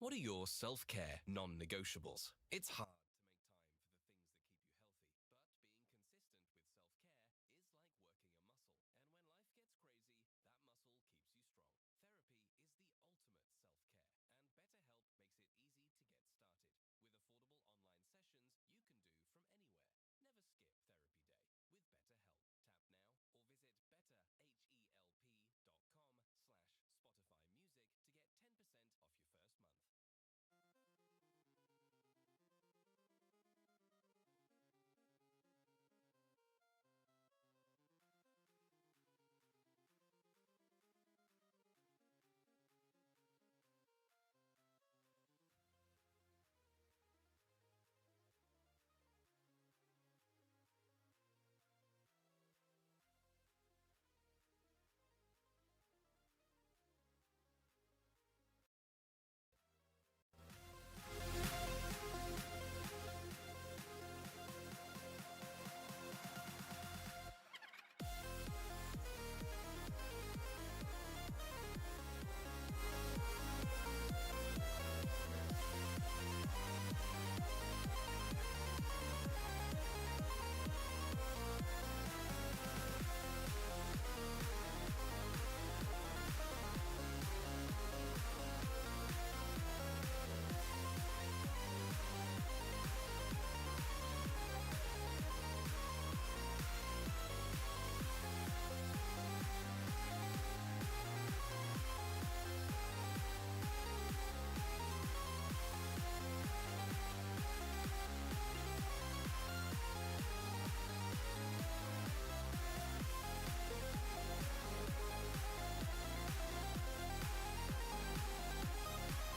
What are your self-care non-negotiables? It's hard to make time for the things that keep you healthy, but being consistent with self-care is like working a muscle. And when life gets crazy, that muscle keeps you strong. Therapy is the ultimate self-care, and BetterHelp makes it easy to get started. With affordable online sessions you can do from anywhere. Never skip therapy day with BetterHelp. Tap now or visit betterhelp.com/Spotify Music to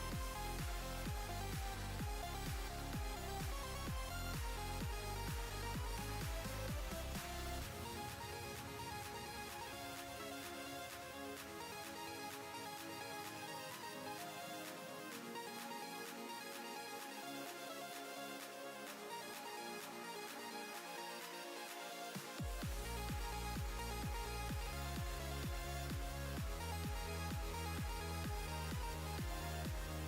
get 10% off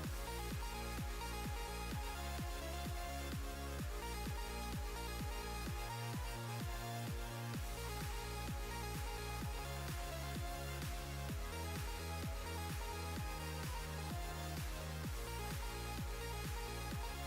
your first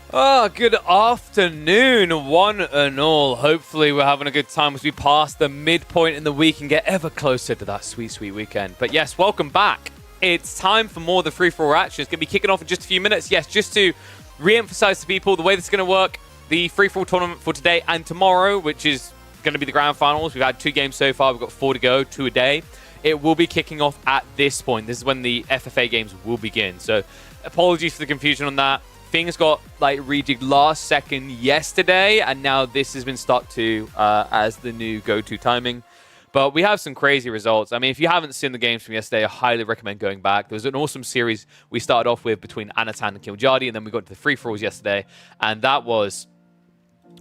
month. Oh, good afternoon, one and all. Hopefully we're having a good time as we pass the midpoint in the week and get ever closer to that sweet, sweet weekend. But yes, welcome back. It's time for more of the free-for-all action. It's going to be kicking off in just a few minutes. Yes, just to re-emphasize to people the way this is going to work, the free-for-all tournament for today and tomorrow, which is going to be the grand finals. We've had 2 games so far. We've got 4 to go, 2 a day. It will be kicking off at this point. This is when the FFA games will begin. So apologies for the confusion on that. Things got rejigged last second yesterday, and now this has been stuck to as the new go-to timing. But we have some crazy results. I mean, if you haven't seen the games from yesterday, I highly recommend going back. There was an awesome series we started off with between Anatan and Kiljadi, and then we got to the free-for-alls yesterday, and that was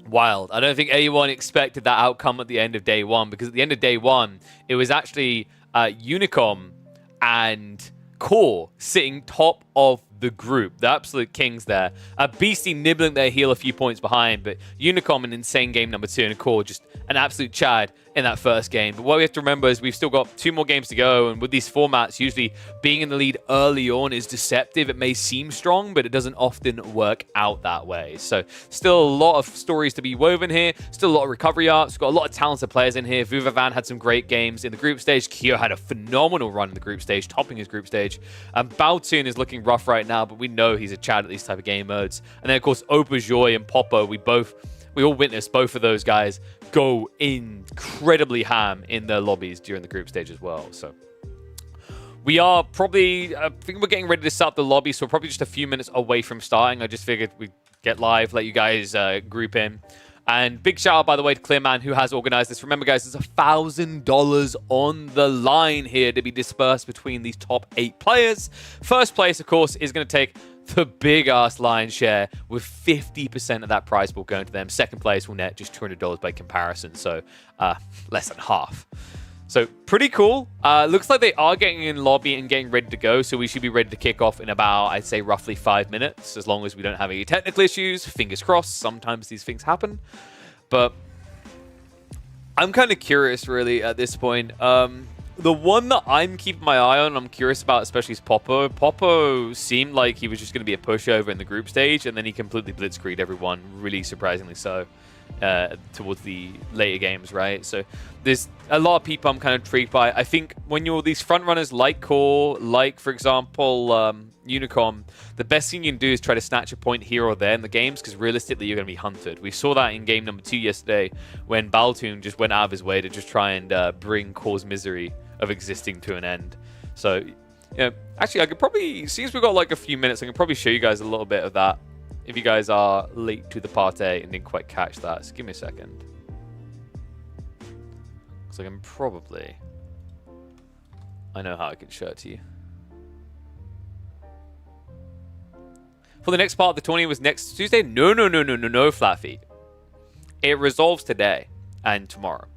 wild. I don't think anyone expected that outcome at the end of day one, because at the end of day one, it was actually Unicom and Core sitting top of the group, the absolute kings there. Beastie nibbling their heel a few points behind, but Unicom an insane game number 2 and Core just an absolute chad in that first game. But what we have to remember is we've still got 2 more games to go, and with these formats, usually being in the lead early on is deceptive. It may seem strong, but it doesn't often work out that way. So still a lot of stories to be woven here, still a lot of recovery arcs. We've got a lot of talented players in here. Vuvavan had some great games in the group stage. Kyo had a phenomenal run in the group stage, topping his group stage. Baotoon is looking rough right now, but we know he's a chad at these type of game modes. And then, of course, Opajoy and Popo, we all witnessed both of those guys go incredibly ham in their lobbies during the group stage as well. So we are probably, I think we're getting ready to start the lobby, so we're probably just a few minutes away from starting. I just figured we'd get live, let you guys group in. And big shout out, by the way, to Clearman, who has organized this. Remember, guys, there's $1,000 on the line here to be dispersed between these top 8 players. First place, of course, is going to take the big-ass lion's share with 50% of that prize pool going to them. Second place will net just $200 by comparison, so less than half. So pretty cool. Looks like they are getting in lobby and getting ready to go. So we should be ready to kick off in about, I'd say, roughly 5 minutes, as long as we don't have any technical issues. Fingers crossed. Sometimes these things happen. But I'm kind of curious, really, at this point. The one that I'm keeping my eye on, I'm curious about, especially is Popo. Popo seemed like he was just going to be a pushover in the group stage, and then he completely blitzkrieged everyone, really surprisingly so, towards the later games, right? So there's a lot of people I'm kind of intrigued by. I think when you're these front runners like Core, like, for example, Unicom, the best thing you can do is try to snatch a point here or there in the games, because realistically you're going to be hunted. We saw that in game number 2 yesterday, when Baltoon just went out of his way to just try and bring Core's misery of existing to an end. So, you know, actually, I could probably, since we've got like a few minutes, I can probably show you guys a little bit of that if you guys are late to the party and didn't quite catch that. So give me a second. Because I can probably, I know how I can show it to you. For the next part of the tourney was next Tuesday? No, Flat Feet. It resolves today and tomorrow.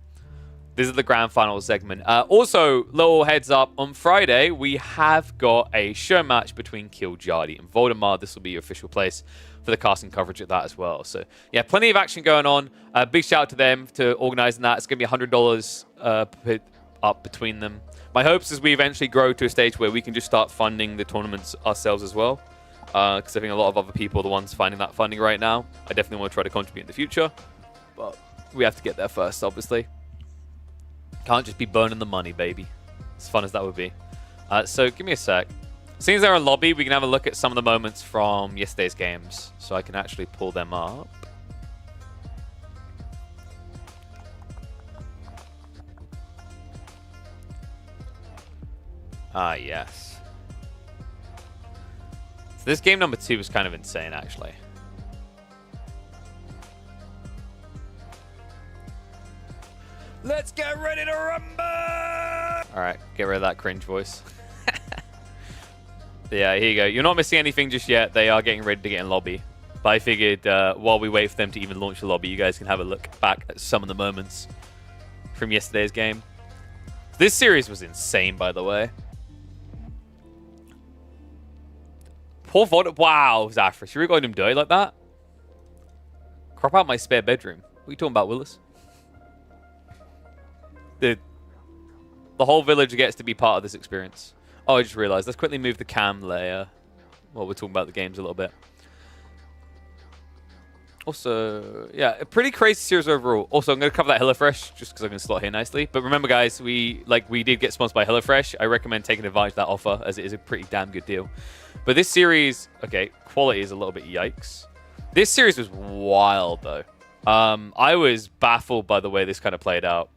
This is the grand final segment. Also, little heads up, on Friday, we have got a show match between Killjadi and Voldemar. This will be your official place for the casting coverage at that as well. So, yeah, plenty of action going on. Big shout out to them to organizing that. It's going to be $100 put up between them. My hopes is we eventually grow to a stage where we can just start funding the tournaments ourselves as well. Because I think a lot of other people are the ones finding that funding right now. I definitely want to try to contribute in the future. But we have to get there first, obviously. Can't just be burning the money, baby. As fun as that would be. So give me a sec. Seeing as they're in lobby, we can have a look at some of the moments from yesterday's games. So I can actually pull them up. Ah, yes. So this game number 2 was kind of insane, actually. Let's get ready to rumble! Alright, get rid of that cringe voice. Yeah, here you go. You're not missing anything just yet. They are getting ready to get in lobby. But I figured while we wait for them to even launch the lobby, you guys can have a look back at some of the moments from yesterday's game. This series was insane, by the way. Poor Vod. Wow, Zafras. You really got him dirty like that? Crop out my spare bedroom. What are you talking about, Willis? The whole village gets to be part of this experience. Oh, I just realized. Let's quickly move the cam layer while we're talking about the games a little bit. Also, yeah, a pretty crazy series overall. Also, I'm going to cover that HelloFresh just because I can slot here nicely. But remember, guys, we did get sponsored by HelloFresh. I recommend taking advantage of that offer as it is a pretty damn good deal. But this series, okay, quality is a little bit yikes. This series was wild, though. I was baffled by the way this kind of played out.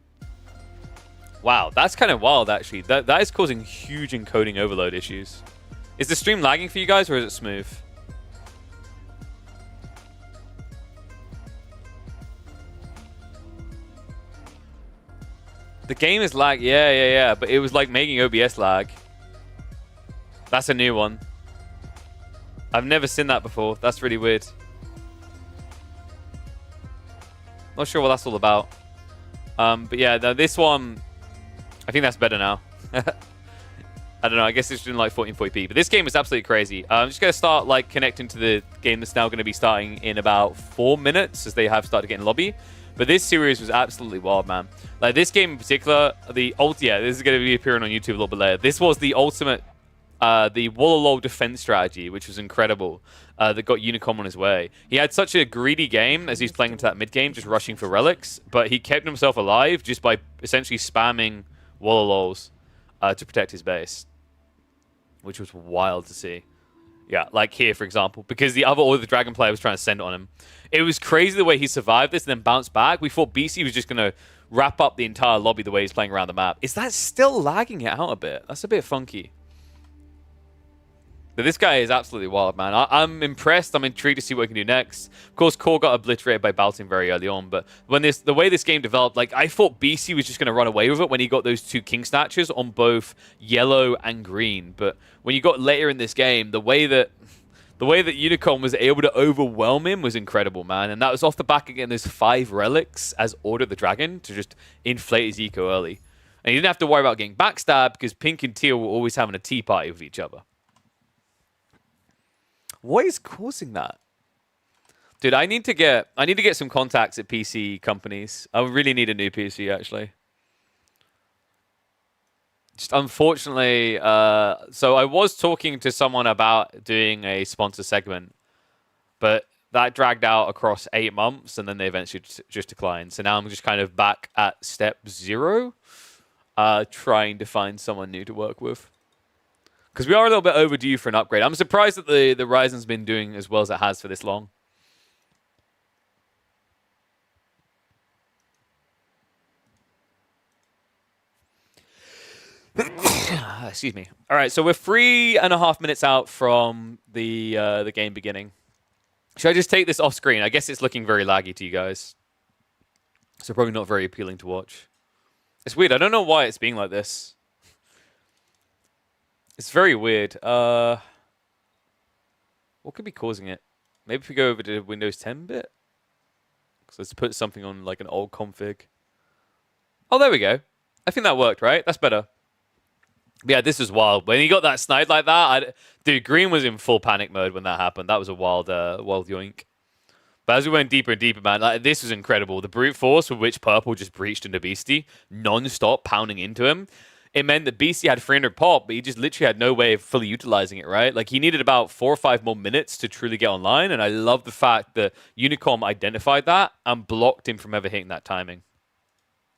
Wow, that's kind of wild, actually. That is causing huge encoding overload issues. Is the stream lagging for you guys, or is it smooth? The game is lag. Yeah. But it was like making OBS lag. That's a new one. I've never seen that before. That's really weird. Not sure what that's all about. But yeah, this one... I think that's better now. I don't know. I guess it's in like 1440p. But this game is absolutely crazy. I'm just going to start like connecting to the game that's now going to be starting in about 4 minutes as they have started getting lobby. But this series was absolutely wild, man. Like this game in particular, this is going to be appearing on YouTube a little bit later. This was the ultimate, the Wololo defense strategy, which was incredible. That got Unicom on his way. He had such a greedy game as he's playing into that mid game, just rushing for relics. But he kept himself alive just by essentially spamming Wololos to protect his base, which was wild to see. Yeah, like here, for example, because the Dragon player was trying to send it on him. It was crazy the way he survived this and then bounced back. We thought BC was just going to wrap up the entire lobby the way he's playing around the map. Is that still lagging it out a bit? That's a bit funky. But this guy is absolutely wild, man. I'm impressed. I'm intrigued to see what he can do next. Of course, Core got obliterated by Baltoon very early on, but when the way this game developed, like I thought BC was just going to run away with it when he got those 2 King Snatchers on both yellow and green. But when you got later in this game, the way that Unicom was able to overwhelm him was incredible, man. And that was off the back again, those 5 relics as Order the Dragon to just inflate his eco early. And you didn't have to worry about getting backstabbed because Pink and Teal were always having a tea party with each other. What is causing that? Dude, I need to get some contacts at PC companies. I really need a new PC, actually. Just unfortunately, so I was talking to someone about doing a sponsor segment, but that dragged out across 8 months, and then they eventually just declined. So now I'm just kind of back at step 0, trying to find someone new to work with. Because we are a little bit overdue for an upgrade. I'm surprised that the Ryzen's been doing as well as it has for this long. Excuse me. All right, so we're 3.5 minutes out from the game beginning. Should I just take this off screen? I guess it's looking very laggy to you guys, so probably not very appealing to watch. It's weird. I don't know why it's being like this. It's very weird. What could be causing it? Maybe if we go over to Windows 10 bit. So let's put something on like an old config. Oh, there we go. I think that worked, right? That's better. Yeah, this is wild. When he got that sniped like that, dude, Green was in full panic mode when that happened. That was a wild yoink. But as we went deeper and deeper, man, like, this was incredible. The brute force with which Purple just breached into Beastie, non-stop pounding into him. It meant that Beastie had 300 pop, but he just literally had no way of fully utilizing it, right? Like, he needed about 4 or 5 more minutes to truly get online, and I love the fact that Unicom identified that and blocked him from ever hitting that timing.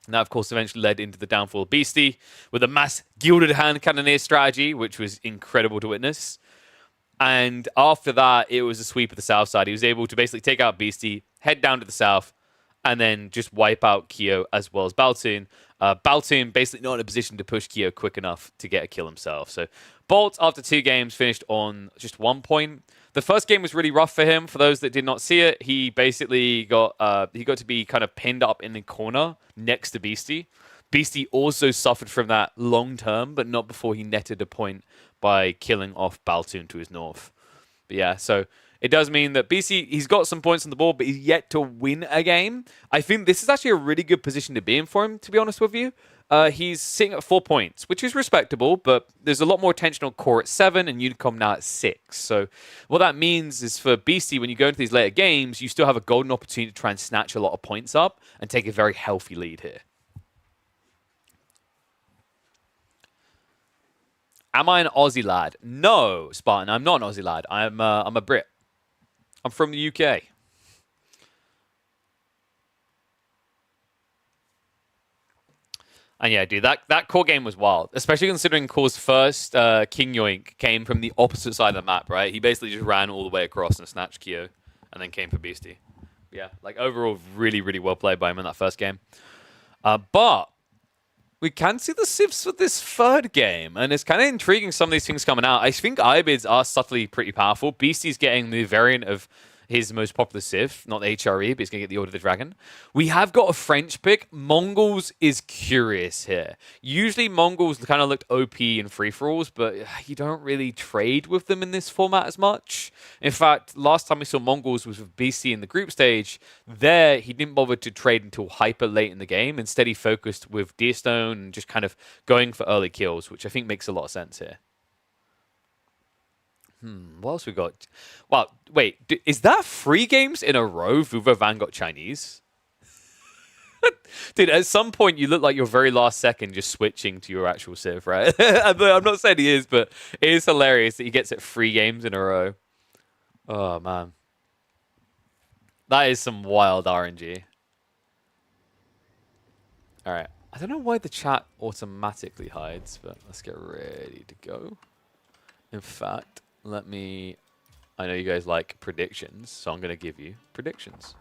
And that, of course, eventually led into the downfall of Beastie with a mass gilded hand cannoneer strategy, which was incredible to witness. And after that, it was a sweep of the south side. He was able to basically take out Beastie, head down to the south, and then just wipe out Kyo as well as Baltoon. Baltoon basically not in a position to push Kyo quick enough to get a kill himself. So Bolt, after 2 games, finished on just 1 point. The first game was really rough for him. For those that did not see it, he basically got to be kind of pinned up in the corner next to Beastie. Beastie also suffered from that long term, but not before he netted a point by killing off Baltoon to his north. But yeah, so it does mean that Beastie, he's got some points on the board, but he's yet to win a game. I think this is actually a really good position to be in for him, to be honest with you. He's sitting at 4 points, which is respectable, but there's a lot more tension on core at 7 and Unicom now at 6. So what that means is for Beastie, when you go into these later games, you still have a golden opportunity to try and snatch a lot of points up and take a very healthy lead here. Am I an Aussie lad? No, Spartan, I'm not an Aussie lad. I'm a Brit. I'm from the UK. And yeah, dude, that core game was wild, especially considering Core's first King Yoink came from the opposite side of the map, right? He basically just ran all the way across and snatched Kyo and then came for Beastie. Yeah, like overall, really, really well played by him in that first game. But we can see the civs for this third game, and it's kind of intriguing some of these things coming out. I think Ibids are subtly pretty powerful. Beastie's getting the variant of his most popular civ, not the HRE, but he's going to get the Order of the Dragon. We have got a French pick. Mongols is curious here. Usually Mongols kind of looked OP in free-for-alls, but you don't really trade with them in this format as much. In fact, last time we saw Mongols was with BC in the group stage. There, he didn't bother to trade until hyper late in the game. Instead, he focused with Deerstone and just kind of going for early kills, which I think makes a lot of sense here. What else we got? Wow, wait, is that 3 games in a row Vuvo Van got Chinese? Dude, at some point you look like your very last second just switching to your actual civ, right? I'm not saying he is, but it is hilarious that he gets it 3 games in a row. Oh, man. That is some wild RNG. All right. I don't know why the chat automatically hides, but let's get ready to go. In fact, let me... I know you guys like predictions, so I'm going to give you predictions.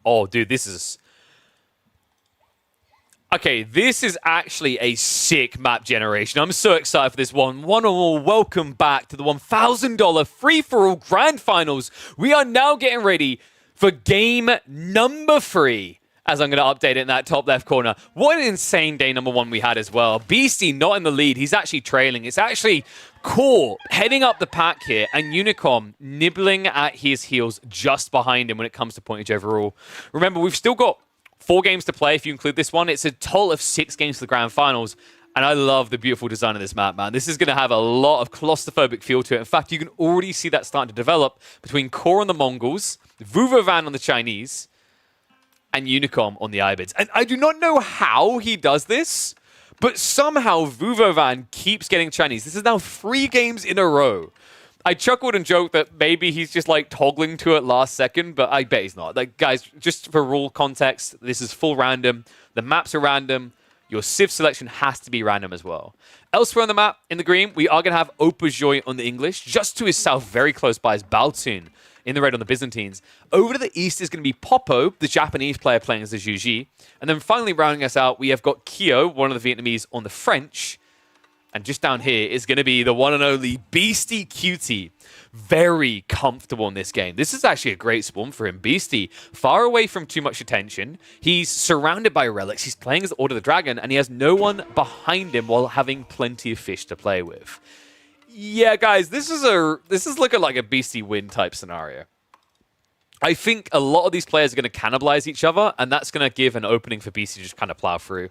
Oh, dude, this is... Okay, this is actually a sick map generation. I'm so excited for this one. One and all, welcome back to the $1,000 free-for-all grand finals. We are now getting ready for game number 3. as I'm going to update it in that top left corner. What an insane day number 1 we had as well. Beastie not in the lead. He's actually trailing. It's actually Core heading up the pack here, and Unicom nibbling at his heels just behind him when it comes to pointage overall. Remember, we've still got 4 games to play if you include this one. It's a total of 6 games to the grand finals. And I love the beautiful design of this map, man. This is going to have a lot of claustrophobic feel to it. In fact, you can already see that starting to develop between Core on the Mongols, Vuvovan on the Chinese, and Unicom on the Ibids. And I do not know how he does this, but somehow Vuvovan keeps getting Chinese. This is now 3 games in a row. I chuckled and joked that maybe he's just like toggling to it last second, but I bet he's not. Like, guys, just for rule context, this is full random. The maps are random. Your Civ selection has to be random as well. Elsewhere on the map, in the green, we are going to have Opajoy on the English. Just to his south, very close by, is Baltun in the red on the Byzantines. Over to the east is going to be Popo, the Japanese player playing as the Juji. And then finally rounding us out, we have got Kyo, one of the Vietnamese, on the French. And just down here is going to be the one and only Beastie Cutie. Very comfortable in this game. This is actually a great spawn for him. Beastie, far away from too much attention. He's surrounded by relics. He's playing as Order of the Dragon, and he has no one behind him while having plenty of fish to play with. Yeah, guys, this is looking like a Beastie win type scenario. I think a lot of these players are going to cannibalize each other, and that's going to give an opening for Beastie to just kind of plow through.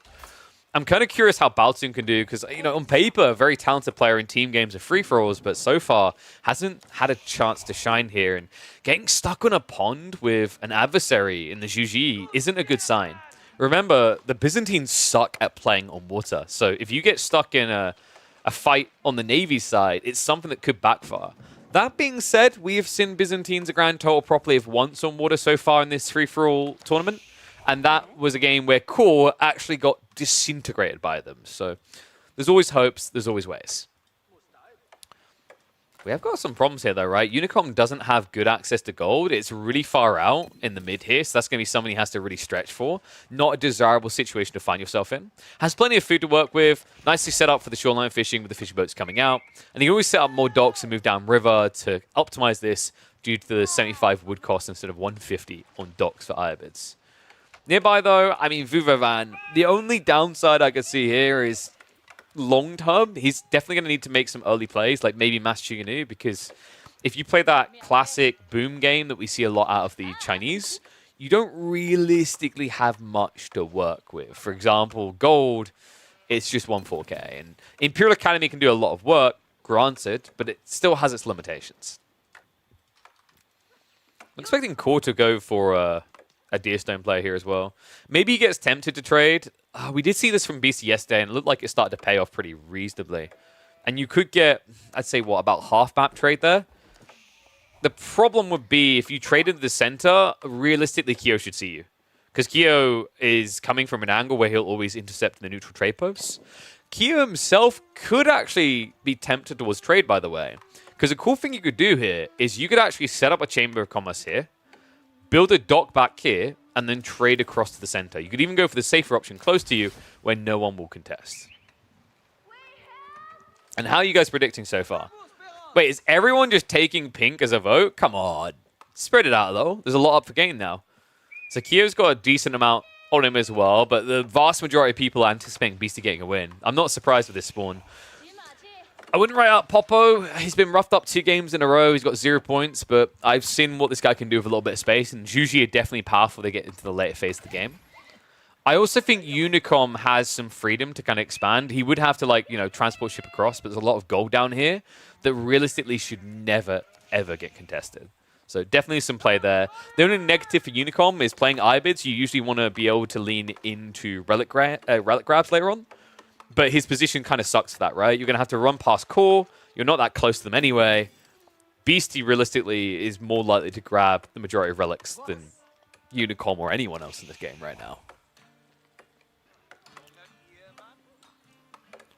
I'm kind of curious how Baltun can do, because, you know, on paper, a very talented player in team games and free-for-alls, but so far hasn't had a chance to shine here. And getting stuck on a pond with an adversary in the Juji isn't a good sign. Remember, the Byzantines suck at playing on water. So if you get stuck in a fight on the Navy side, it's something that could backfire. That being said, we have seen Byzantines a grand total properly of once on water so far in this free-for-all tournament. And that was a game where Core actually got disintegrated by them. So there's always hopes, there's always ways. We have got some problems here though, right? Unicom doesn't have good access to gold. It's really far out in the mid here, so that's going to be something he has to really stretch for. Not a desirable situation to find yourself in. Has plenty of food to work with. Nicely set up for the shoreline fishing with the fishing boats coming out. And he can always set up more docks and move down river to optimize this due to the 75 wood cost instead of 150 on docks for Ibids. Nearby, though, I mean, Vuvovan, the only downside I could see here is long-term. He's definitely going to need to make some early plays, like maybe Mass Chiganu, because if you play that classic boom game that we see a lot out of the Chinese, you don't realistically have much to work with. For example, gold, it's just 1-4K. And Imperial Academy can do a lot of work, granted, but it still has its limitations. I'm expecting Core to go for a Deerstone player here as well. Maybe he gets tempted to trade. We did see this from BC yesterday, and it looked like it started to pay off pretty reasonably. And you could get, I'd say, what, about half map trade there? The problem would be if you traded the center, realistically, Kyo should see you. Because Kyo is coming from an angle where he'll always intercept the neutral trade posts. Kyo himself could actually be tempted towards trade, by the way. Because a cool thing you could do here is you could actually set up a Chamber of Commerce here, build a dock back here, and then trade across to the center. You could even go for the safer option close to you where no one will contest. And how are you guys predicting so far? Wait, is everyone just taking pink as a vote? Come on. Spread it out, though. There's a lot up for game now. So Kyo's got a decent amount on him as well, but the vast majority of people are anticipating Beastie getting a win. I'm not surprised with this spawn. I wouldn't write out Popo. He's been roughed up 2 games in a row. He's got 0 points, but I've seen what this guy can do with a little bit of space, and Juji are definitely powerful to get into the later phase of the game. I also think Unicom has some freedom to kind of expand. He would have to, like, you know, transport ship across, but there's a lot of gold down here that realistically should never, ever get contested. So definitely some play there. The only negative for Unicom is playing Ibids. You usually want to be able to lean into relic grabs later on. But his position kind of sucks for that, right? You're going to have to run past Core. You're not that close to them anyway. Beastie, realistically, is more likely to grab the majority of relics than Unicom or anyone else in this game right now.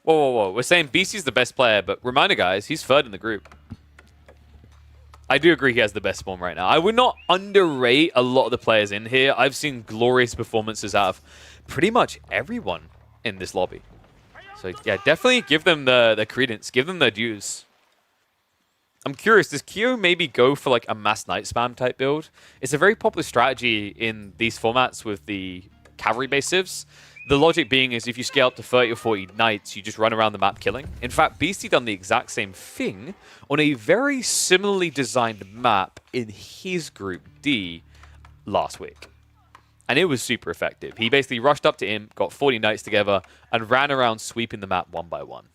Whoa, whoa, whoa. We're saying Beastie's the best player, but reminder, guys, he's third in the group. I do agree he has the best spawn right now. I would not underrate a lot of the players in here. I've seen glorious performances out of pretty much everyone in this lobby. So, yeah, definitely give them the credence. Give them their dues. I'm curious, does Kyo maybe go for like a mass knight spam type build? It's a very popular strategy in these formats with the cavalry-based civs. The logic being is if you scale up to 30 or 40 knights, you just run around the map killing. In fact, Beastie done the exact same thing on a very similarly designed map in his group D last week. And it was super effective. He basically rushed up to him, got 40 knights together, and ran around sweeping the map one by one.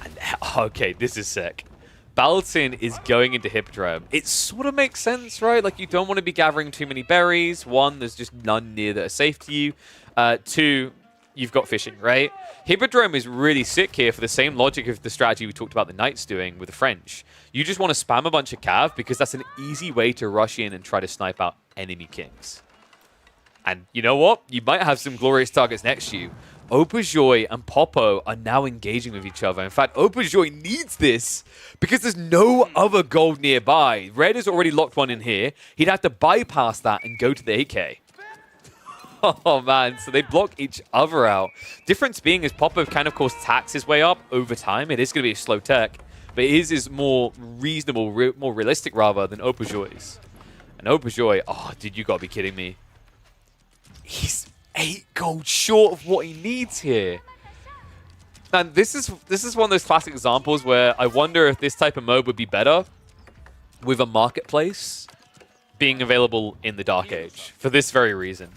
And, okay, this is sick. Baltin is going into Hippodrome. It sort of makes sense, right? Like, you don't want to be gathering too many berries. One, there's just none near that are safe to you. Two, you've got fishing, right? Hippodrome is really sick here for the same logic of the strategy we talked about the Knights doing with the French. You just want to spam a bunch of cav because that's an easy way to rush in and try to snipe out enemy kings. And you know what? You might have some glorious targets next to you. Opajoy and Popo are now engaging with each other. In fact, Opajoy needs this because there's no other gold nearby. Red has already locked one in here. He'd have to bypass that and go to the AK. Oh, man. So they block each other out. Difference being is Popo can, of course, tax his way up over time. It is going to be a slow tech, but his is more reasonable, more realistic, rather, than Opajoy's. And Opajoy, oh, dude, you got to be kidding me. He's 8 gold short of what he needs here. And this is one of those classic examples where I wonder if this type of mode would be better with a marketplace being available in the Dark Age for this very reason.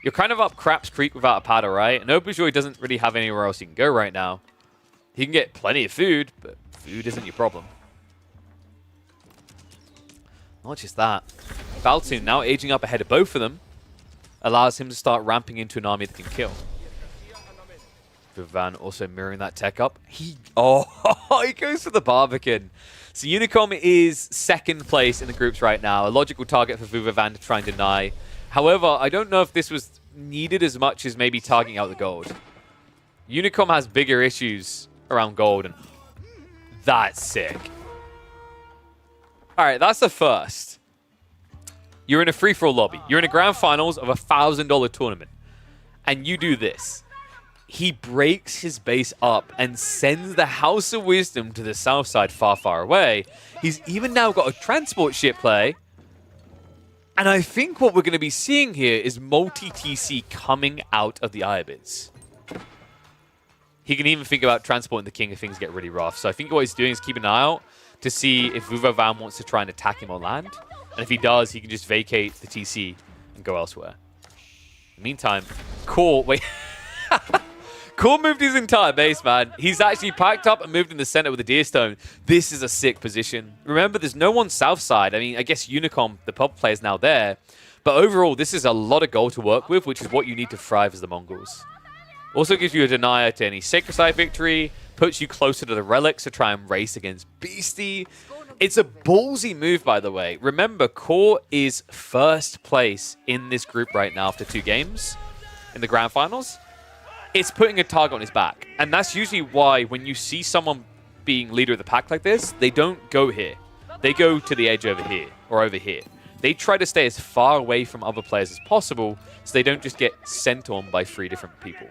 You're kind of up Craps Creek without a paddle, right? And Opajoy doesn't really have anywhere else he can go right now. He can get plenty of food, but food isn't your problem. Not just that. Baltoon now aging up ahead of both of them allows him to start ramping into an army that can kill. Van also mirroring that tech up. He goes for the Barbican. So Unicom is second place in the groups right now. A logical target for Vuvavan to try and deny. However, I don't know if this was needed as much as maybe targeting out the gold. Unicom has bigger issues around gold, and that's sick. All right, that's the first. You're in a free-for-all lobby. You're in a grand finals of a $1,000 tournament. And you do this. He breaks his base up and sends the House of Wisdom to the south side far, far away. He's even now got a transport ship play. And I think what we're going to be seeing here is multi-TC coming out of the Iobits. He can even think about transporting the king if things get really rough. So I think what he's doing is keeping an eye out to see if Vuvavan wants to try and attack him on land. And if he does, he can just vacate the TC and go elsewhere. In the meantime, Core... Wait. Core moved his entire base, man. He's actually packed up and moved in the center with the Deerstone. This is a sick position. Remember, there's no one south side. I mean, I guess Unicom, the pop player, is now there. But overall, this is a lot of gold to work with, which is what you need to thrive as the Mongols. Also gives you a denier to any Sacred Side victory, puts you closer to the relics to try and race against Beastie. It's a ballsy move, by the way. Remember, Core is first place in this group right now after 2 games in the grand finals. It's putting a target on his back. And that's usually why when you see someone being leader of the pack like this, they don't go here. They go to the edge over here or over here. They try to stay as far away from other players as possible so they don't just get sent on by 3 different people.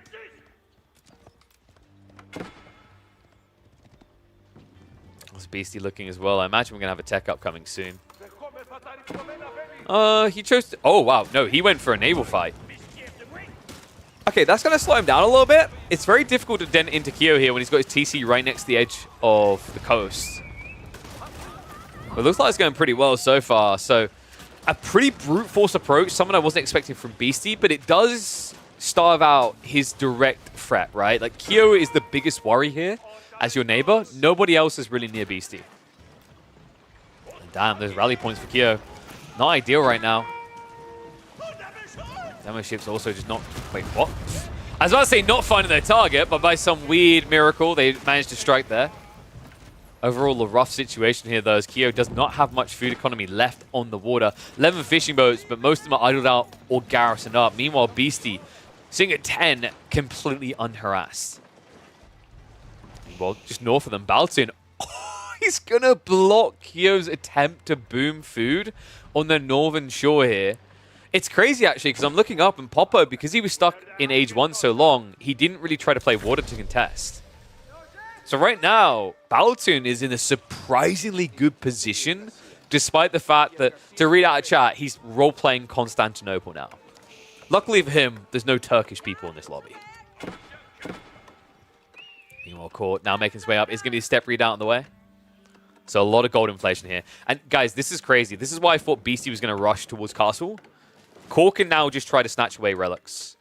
There's Beastie looking as well. I imagine we're going to have a tech upcoming soon. He chose to... Oh, wow. No, he went for a naval fight. Okay, that's going to slow him down a little bit. It's very difficult to dent into Kyo here when he's got his TC right next to the edge of the coast. But it looks like it's going pretty well so far. So, a pretty brute force approach, something I wasn't expecting from Beastie, but it does starve out his direct threat, right? Like, Kyo is the biggest worry here as your neighbor. Nobody else is really near Beastie. And damn, there's rally points for Kyo. Not ideal right now. Demo ships also just not... Wait, what? I was about to say not finding their target, but by some weird miracle, they managed to strike there. Overall, a rough situation here, though, as Kyo does not have much food economy left on the water. 11 fishing boats, but most of them are idled out or garrisoned up. Meanwhile, Beastie, sitting at 10, completely unharassed. Well, just north of them, Baltin. Oh, he's going to block Kyo's attempt to boom food on the northern shore here. It's crazy, actually, because I'm looking up, and Popo, because he was stuck in Age 1 so long, he didn't really try to play water to contest. So right now, Baltoon is in a surprisingly good position, despite the fact that, to read out of chat, he's role-playing Constantinople now. Luckily for him, there's no Turkish people in this lobby. Meanwhile, Court now making his way up. Is going to be a step read out on the way. So a lot of gold inflation here. And guys, this is crazy. This is why I thought Beastie was going to rush towards Castle. Core can now just try to snatch away relics.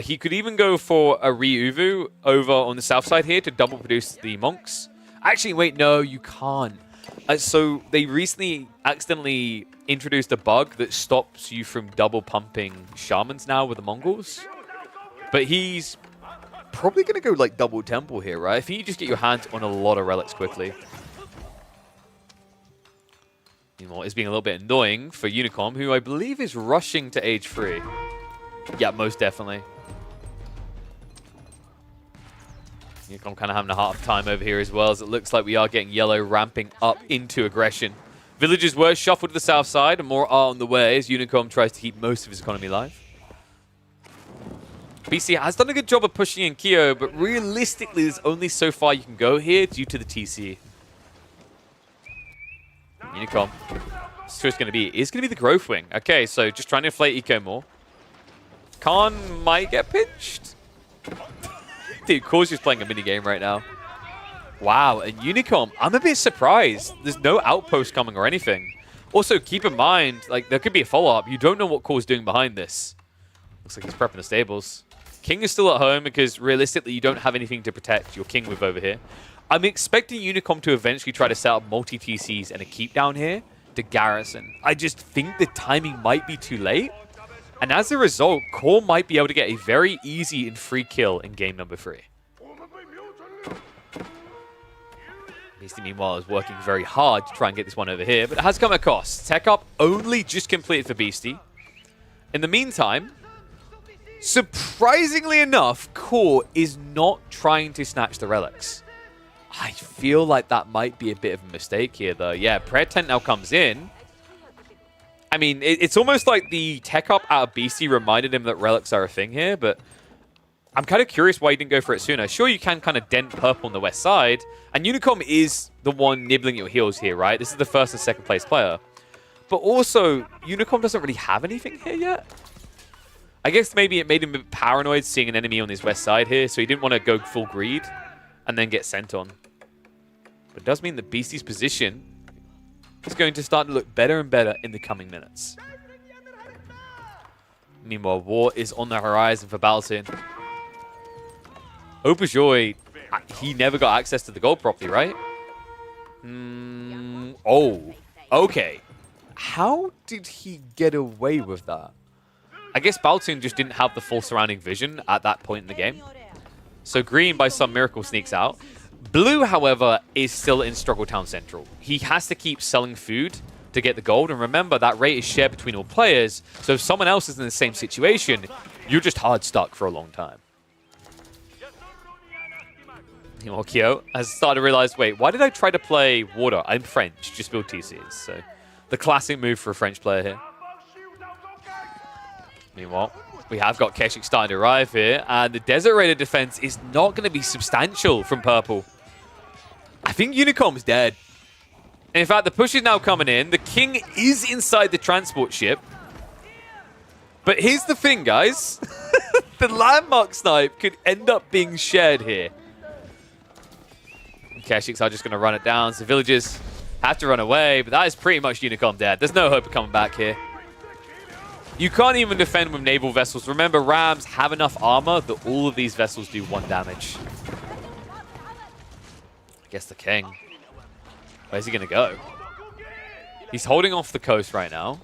He could even go for a Ryuvu over on the south side here to double produce the monks. Actually, wait, no, you can't. So they recently accidentally introduced a bug that stops you from double pumping shamans now with the Mongols. But he's probably going to go like double temple here, right? I think you just get your hands on a lot of relics quickly. Meanwhile, it's being a little bit annoying for Unicom, who I believe is rushing to age 3. Yeah, most definitely. Unicom kind of having a hard time over here as well, as it looks like we are getting yellow ramping up into aggression. Villagers were shuffled to the south side, and more are on the way as Unicom tries to keep most of his economy alive. BC has done a good job of pushing in Kyo, but realistically, there's only so far you can go here due to the TC. Unicom. So it's going to be the growth wing. Okay, so just trying to inflate eco more. Khan might get pinched. Dude, Core's just playing a mini game right now. Wow, and Unicom, I'm a bit surprised. There's no outpost coming or anything. Also, keep in mind, like, there could be a follow-up. You don't know what Core's doing behind this. Looks like he's prepping the stables. King is still at home because realistically, you don't have anything to protect your king with over here. I'm expecting Unicom to eventually try to set up multi-TCs and a keep down here to garrison. I just think the timing might be too late. And as a result, Core might be able to get a very easy and free kill in game number 3. Beastie, meanwhile, is working very hard to try and get this one over here, but it has come at a cost. Tech up only just completed for Beastie. In the meantime, surprisingly enough, Core is not trying to snatch the relics. I feel like that might be a bit of a mistake here, though. Yeah, Prayer Tent now comes in. I mean, it's almost like the tech up out of Beastie reminded him that relics are a thing here, but I'm kind of curious why he didn't go for it sooner. Sure, you can kind of dent purple on the west side, and Unicom is the one nibbling at your heels here, right? This is the first and second place player. But also, Unicom doesn't really have anything here yet. I guess maybe it made him a bit paranoid seeing an enemy on his west side here, so he didn't want to go full greed and then get sent on. But it does mean that Beastie's position is going to start to look better and better in the coming minutes. Meanwhile, war is on the horizon for Baltoon. Auberjoy, he never got access to the gold properly, right? Oh, okay. How did he get away with that? I guess Baltoon just didn't have the full surrounding vision at that point in the game. So green, by some miracle, sneaks out. Blue, however, is still in Struggle Town Central. He has to keep selling food to get the gold. And remember, that rate is shared between all players. So if someone else is in the same situation, you're just hard stuck for a long time. Kyo has started to realize, wait, why did I try to play water? I'm French, just build TCs. So the classic move for a French player here. Meanwhile, we have got Keshik starting to arrive here, and the Desert Raider defense is not going to be substantial from purple. I think Unicom's dead. In fact, the push is now coming in. The king is inside the transport ship. But here's the thing, guys. The landmark snipe could end up being shared here. Keshiks are just going to run it down, so villagers have to run away, but that is pretty much Unicom dead. There's no hope of coming back here. You can't even defend with naval vessels. Remember, rams have enough armor that all of these vessels do 1 damage. I guess the king. Where's he going to go? He's holding off the coast right now.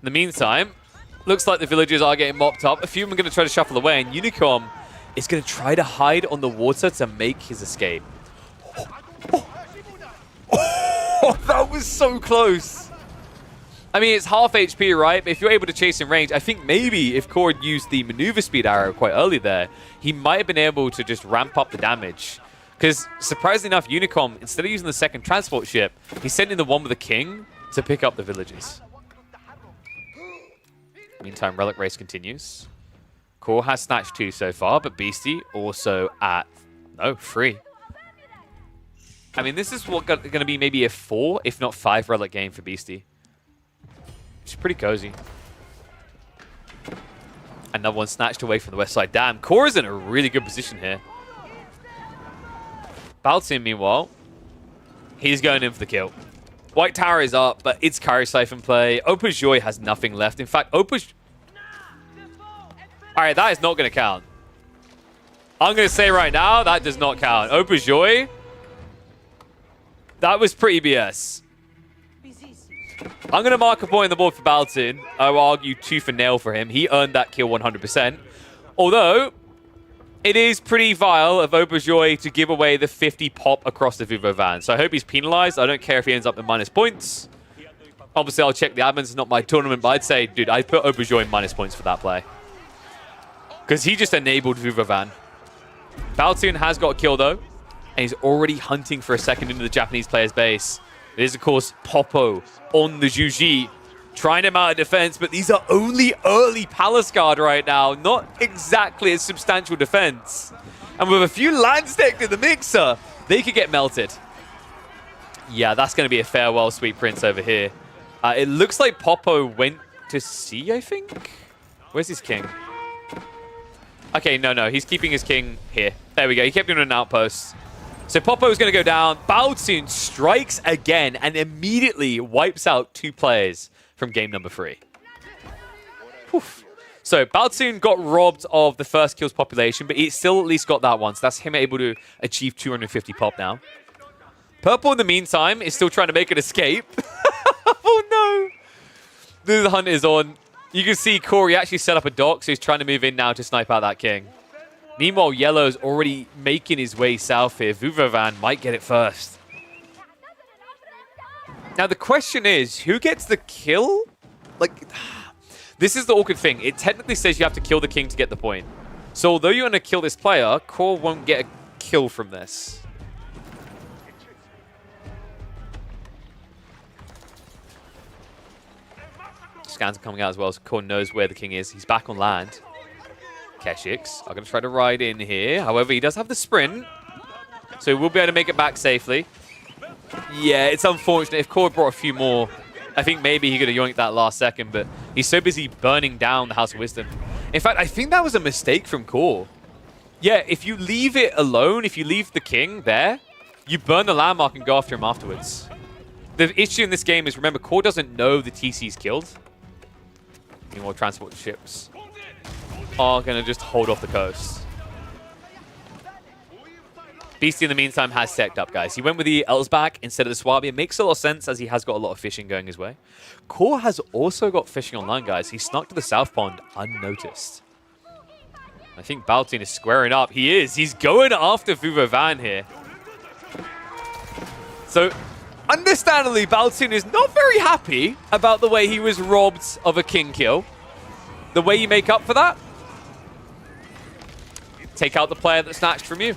In the meantime, looks like the villagers are getting mopped up. A few of them are going to try to shuffle away, and Unicom is going to try to hide on the water to make his escape. Oh, that was so close. I mean, it's half HP, right? But if you're able to chase in range, I think maybe if Core had used the maneuver speed arrow quite early there, he might have been able to just ramp up the damage. Because, surprisingly enough, Unicom, instead of using the second transport ship, he's sending the one with the king to pick up the villages. Meantime, Relic Race continues. Core has snatched 2 so far, but Beastie also at, 3. I mean, this is going to be maybe a 4, if not 5 relic game for Beastie. Which is pretty cozy. Another one snatched away from the west side. Damn, Core is in a really good position here. Baltin, meanwhile, he's going in for the kill. White Tower is up, but it's Carry Siphon play. Opus Joy has nothing left. In fact, Opus... Alright, that is not going to count. I'm going to say right now, that does not count. Opus Joy... That was pretty BS. I'm going to mark a point on the board for Baltin. I will argue tooth and nail for him. He earned that kill 100%. Although, it is pretty vile of Opus Joy to give away the 50 pop across the Vuvo van. So I hope he's penalized. I don't care if he ends up in minus points. Obviously, I'll check the admins. It's not my tournament, but I'd say, dude, I'd put Opus Joy in minus points for that play. Because he just enabled Vuvo van. Baltin has got a kill, though. And he's already hunting for a second into the Japanese player's base. It is, of course, Popo on the Juji, trying him out of defense, but these are only early Palace Guard right now. Not exactly a substantial defense. And with a few lands decked in the mixer, they could get melted. Yeah, that's going to be a farewell, Sweet Prince over here. It looks like Popo went to C, I think? Where's his king? Okay, no, he's keeping his king here. There we go. He kept him in an outpost. So Popo's going to go down. Baotsun strikes again and immediately wipes out 2 players from game number 3. Oof. So Baotsun got robbed of the first kills population, but he still at least got that one. So that's him able to achieve 250 pop now. Purple, in the meantime, is still trying to make an escape. Oh, no. The hunt is on. You can see Corey actually set up a dock, so he's trying to move in now to snipe out that king. Meanwhile, Yellow's already making his way south here. Vuvovan might get it first. Now, the question is, who gets the kill? Like, this is the awkward thing. It technically says you have to kill the king to get the point. So, although you're going to kill this player, Core won't get a kill from this. Scans are coming out as well, so Core knows where the king is. He's back on land. Keshix are going to try to ride in here. However, he does have the sprint, so he will be able to make it back safely. Yeah, it's unfortunate. If Core brought a few more, I think maybe he could have yoinked that last second, but he's so busy burning down the House of Wisdom. In fact, I think that was a mistake from Core. Yeah, if you leave it alone, if you leave the king there, you burn the landmark and go after him afterwards. The issue in this game is, remember, Core doesn't know the TC's killed. Meanwhile, transport ships are going to just hold off the coast. Beastie, in the meantime, has teched up, guys. He went with the Elsbach instead of the Swabi. It makes a lot of sense as he has got a lot of fishing going his way. Core has also got fishing online, guys. He snuck to the South Pond unnoticed. I think Baltin is squaring up. He is. He's going after Vuvovan here. So, understandably, Baltin is not very happy about the way he was robbed of a king kill. The way you make up for that? Take out the player that snatched from you.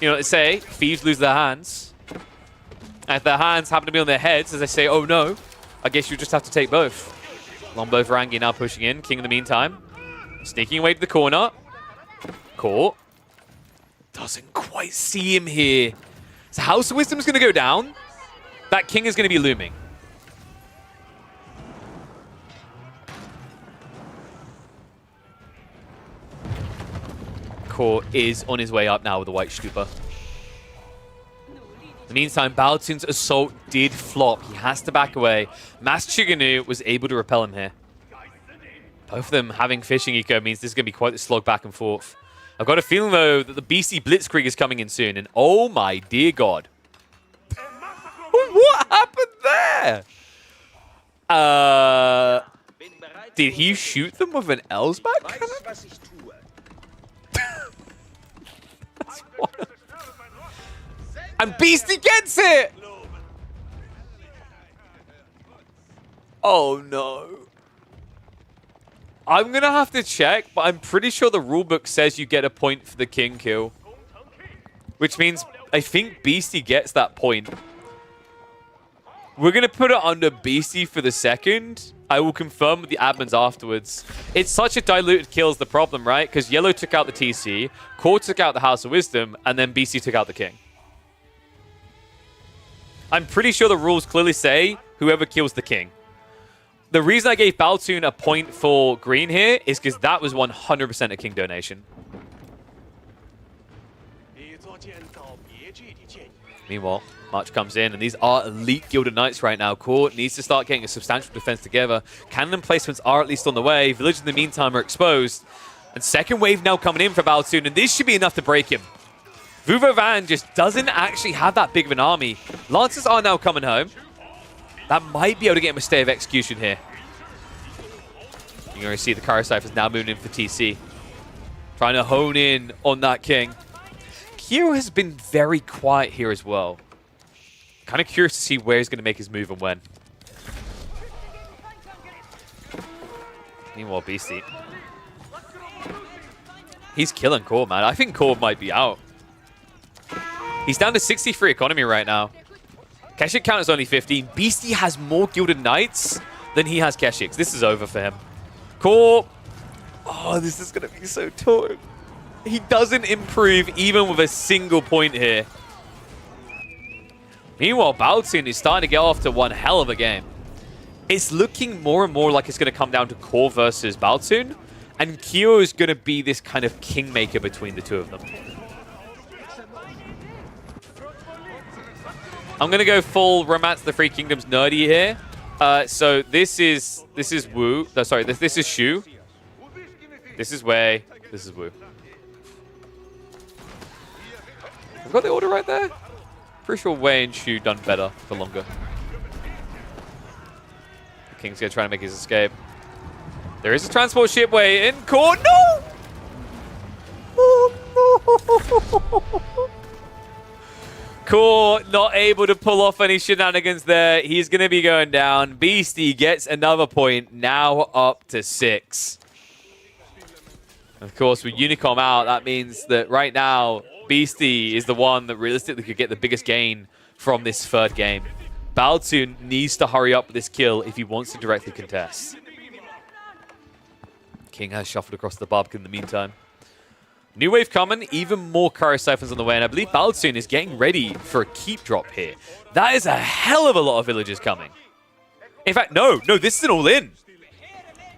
You know what they say? Thieves lose their hands. And if their hands happen to be on their heads, as they say, oh no, I guess you just have to take both. Longbow Varangi now pushing in. King in the meantime. Sneaking away to the corner. Caught. Doesn't quite see him here. So House of Wisdom's going to go down. That king is going to be looming. Core is on his way up now with the white stupa. In the meantime, Baotun's assault did flop. He has to back away. Mas Chiganu was able to repel him here. Both of them having fishing eco means this is going to be quite the slog back and forth. I've got a feeling, though, that the BC Blitzkrieg is coming in soon. And oh my dear God. What happened there? Did he shoot them with an Elsbach? And Beastie gets it! Oh no. I'm gonna have to check, but I'm pretty sure the rulebook says you get a point for the king kill. Which means I think Beastie gets that point. We're gonna put it under Beastie for the second. I will confirm with the admins afterwards. It's such a diluted kill is the problem, right? Because Yellow took out the TC, Core took out the House of Wisdom, and then Beastie took out the king. I'm pretty sure the rules clearly say whoever kills the king. The reason I gave Baltoon a point for green here is because that was 100% a king donation. Meanwhile, March comes in, and these are elite Gilded Knights right now. Core needs to start getting a substantial defense together. Cannon placements are at least on the way. Villagers in the meantime are exposed. And second wave now coming in for Baltoon, and this should be enough to break him. Vuvovan just doesn't actually have that big of an army. Lancers are now coming home. That might be able to get him a stay of execution here. You're going to see the Kara Cyphers now moving in for TC. Trying to hone in on that king. Kyo has been very quiet here as well. Kind of curious to see where he's going to make his move and when. Meanwhile, Beastie. He's killing Core, man. I think Core might be out. He's down to 63 economy right now. Keshik count is only 15. Beastie has more Gilded Knights than he has Keshiks. This is over for him. Core. Oh, this is going to be so tough. He doesn't improve even with a single point here. Meanwhile, Baltoon is starting to get off to one hell of a game. It's looking more and more like it's going to come down to Core versus Baltoon. And Kyo is going to be this kind of kingmaker between the two of them. I'm going to go full Romance of the Three Kingdoms nerdy here. So this is Wu. No, sorry, this is Shu. This is Wei. This is Wu. I've got the order right there. Pretty sure Wei and Shu done better for longer. The King's going to try to make his escape. There is a transport ship way in. Core, no! Oh, no! Core not able to pull off any shenanigans there. He's going to be going down. Beastie gets another point, now up to 6. Of course, with Unicom out, that means that right now, Beastie is the one that realistically could get the biggest gain from this third game. Baltoon needs to hurry up with this kill if he wants to directly contest. King has shuffled across the Barbican in the meantime. New wave coming, even more Kara Siphons on the way, and I believe Baltoon is getting ready for a keep drop here. That is a hell of a lot of villagers coming. In fact, no, this is an all-in.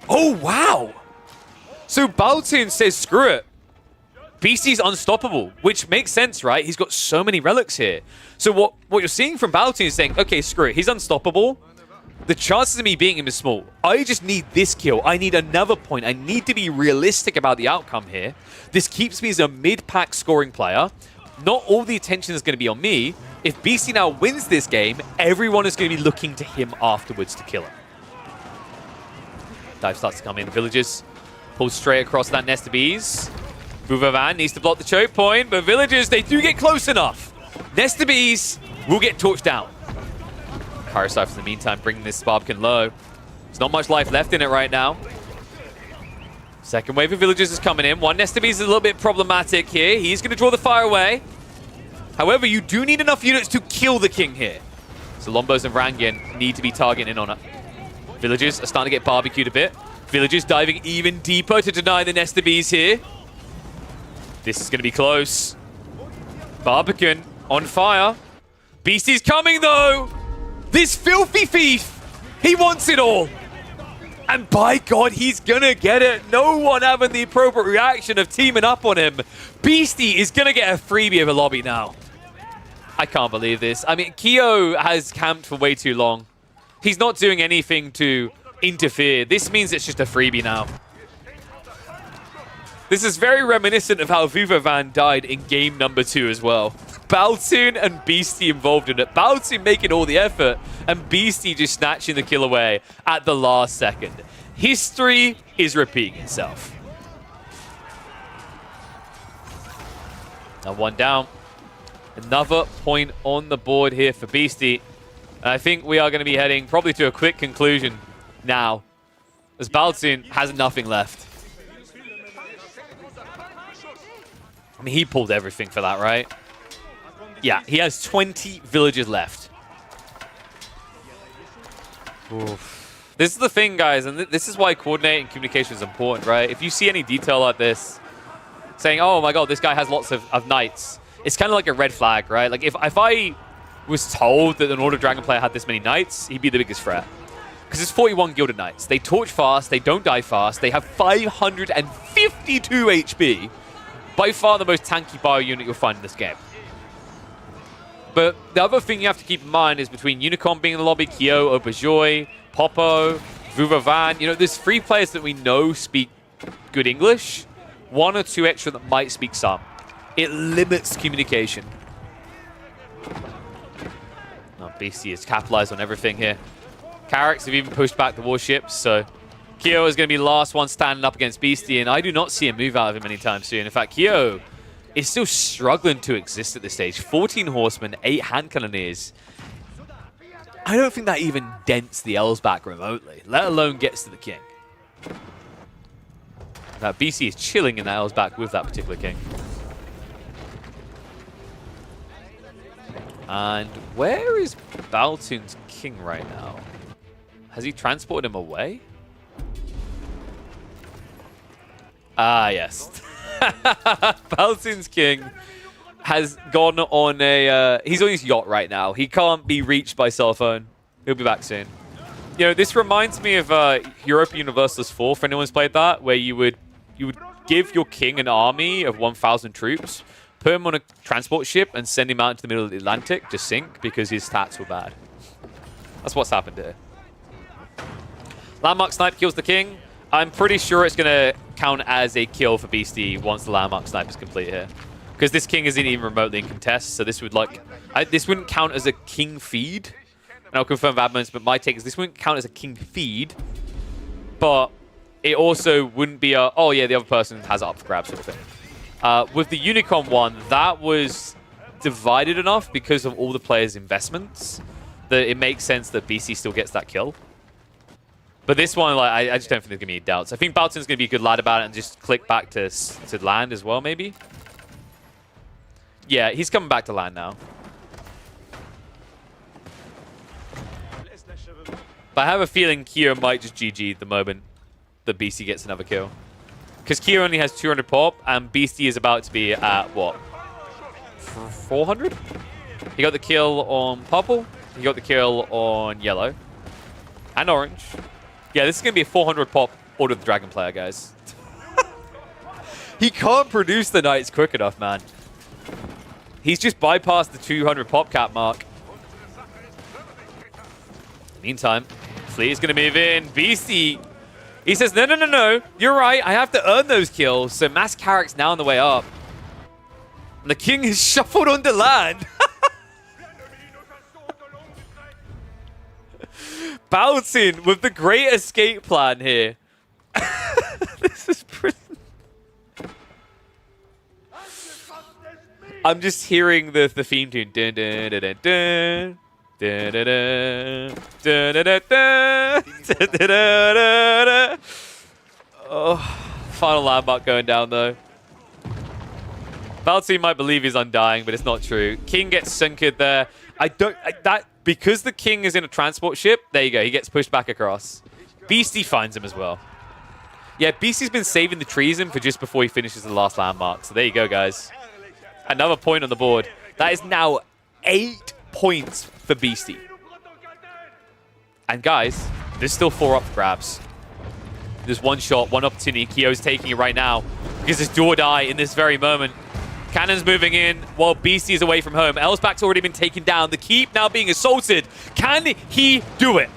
Oh, wow. So Baltoon says, screw it. Beastie's unstoppable, which makes sense, right? He's got so many relics here. So what you're seeing from Baltoon is saying, okay, screw it. He's unstoppable. The chances of me beating him is small. I just need this kill. I need another point. I need to be realistic about the outcome here. This keeps me as a mid-pack scoring player. Not all the attention is going to be on me. If Beastie now wins this game, everyone is going to be looking to him afterwards to kill him. Dive starts to come in. Villagers pull straight across that nest of bees. Vuvovan needs to block the choke point, but Villagers, they do get close enough. Nest of bees will get torched down. Karasai, in the meantime, bringing this Barbican low. There's not much life left in it right now. Second wave of Villagers is coming in. One Nest of bees is a little bit problematic here. He's going to draw the fire away. However, you do need enough units to kill the king here. So Lombos and Rangian need to be targeting in on it. Villagers are starting to get barbecued a bit. Villagers diving even deeper to deny the Nest of bees here. This is going to be close. Barbican on fire. Beastie's coming though. This filthy thief, he wants it all. And by God, he's going to get it. No one having the appropriate reaction of teaming up on him. Beastie is going to get a freebie of a lobby now. I can't believe this. I mean, Kyo has camped for way too long. He's not doing anything to interfere. This means it's just a freebie now. This is very reminiscent of how Vuvovan died in game number 2 as well. Baltoon and Beastie involved in it. Baltoon making all the effort, and Beastie just snatching the kill away at the last second. History is repeating itself. Now one down. Another point on the board here for Beastie. And I think we are going to be heading probably to a quick conclusion now, as Baltoon has nothing left. I mean, he pulled everything for that, right? Yeah, he has 20 villagers left. Oof. This is the thing, guys, and this is why coordinating communication is important, right? If you see any detail like this, saying, oh my God, this guy has lots of knights, it's kind of like a red flag, right? Like if I was told that an Order Dragon player had this many knights, he'd be the biggest threat. Because there's 41 Gilded Knights. They torch fast, they don't die fast, they have 552 HP. By far the most tanky bio unit you'll find in this game. But the other thing you have to keep in mind is between Unicorn being in the lobby, Kyo, Auberjoy, Popo, Vuvavan, you know, there's 3 players that we know speak good English, 1 or 2 extra that might speak some. It limits communication. Oh, BC has capitalized on everything here. Carracks have even pushed back the warships, so Kyo is going to be the last one standing up against Beastie, and I do not see a move out of him anytime soon. In fact, Kyo is still struggling to exist at this stage. 14 horsemen, 8 hand cannoneers. I don't think that even dents the Elsback remotely, let alone gets to the king. Now, BC is chilling in that Elsback with that particular king. And where is Baltoon's king right now? Has he transported him away? Ah, yes. Baltoon's king has gone on a... he's on his yacht right now. He can't be reached by cell phone. He'll be back soon. You know, this reminds me of Europa Universalis 4, for anyone's played that, where you would give your king an army of 1,000 troops, put him on a transport ship, and send him out into the middle of the Atlantic to sink because his stats were bad. That's what's happened here. Landmark Snipe kills the king. I'm pretty sure it's going to count as a kill for Beastie once the Landmark Snipe is complete here. Because this king isn't even remotely in contest, so this would this wouldn't count as a king feed. And I'll confirm with admins, but my take is this wouldn't count as a king feed, but it also wouldn't be a, oh yeah, the other person has it up for grabs sort of thing. With the Unicorn one, that was divided enough because of all the players' investments that it makes sense that BC still gets that kill. But this one, like, I just don't think there's going to be any doubts. I think Balton's going to be a good lad about it and just click back to land as well, maybe. Yeah, he's coming back to land now. But I have a feeling Kyo might just GG the moment that BC gets another kill. Because Kyo only has 200 pop, and Beastie is about to be at, what? 400? He got the kill on purple. He got the kill on yellow. And orange. Yeah, this is going to be a 400 pop Order of the Dragon player, guys. He can't produce the knights quick enough, man. He's just bypassed the 200 pop cap mark. Meantime, Fleet is going to move in. Beastie, he says, no, no, no, no. You're right. I have to earn those kills. So Mass Carrack's now on the way up. And the king is shuffled onto land. Bouncing with the great escape plan here. This is pretty... I'm just hearing the theme tune. Dun, dun, dun, dun, dun. Dun, dun, dun. Dun, dun, dun, dun. Dun, dun, dun, dun. Oh, final landmark going down though. Balti might believe he's undying, but it's not true. King gets sunkered there. Because the king is in a transport ship, there you go. He gets pushed back across. Beastie finds him as well. Yeah, Beastie's been saving the treason for just before he finishes the last landmark. So there you go, guys. Another point on the board. That is now 8 points for Beastie. And guys, there's still 4 up for grabs. There's one shot, one opportunity. Kyo's taking it right now because it's do or die in this very moment. Cannon's moving in while Beastie is away from home. Elsback's already been taken down. The keep now being assaulted. Can he do it?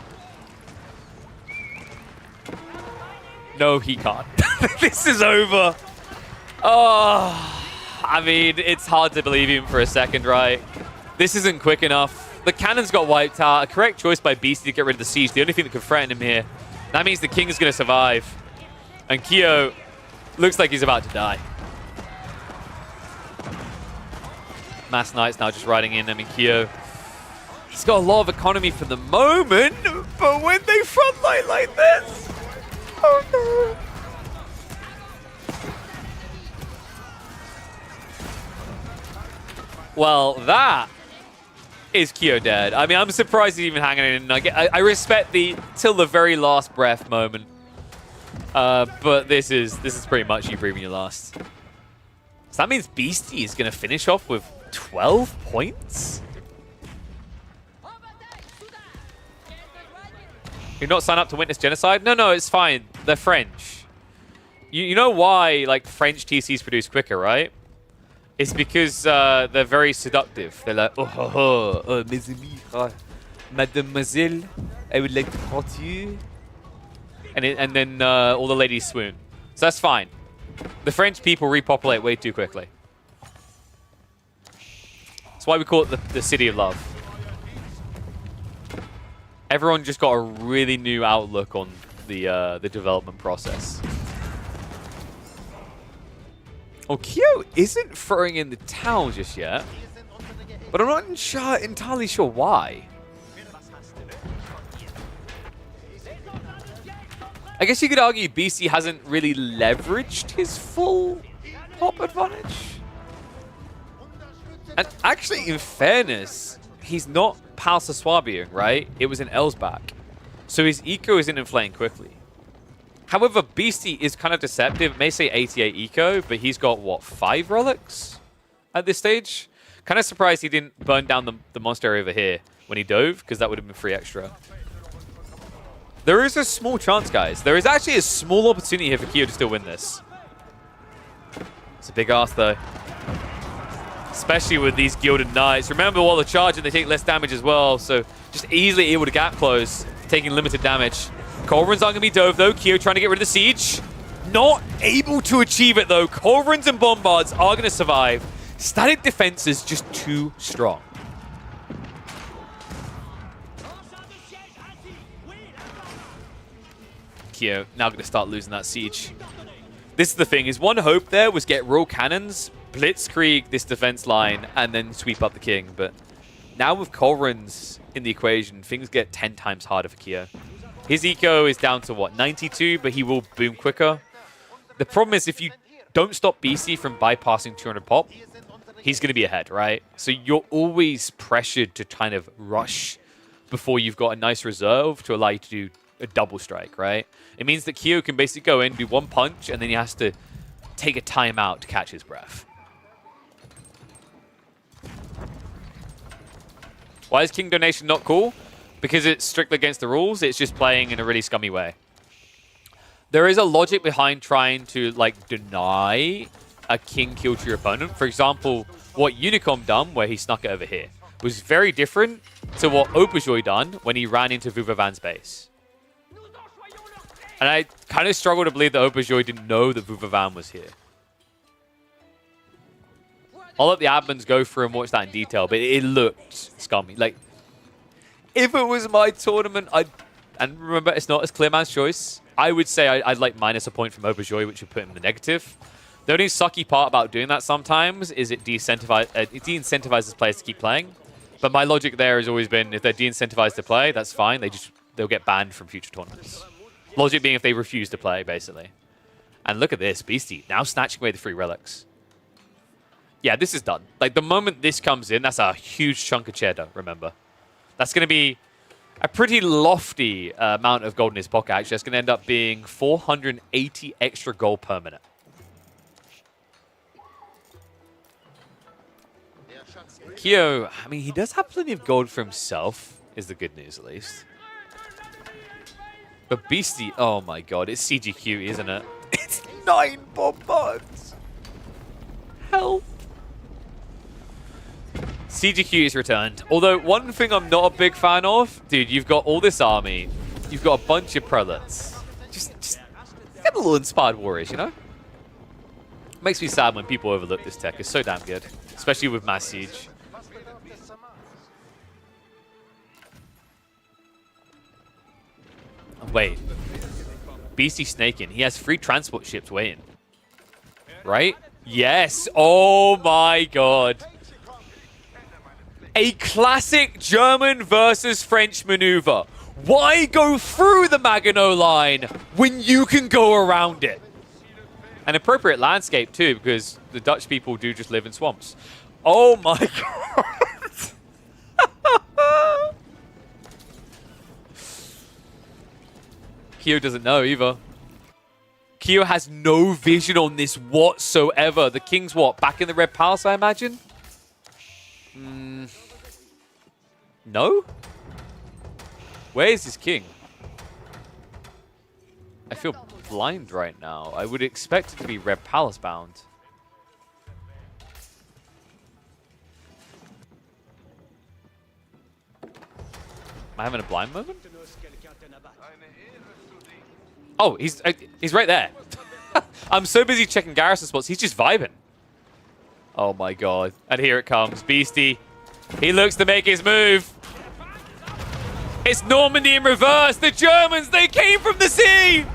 No, he can't. This is over. Oh, I mean, it's hard to believe him for a second, right? This isn't quick enough. The cannon's got wiped out. A correct choice by Beastie to get rid of the siege. The only thing that could threaten him here. That means the king is going to survive. And Kyo looks like he's about to die. Mass Knight's now just riding in. I mean, Kyo, he's got a lot of economy for the moment, but when they frontline like this, oh no. Well, that is Kyo dead. I mean, I'm surprised he's even hanging in. I respect the till the very last breath moment, but this is pretty much you breathing your last. So that means Beastie is going to finish off with 12 points? You're not signed up to witness genocide? No, it's fine. They're French. You know why, like, French TCs produce quicker, right? It's because they're very seductive. They're like, mes amis, mademoiselle, I would like to haunt you. And then all the ladies swoon. So that's fine. The French people repopulate way too quickly. That's why we call it the City of Love. Everyone just got a really new outlook on the development process. Oh, Kyo isn't throwing in the towel just yet, but I'm not entirely sure why. I guess you could argue BC hasn't really leveraged his full pop advantage. And actually, in fairness, he's not Palsa Swabian, right? It was an Elsbach. So his eco isn't inflating quickly. However, Beastie is kind of deceptive. It may say 88 eco, but he's got, what, 5 relics at this stage? Kind of surprised he didn't burn down the monster over here when he dove, because that would have been free extra. There is a small chance, guys. There is actually a small opportunity here for Kyo to still win this. It's a big ask, though. Especially with these Gilded Knights. Remember, while they're charging, they take less damage as well. So just easily able to gap close, taking limited damage. Culverins aren't going to be dove, though. Kyo trying to get rid of the siege. Not able to achieve it, though. Culverins and Bombards are going to survive. Static defense is just too strong. Kyo now going to start losing that siege. This is the thing. His one hope there was get royal cannons, blitzkrieg this defense line, and then sweep up the king. But now with Culverins in the equation, things get 10 times harder for Kyo. His eco is down to, what, 92, but he will boom quicker. The problem is if you don't stop BC from bypassing 200 pop, he's going to be ahead, right? So you're always pressured to kind of rush before you've got a nice reserve to allow you to do a double strike, right? It means that Kyo can basically go in, do one punch, and then he has to take a timeout to catch his breath. Why is King Donation not cool? Because it's strictly against the rules. It's just playing in a really scummy way. There is a logic behind trying to, like, deny a king kill to your opponent. For example, what Unicom done, where he snuck it over here, was very different to what Auberjoy done when he ran into Vuvavan's base. And I kind of struggle to believe that Auberjoy didn't know that Vuvavan was here. I'll let the admins go through and watch that in detail, but it looked scummy. Like, if it was my tournament, and remember, it's not as clear man's choice, I would say I'd like minus a point from Auberjoy, which would put him in the negative. The only sucky part about doing that sometimes is it de-incentivizes players to keep playing. But my logic there has always been, if they're de-incentivized to play, that's fine. They'll get banned from future tournaments. Logic being if they refuse to play, basically. And look at this, Beastie, now snatching away the free relics. Yeah, this is done. Like, the moment this comes in, that's a huge chunk of cheddar, remember. That's going to be a pretty lofty amount of gold in his pocket, actually. That's going to end up being 480 extra gold per minute. Kyo, I mean, he does have plenty of gold for himself, is the good news, at least. But Beastie, oh my god, it's CGQ, isn't it? It's 9 bombards! Help! CGQ is returned. Although, one thing I'm not a big fan of, dude, you've got all this army, you've got a bunch of prelates. Just get a little inspired warriors, you know? Makes me sad when people overlook this tech. It's so damn good, especially with mass siege. Wait, Beastie snaking. He has 3 transport ships waiting. Right? Yes. Oh my god. A classic German versus French maneuver. Why go through the Maginot Line when you can go around it? An appropriate landscape too, because the Dutch people do just live in swamps. Oh my god. Kyo doesn't know either. Kyo has no vision on this whatsoever. The king's what? Back in the Red Palace, I imagine? No? Where is his king? I feel blind right now. I would expect it to be Red Palace bound. Am I having a blind moment? Oh, he's right there. I'm so busy checking garrison spots. He's just vibing. Oh my god. And here it comes. Beastie. He looks to make his move. It's Normandy in reverse. The Germans, they came from the sea.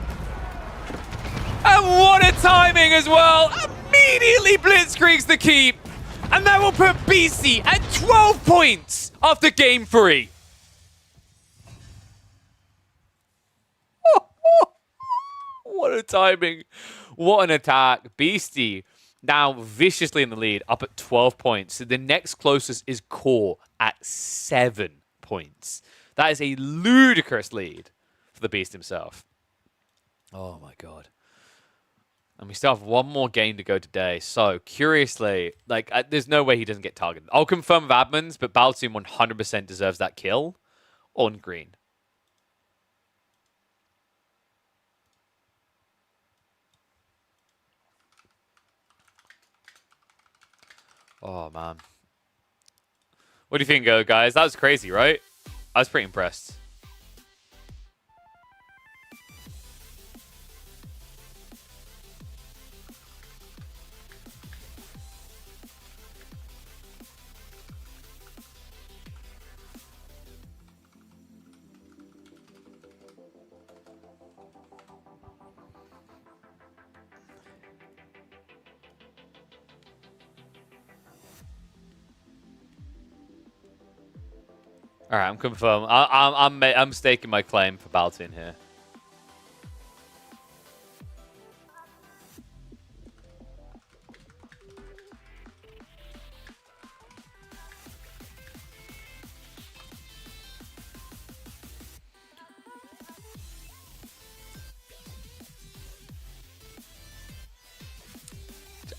And what a timing as well. Immediately blitzkriegs the keep. And that will put Beastie at 12 points after game 3. What a timing. What an attack. Beastie now viciously in the lead, up at 12 points. So the next closest is Core at 7 points. That is a ludicrous lead for the Beast himself. Oh my god. And we still have one more game to go today. So, curiously, like, there's no way he doesn't get targeted. I'll confirm with admins, but Baltoon 100% deserves that kill on green. Oh, man. What do you think, guys? That was crazy, right? I was pretty impressed. All right, I'm confirmed. I'm staking my claim for Baltoon here.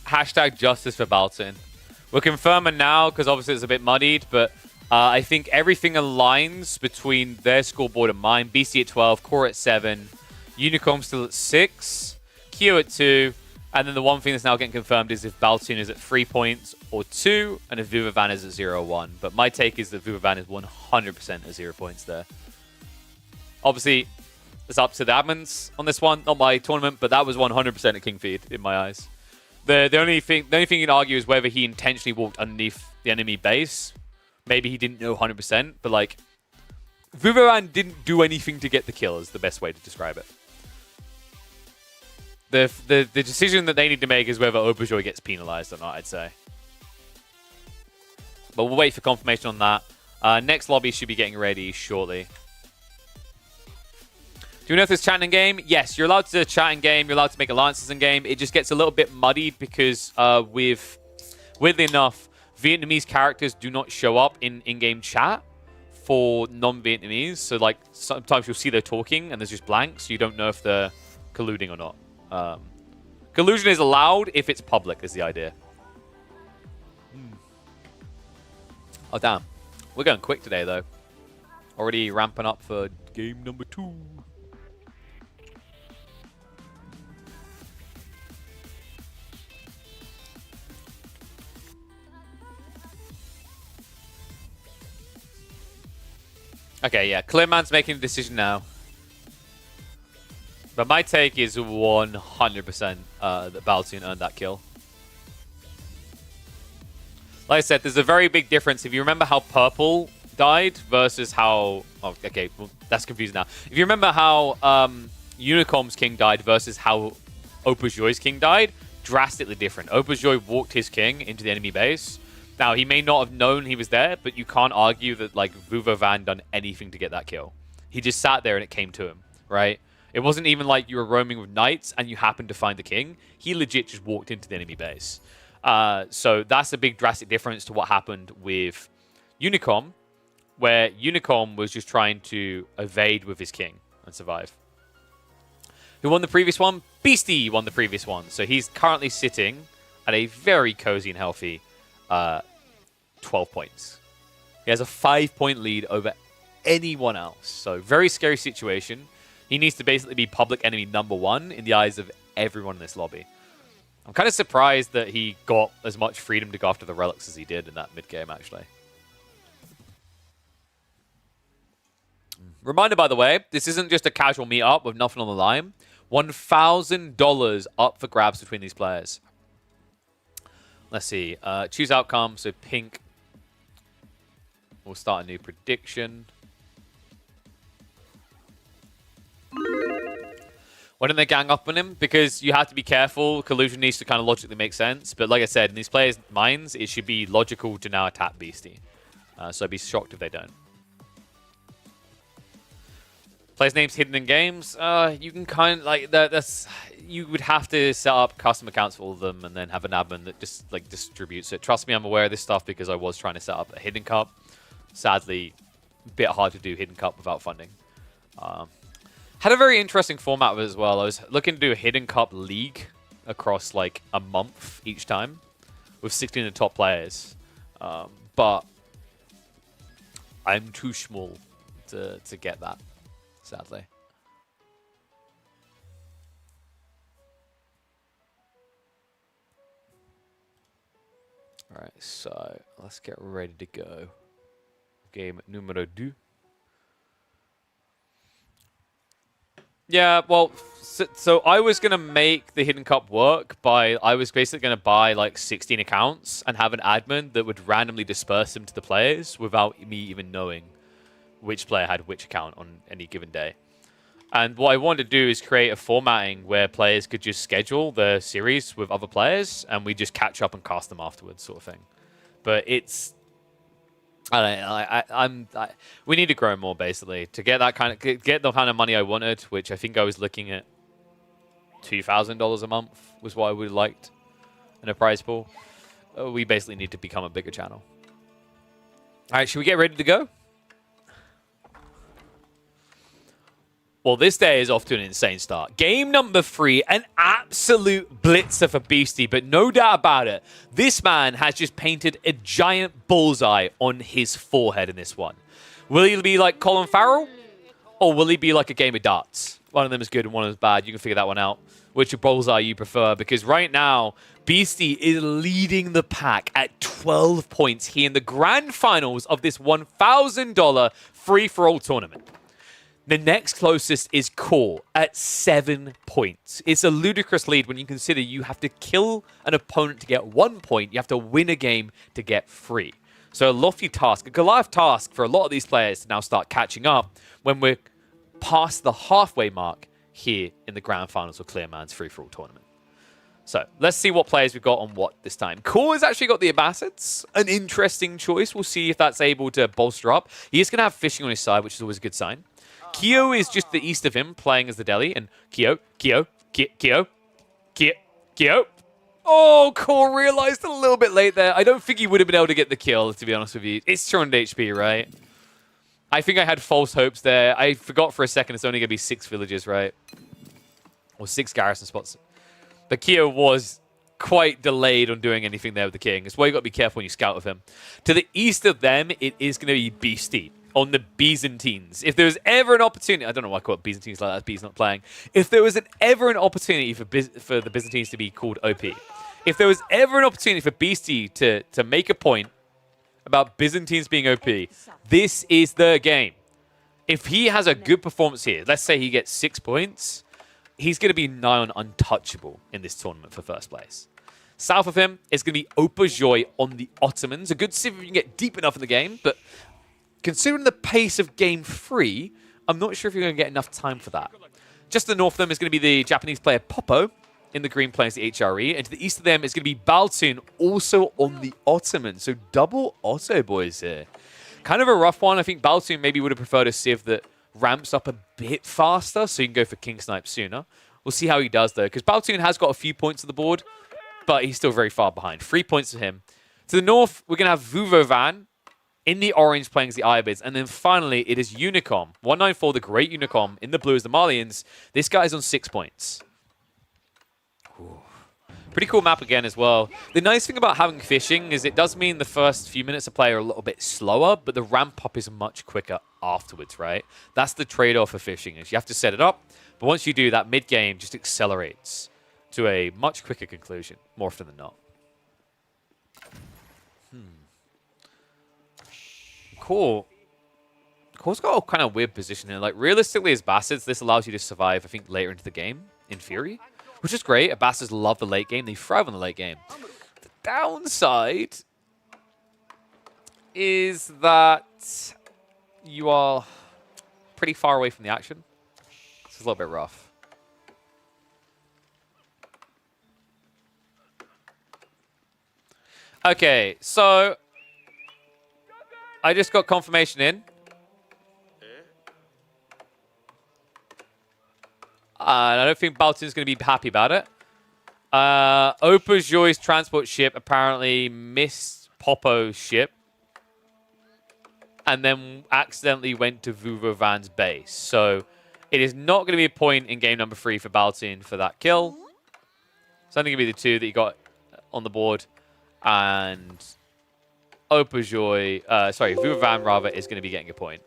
Hashtag justice for Baltoon. We're confirming now because obviously it's a bit muddied, but I think everything aligns between their scoreboard and mine. BC at 12, Core at 7, Unicom still at 6, Q at 2, and then the one thing that's now getting confirmed is if Baltoon is at 3 points or 2, and if Vuvavan is at 0 or 1. But my take is that Vuvavan is 100% at 0 points there. Obviously, it's up to the admins on this one, not my tournament, but that was 100% a king feed in my eyes. The only thing you can argue is whether he intentionally walked underneath the enemy base. Maybe he didn't know 100%, but like, Vuvavan didn't do anything to get the kill is the best way to describe it. The decision that they need to make is whether Auberjoy gets penalized or not, I'd say. But we'll wait for confirmation on that. Next lobby should be getting ready shortly. Do you know if there's chat in game? Yes, you're allowed to chat in game. You're allowed to make alliances in game. It just gets a little bit muddied because weirdly enough, Vietnamese characters do not show up in in-game chat for non-Vietnamese. So like sometimes you'll see they're talking and there's just blanks. So you don't know if they're colluding or not. Collusion is allowed if it's public is the idea. Oh, damn. We're going quick today, though. Already ramping up for game number 2. Okay, yeah. Clearman's making a decision now. But my take is 100% that Baltoon earned that kill. Like I said, there's a very big difference. If you remember how Purple died versus how... Oh, okay, well, that's confusing now. If you remember how Unicom's king died versus how Auberjoy's king died, drastically different. Auberjoy walked his king into the enemy base. Now, he may not have known he was there, but you can't argue that, like, Vuvavan done anything to get that kill. He just sat there and it came to him, right? It wasn't even like you were roaming with knights and you happened to find the king. He legit just walked into the enemy base. So that's a big drastic difference to what happened with Unicom, where Unicom was just trying to evade with his king and survive. Who won the previous one? Beastie won the previous one. So he's currently sitting at a very cozy and healthy 12 points. He has a 5-point lead over anyone else. So very scary situation. He needs to basically be public enemy #1 in the eyes of everyone in this lobby. I'm kind of surprised that he got as much freedom to go after the relics as he did in that mid-game, actually. Reminder, by the way, this isn't just a casual meet-up with nothing on the line. $1,000 up for grabs between these players. Let's see. Choose outcome. So pink. We'll start a new prediction. Why don't they gang up on him? Because you have to be careful. Collusion needs to kind of logically make sense. But like I said, in these players' minds, it should be logical to now attack Beastie. So I'd be shocked if they don't. Players' names hidden in games. You can kind of like that's. You would have to set up custom accounts for all of them and then have an admin that just like distributes it. Trust me, I'm aware of this stuff because I was trying to set up a hidden cup. Sadly, a bit hard to do hidden cup without funding. Had a very interesting format of it as well. I was looking to do a hidden cup league across like a month each time with 16 of the top players. But I'm too small to get that, sadly. All right, so let's get ready to go. Game numero 2. Yeah, well, so I was going to make the Hidden Cup work by, I was basically going to buy like 16 accounts and have an admin that would randomly disperse them to the players without me even knowing which player had which account on any given day. And what I wanted to do is create a formatting where players could just schedule the series with other players and we just catch up and cast them afterwards, sort of thing. But it's... I don't know. We need to grow more basically to get that get the kind of money I wanted, which I think I was looking at $2,000 a month was what I would have liked in a prize pool. We basically need to become a bigger channel. All right, should we get ready to go? Well, this day is off to an insane start. Game number 3, an absolute blitzer for Beastie, but no doubt about it, this man has just painted a giant bullseye on his forehead in this one. Will he be like Colin Farrell? Or will he be like a game of darts? One of them is good and one of them is bad. You can figure that one out. Which bullseye you prefer? Because right now, Beastie is leading the pack at 12 points here in the grand finals of this $1,000 free-for-all tournament. The next closest is Core at 7 points. It's a ludicrous lead when you consider you have to kill an opponent to get 1 point. You have to win a game to get 3. So a lofty task, a Goliath task for a lot of these players to now start catching up when we're past the halfway mark here in the grand finals of Clearman's free-for-all tournament. So let's see what players we've got on what this time. Core has actually got the Abassids, an interesting choice. We'll see if that's able to bolster up. He is going to have fishing on his side, which is always a good sign. Kyo is just the east of him, playing as the Deli, and Kyo. Oh, Core realized a little bit late there. I don't think he would have been able to get the kill, to be honest with you. It's 200 HP, right? I think I had false hopes there. I forgot for a second it's only going to be 6 villages, right? Or 6 garrison spots. But Kyo was quite delayed on doing anything there with the king. That's why you got to be careful when you scout with him. To the east of them, it is going to be Beastie on the Byzantines. If there was ever an opportunity, I don't know why I call it Byzantines like that, B's not playing. If there was ever an opportunity for the Byzantines to be called OP, if there was ever an opportunity for Beastie to make a point about Byzantines being OP, this is the game. If he has a good performance here, let's say he gets 6 points, he's going to be nigh on untouchable in this tournament for first place. South of him is going to be Opa Joy on the Ottomans. A good civ if you can get deep enough in the game, but considering the pace of Game 3, I'm not sure if you're going to get enough time for that. Just to the north of them is going to be the Japanese player Popo, in the green playing as the HRE, and to the east of them is going to be Baltoon, also on the Ottoman. So double Otto boys here. Kind of a rough one. I think Baltoon maybe would have preferred a civ that ramps up a bit faster, so you can go for King Snipe sooner. We'll see how he does, though, because Baltoon has got a few points on the board, but he's still very far behind. 3 points for him. To the north, we're going to have Vuvovan in the orange playing as the Ibids, and then finally, it is Unicom. 194, the great Unicom, in the blue as the Malians. This guy's on 6 points. Ooh. Pretty cool map again as well. The nice thing about having fishing is it does mean the first few minutes of play are a little bit slower, but the ramp up is much quicker. afterwards, right? That's the trade-off for fishing, is you have to set it up, but once you do, that mid-game just accelerates to a much quicker conclusion, more often than not. Cool. Core's got a kind of weird position here. Like, realistically, as Bastards, this allows you to survive, I think, later into the game, in theory, which is great. Bastards love the late game. They thrive on the late game. The downside is that you are pretty far away from the action. This is a little bit rough. Okay, so I just got confirmation in. And I don't think Baltin's going to be happy about it. Joy's transport ship apparently missed Popo's ship. And then accidentally went to Vuvovan's base. So it is not going to be a point in game number 3 for Baltin for that kill. It's only going to be the 2 that you got on the board. And Vuvavan rather is going to be getting a point.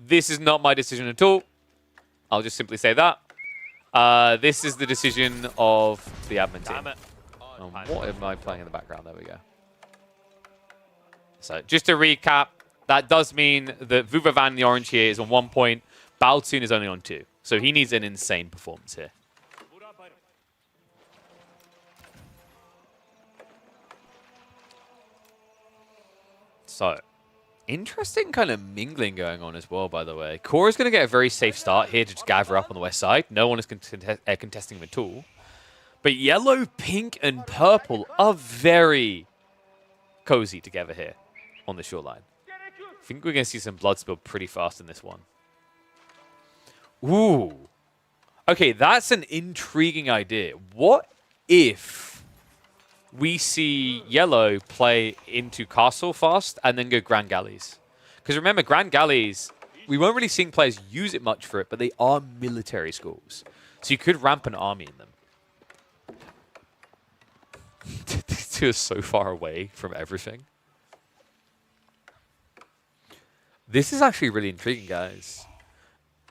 This is not my decision at all. I'll just simply say that. This is the decision of the admin team. What am I playing in the background? There we go. So just to recap, that does mean that Vuvavan in the orange here is on 1 point. Baltoon is only on 2. So he needs an insane performance here. So, interesting kind of mingling going on as well, by the way. Core is going to get a very safe start here to just gather up on the west side. No one is contesting him at all. But yellow, pink, and purple are very cozy together here on the shoreline. I think we're going to see some blood spill pretty fast in this one. Ooh. Okay, that's an intriguing idea. What if we see yellow play into castle fast and then go Grand Galleys? Because remember, Grand Galleys, we weren't really seeing players use it much for it, but they are military schools. So you could ramp an army in them. These two are so far away from everything. This is actually really intriguing, guys.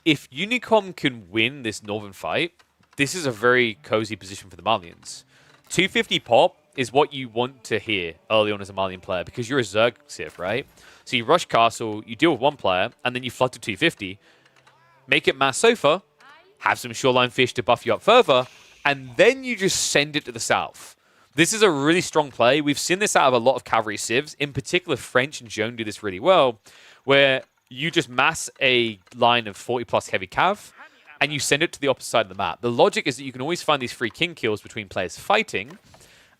If Unicom can win this northern fight, this is a very cozy position for the Malians. 250 pop is what you want to hear early on as a Malian player because you're a Zerg Civ, right? So you rush castle, you deal with one player, and then you flood to 250, make it mass sofa, have some shoreline fish to buff you up further, and then you just send it to the south. This is a really strong play. We've seen this out of a lot of cavalry civs. In particular, French and Joan do this really well, where you just mass a line of 40-plus heavy cav, and you send it to the opposite side of the map. The logic is that you can always find these free king kills between players fighting,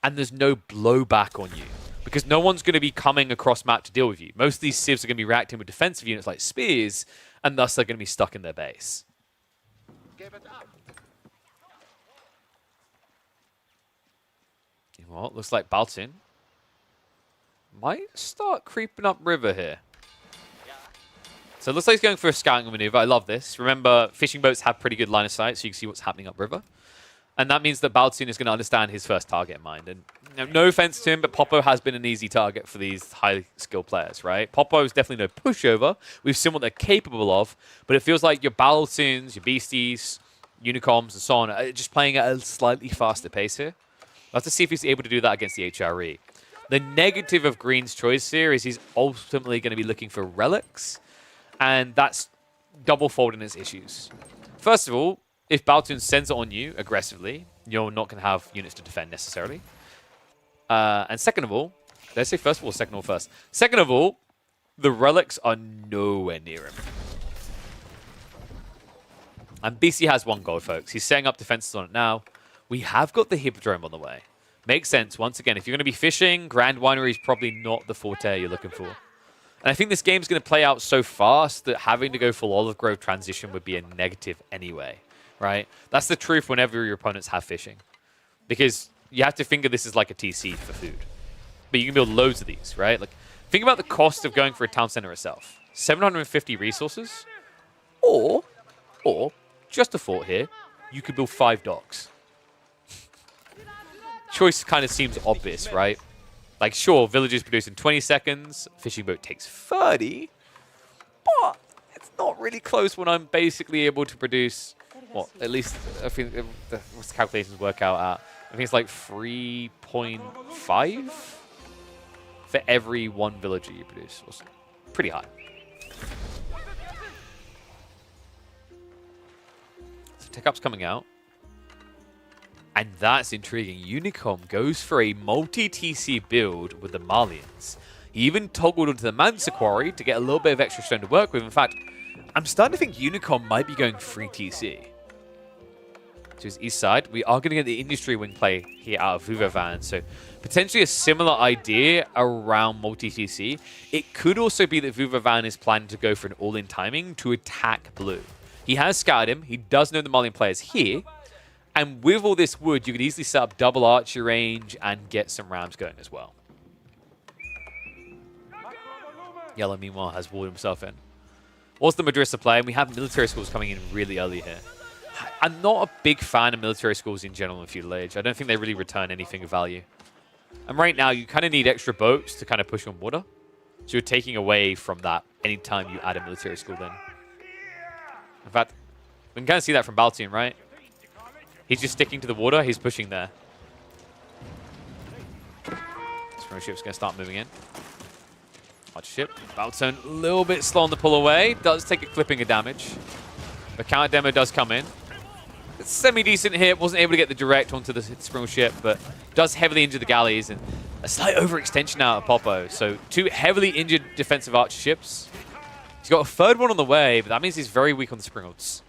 and there's no blowback on you, because no one's going to be coming across map to deal with you. Most of these civs are going to be reacting with defensive units like spears, and thus they're going to be stuck in their base. Well, looks like Baltin might start creeping up river here. So it looks like he's going for a scouting maneuver. I love this. Remember, fishing boats have pretty good line of sight, so you can see what's happening upriver. And that means that Baltin is going to understand his first target in mind. And no offense to him, but Popo has been an easy target for these high-skilled players, right? Popo is definitely no pushover. We've seen what they're capable of, but it feels like your Baltins, your Beasties, Unicoms, and so on are just playing at a slightly faster pace here. We'll have to see if he's able to do that against the HRE. The negative of Green's choice here is he's ultimately going to be looking for relics, and that's double-folding his issues. First of all, if Baltoon sends it on you aggressively, you're not going to have units to defend necessarily. And second of all, did I say first of all or second of all first? Second of all, the relics are nowhere near him. And BC has one goal, folks. He's setting up defenses on it now. We have got the Hippodrome on the way. Makes sense. Once again, if you're going to be fishing, Grand Winery is probably not the forte you're looking for. And I think this game's going to play out so fast that having to go full Olive Grove transition would be a negative anyway, right? That's the truth whenever your opponents have fishing. Because you have to think of this as like a TC for food. But you can build loads of these, right? Like, think about the cost of going for a town center itself. 750 resources. Or, just a thought here, you could build 5 docks. Choice kind of seems obvious, right? Like, sure, villagers produce in 20 seconds. Fishing boat takes 30. But it's not really close when I'm basically able to produce, well, at least, I think, what's the calculations work out at? I think it's like 3.5 for every one villager you produce. It's pretty high. So Tech-Up's coming out. And that's intriguing. Unicom goes for a multi-TC build with the Malians. He even toggled onto the Mansa Quarry to get a little bit of extra stone to work with. In fact, I'm starting to think Unicom might be going free TC. To his east side, we are going to get the industry wing play here out of Vuvavan. So potentially a similar idea around multi-TC. It could also be that Vuvavan is planning to go for an all-in timing to attack blue. He has scouted him. He does know the Malian players here. And with all this wood, you could easily set up double archer range and get some rams going as well. Yellow, meanwhile, has walled himself in. What's the Madrissa play? And we have military schools coming in really early here. I'm not a big fan of military schools in general in Feudal Age. I don't think they really return anything of value. And right now, you kind of need extra boats to kind of push on water. So you're taking away from that anytime you add a military school in. In fact, we can kind of see that from Baltian, right? He's just sticking to the water. He's pushing there. This ship's going to start moving in. Watch ship. Baltian a little bit slow on the pull away. Does take a clipping of damage. The counter demo does come in. It's semi-decent hit. Wasn't able to get the direct onto the Springle ship, but does heavily injure the galleys. And a slight overextension out of Popo. So 2 heavily injured defensive archer ships. He's got a 3rd one on the way, but that means he's very weak on the Springles.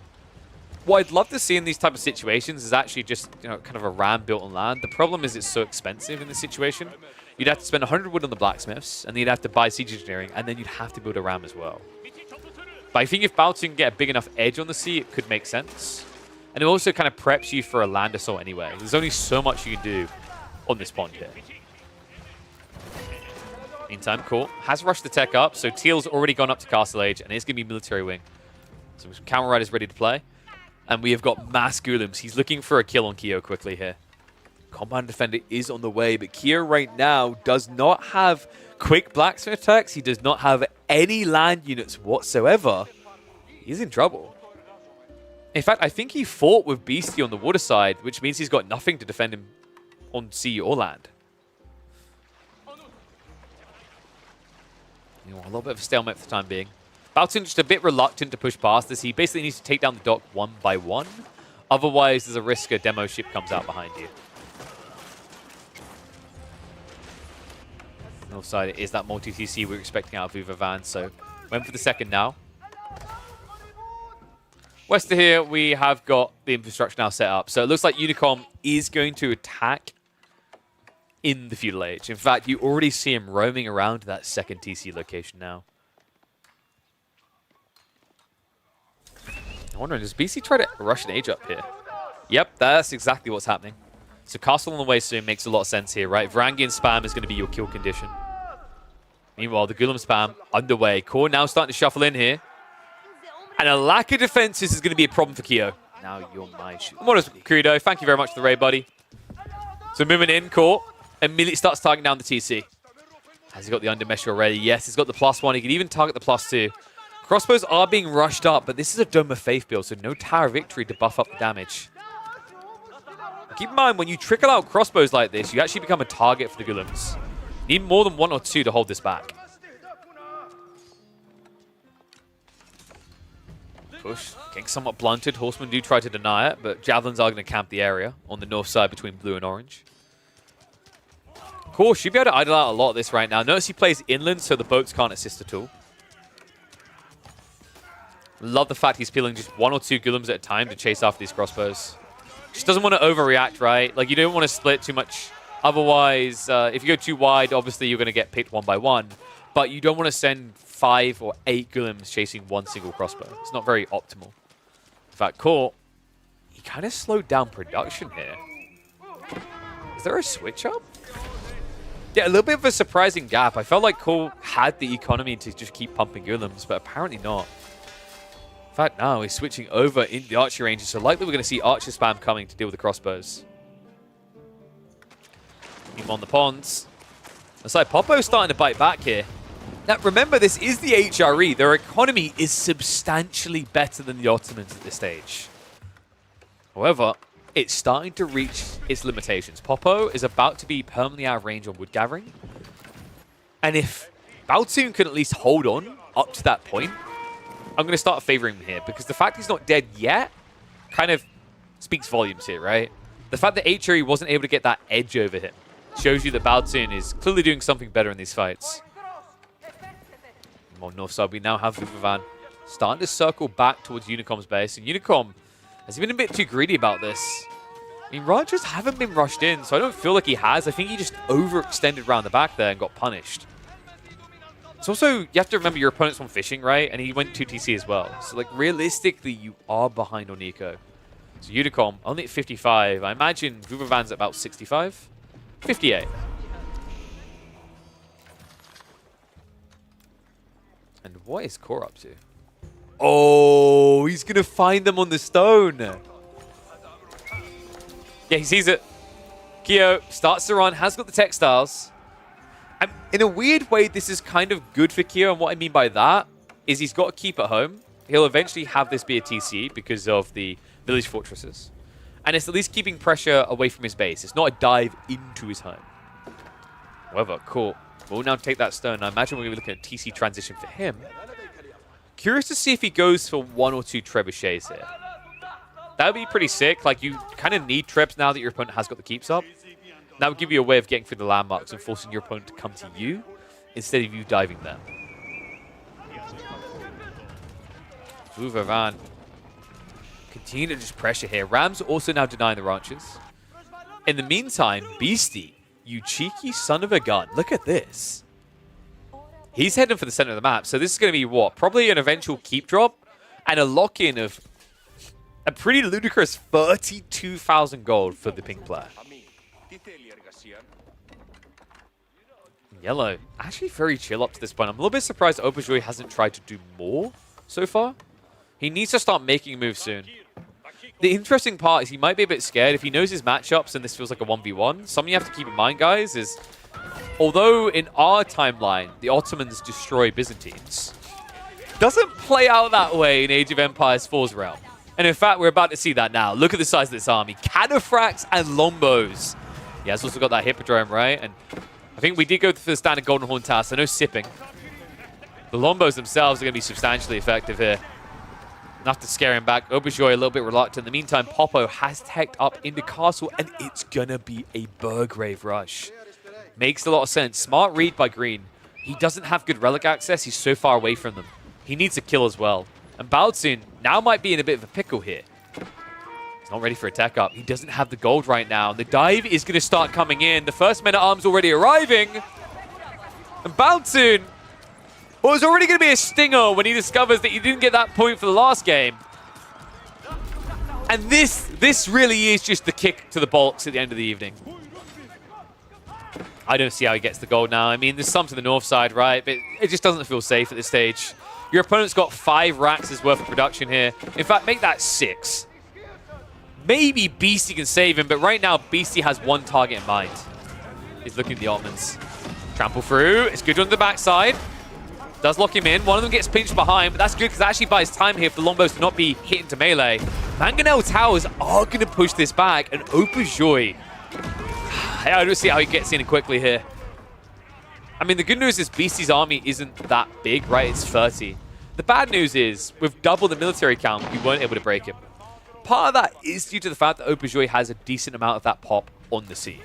What I'd love to see in these type of situations is actually just, you know, kind of a ram built on land. The problem is it's so expensive in this situation. You'd have to spend 100 wood on the blacksmiths, and then you'd have to buy siege engineering, and then you'd have to build a ram as well. But I think if Baltian can get a big enough edge on the sea, it could make sense. And it also kind of preps you for a land assault anyway. There's only so much you can do on this pond here. Meantime, cool. Has rushed the tech up, so Teal's already gone up to Castle Age, and it's going to be military wing. So Camel Riders ready to play. And we have got mass Golems. He's looking for a kill on Kyo quickly here. Compound Defender is on the way, but Kyo right now does not have quick blacksmith attacks. He does not have any land units whatsoever. He's in trouble. In fact, I think he fought with Beastie on the water side, which means he's got nothing to defend him on sea or land. You know, a little bit of a stalemate for the time being. Baltian just a bit reluctant to push past this. He basically needs to take down the dock one by one. Otherwise, there's a risk a demo ship comes out behind you. North side is that multi-TC we're expecting out of Vuvavan, so went for the 2nd now. West of here, we have got the infrastructure now set up. So it looks like Unicom is going to attack in the Feudal Age. In fact, you already see him roaming around that 2nd TC location now. I'm wondering, does BC try to rush an age up here? Yep, that's exactly what's happening. So Castle on the way soon makes a lot of sense here, right? Varangian spam is going to be your kill condition. Meanwhile, the Golem spam underway. Core now starting to shuffle in here. And a lack of defenses is going to be a problem for Kyo. Now you're my shoot. Modest Credo, thank you very much for the raid, buddy. So moving in, Core immediately starts targeting down the TC. Has he got the undermesh already? Yes, he's got the +1. He can even target the +2. Crossbows are being rushed up, but this is a Dome of Faith build, so no Tower of Victory to buff up the damage. Keep in mind, when you trickle out crossbows like this, you actually become a target for the Golems. Need more than 1 or 2 to hold this back. Push, getting somewhat blunted. Horsemen do try to deny it, but Javelins are going to camp the area on the north side between blue and orange. Core should be able to idle out a lot of this right now. Notice he plays inland, so the boats can't assist at all. Love the fact he's peeling just 1 or 2 Golems at a time to chase after these crossbows. Just doesn't want to overreact, right? Like, you don't want to split too much. Otherwise, if you go too wide, obviously you're going to get picked 1 by 1. But you don't want to send 5 or 8 Golems chasing 1 single crossbow. It's not very optimal. In fact, Core, he kind of slowed down production here. Is there a switch up? Yeah, a little bit of a surprising gap. I felt like Core had the economy to just keep pumping Golems, but apparently not. In fact, now he's switching over in the archer ranges, so likely we're going to see archer spam coming to deal with the crossbows. Keep on the ponds. It's like Popo's starting to bite back here. Now, remember, this is the HRE. Their economy is substantially better than the Ottomans at this stage. However, it's starting to reach its limitations. Popo is about to be permanently out of range on wood gathering. And if Baltoon can at least hold on up to that point, I'm going to start favoring him here, because the fact he's not dead yet kind of speaks volumes here, right? The fact that HRE wasn't able to get that edge over him shows you that Baltoon is clearly doing something better in these fights. On north side, we now have Vuvavan starting to circle back towards Unicom's base. And Unicom has been a bit too greedy about this. I mean, Rangers haven't been rushed in, so I don't feel like he has. I think he just overextended around the back there and got punished. It's also, you have to remember your opponent's one fishing, right? And he went 2TC as well. So, like, realistically, you are behind on Nico. So Unicom, only at 55. I imagine Vuvavan's at about 65? 58. And what is Core up to? Oh, he's going to find them on the stone. Yeah, he sees it. Kyo starts to run, has got the textiles. And in a weird way, this is kind of good for Kyo. And what I mean by that is he's got to keep at home. He'll eventually have this be a TC because of the village fortresses. And it's at least keeping pressure away from his base. It's not a dive into his home. However, cool. We'll now take that stone. I imagine we're going to be looking at TC transition for him. Curious to see if he goes for 1 or 2 trebuchets here. That would be pretty sick. Like, you kind of need trebs now that your opponent has got the keeps up. That would give you a way of getting through the landmarks and forcing your opponent to come to you instead of you diving them. Vuvavan continue to just pressure here. Rams also now denying the ranches. In the meantime, Beastie, you cheeky son of a gun. Look at this. He's heading for the center of the map. So this is going to be what? Probably an eventual keep drop and a lock-in of a pretty ludicrous 32,000 gold for the pink player. Yellow, actually very chill up to this point. I'm a little bit surprised Auberjoy hasn't tried to do more so far. He needs to start making moves soon. The interesting part is he might be a bit scared if he knows his matchups and this feels like a 1v1. Something you have to keep in mind, guys, is although in our timeline, the Ottomans destroy Byzantines, doesn't play out that way in Age of Empires 4's realm. And in fact, we're about to see that now. Look at the size of this army. Cataphracts and Lombos. Yeah, it's also got that Hippodrome, right? And I think we did go for the standard Golden Horn task, so no sipping. The Lombos themselves are going to be substantially effective here. Enough to scare him back. Auberjoy a little bit reluctant. In the meantime, Popo has teched up into Castle, and it's going to be a Burgrave rush. Makes a lot of sense. Smart read by Green. He doesn't have good relic access. He's so far away from them. He needs a kill as well. And Baltoon now might be in a bit of a pickle here. He's not ready for a tech up. He doesn't have the gold right now. The dive is going to start coming in. The first men-at-arms already arriving. And Baltoon, well, it's already going to be a stinger when he discovers that he didn't get that point for the last game. And this really is just the kick to the bolts at the end of the evening. I don't see how he gets the gold now. I mean, there's some to the north side, right? But it just doesn't feel safe at this stage. Your opponent's got 5 racks' worth of production here. In fact, make that 6. Maybe Beastie can save him, but right now, Beastie has one target in mind. He's looking at the Ottomans. Trample through. It's good on the backside. Does lock him in. One of them gets pinched behind, but that's good because that actually buys time here for the Lombos to not be hit into melee. Mangonel Towers are going to push this back, and Auberjoy, I don't see how he gets in quickly here. I mean, the good news is Beastie's army isn't that big, right? It's 30. The bad news is, with double the military count, we weren't able to break him. Part of that is due to the fact that Auberjoy has a decent amount of that pop on the sea.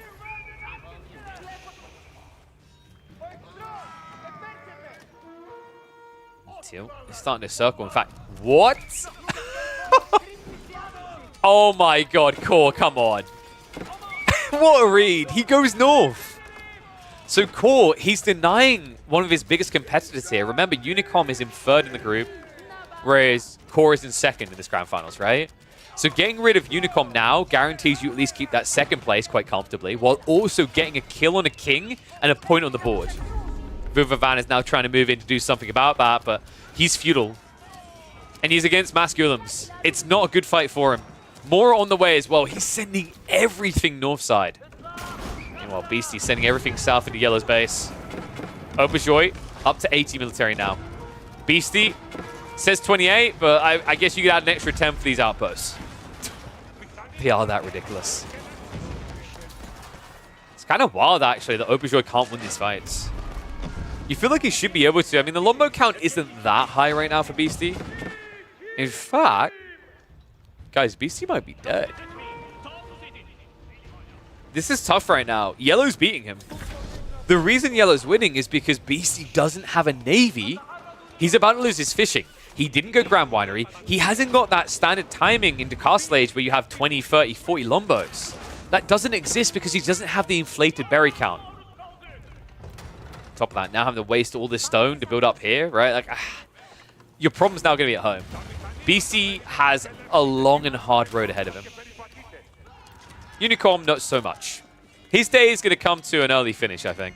Teal is starting to circle. In fact, what? Oh my god, Core, come on. What a read. He goes north. So Core, he's denying one of his biggest competitors here. Remember, Unicom is in 3rd in the group, whereas Core is in 2nd in this grand finals, right? So getting rid of Unicom now guarantees you at least keep that 2nd place quite comfortably, while also getting a kill on a king and a point on the board. Vuvavan is now trying to move in to do something about that, but he's feudal. And he's against Masculums. It's not a good fight for him. More on the way as well. He's sending everything north side. Well, Beastie sending everything south into Yellow's base. Auberjoy up to 80 military now. Beastie says 28, but I guess you could add an extra 10 for these outposts. They are that ridiculous. It's kind of wild, actually, that Auberjoy can't win these fights. You feel like he should be able to. I mean, the longbow count isn't that high right now for Beastie. In fact, guys, Beastie might be dead. This is tough right now. Yellow's beating him. The reason Yellow's winning is because Beastie doesn't have a navy. He's about to lose his fishing. He didn't go Grand Winery. He hasn't got that standard timing into Castle Age where you have 20, 30, 40 longbows. That doesn't exist because he doesn't have the inflated berry count. Top of that, now having to waste all this stone to build up here, right? Like, your problem's now going to be at home. Beastie has a long and hard road ahead of him. Unicorn, not so much. His day is going to come to an early finish, I think.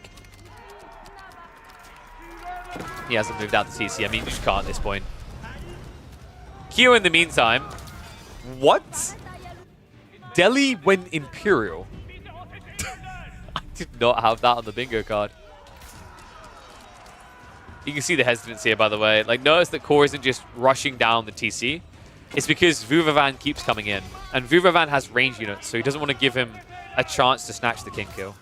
He hasn't moved out the TC. I mean, you just can't at this point. Kyo in the meantime. What? Delhi went Imperial. I did not have that on the bingo card. You can see the hesitancy here, by the way. Like, notice that Core isn't just rushing down the TC. It's because Vuvavan keeps coming in. And Vuvavan has range units, so he doesn't want to give him a chance to snatch the king kill.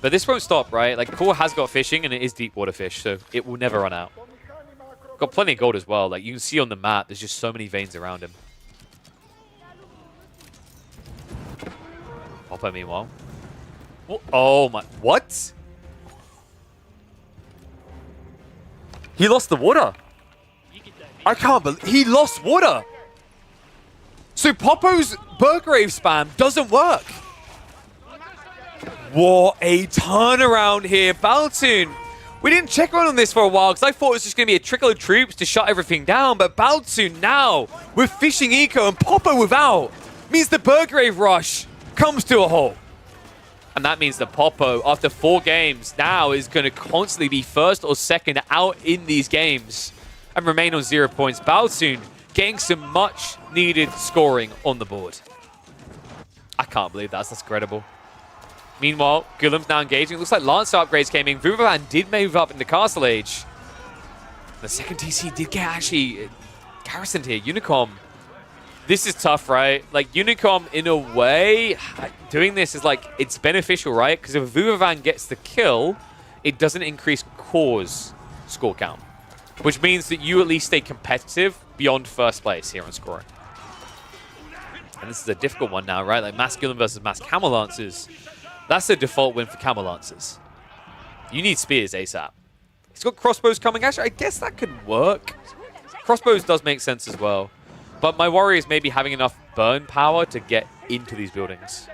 But this won't stop, right? Like, Core has got fishing, and it is deep water fish, so it will never run out. Got plenty of gold as well. Like, you can see on the map, there's just so many veins around him. Popper, meanwhile. Oh my... What? He lost the water. I can't believe... He lost water. So Poppo's Burgrave spam doesn't work. What a turnaround here. Baltoon. We didn't check on this for a while because I thought it was just going to be a trickle of troops to shut everything down. But Baltoon now, with Fishing Eco and Poppo without, means the Burgrave rush comes to a halt. And that means that Poppo, after 4 games, now is going to constantly be first or second out in these games and remain on 0 points. Baltoon getting some much needed scoring on the board. I can't believe that's incredible. Meanwhile, Guillem's now engaging. It looks like Lancer upgrades came in. Vuvavan did move up into Castle Age. The second TC did get actually garrisoned here. Unicom. This is tough, right? Like, Unicom, in a way, doing this is like, it's beneficial, right? Because if Vuvavan gets the kill, it doesn't increase Core's score count. Which means that you at least stay competitive beyond first place here on scoring. And this is a difficult one now, right? Like, Mass Guillem versus Mass Camel Lancers. That's the default win for Camel Lancers. You need spears ASAP. He's got crossbows coming. Actually, I guess that could work. Crossbows does make sense as well. But my worry is maybe having enough burn power to get into these buildings.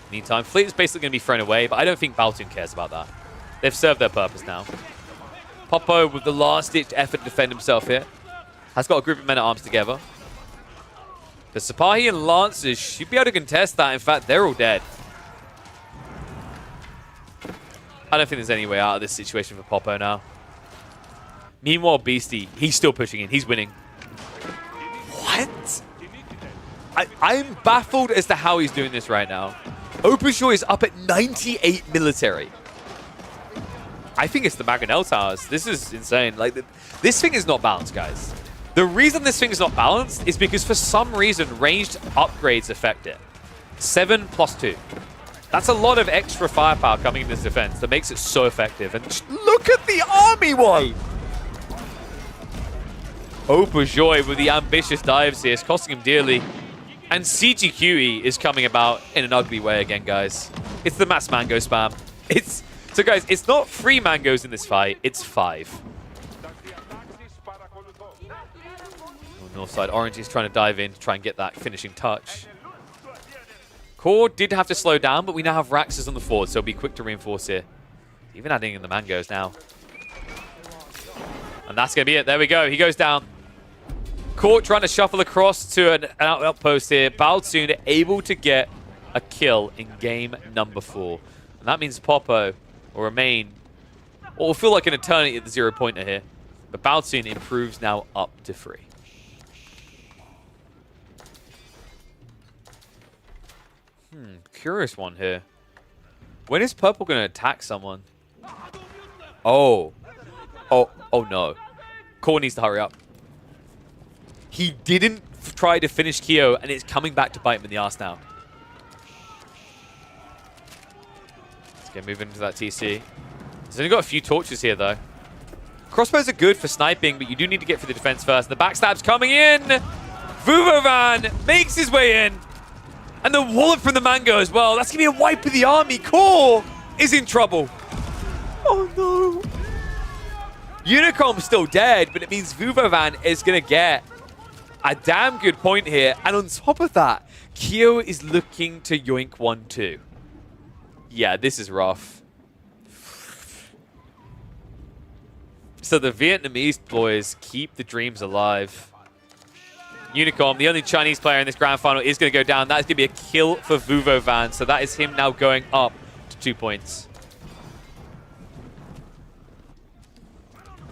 Meantime, Fleet is basically going to be thrown away, but I don't think Baltoon cares about that. They've served their purpose now. Poppo, with the last-ditch effort to defend himself here, has got a group of men-at-arms together. The Sipahi and Lancers should be able to contest that. In fact, they're all dead. I don't think there's any way out of this situation for Poppo now. Meanwhile, Beastie, he's still pushing in. He's winning. What? I'm baffled as to how he's doing this right now. Auberjoy is up at 98 military. I think it's the Mangonel Towers. This is insane. Like, this thing is not balanced, guys. The reason this thing is not balanced is because for some reason, ranged upgrades affect it. 7 + 2. That's a lot of extra firepower coming in this defense that makes it so effective. And look at the army wipe! Auberjoy with the ambitious dives here is costing him dearly. And CGQE is coming about in an ugly way again, guys. It's the mass mango spam. So guys, it's not 3 mangoes in this fight, it's 5. North side, Orange is trying to dive in to try and get that finishing touch. Core did have to slow down, but we now have Raxus on the forward, so it'll be quick to reinforce here. Even adding in the mangoes now. And that's going to be it. There we go. He goes down. Core trying to shuffle across to an outpost here. Baltoon able to get a kill in game number 4. And that means Poppo will remain, or will feel like an eternity at the 0-pointer here. But Baltoon improves now up to 3. Curious one here. When is Purple going to attack someone? Oh. Oh no. Core needs to hurry up. He didn't try to finish Kyo, and it's coming back to bite him in the ass now. Let's get moving into that TC. He's only got a few torches here, though. Crossbows are good for sniping, but you do need to get for the defense first. The backstab's coming in. Vuvovan makes his way in. And the wallop from the Mango as well. That's going to be a wipe of the army. Core is in trouble. Oh, no. Unicom's still dead, but it means Vuvovan is going to get a damn good point here. And on top of that, Kyo is looking to yoink 1-2. Yeah, this is rough. So the Vietnamese boys keep the dreams alive. Unicom, the only Chinese player in this grand final, is going to go down. That is going to be a kill for Vuvovan. So that is him now going up to 2 points.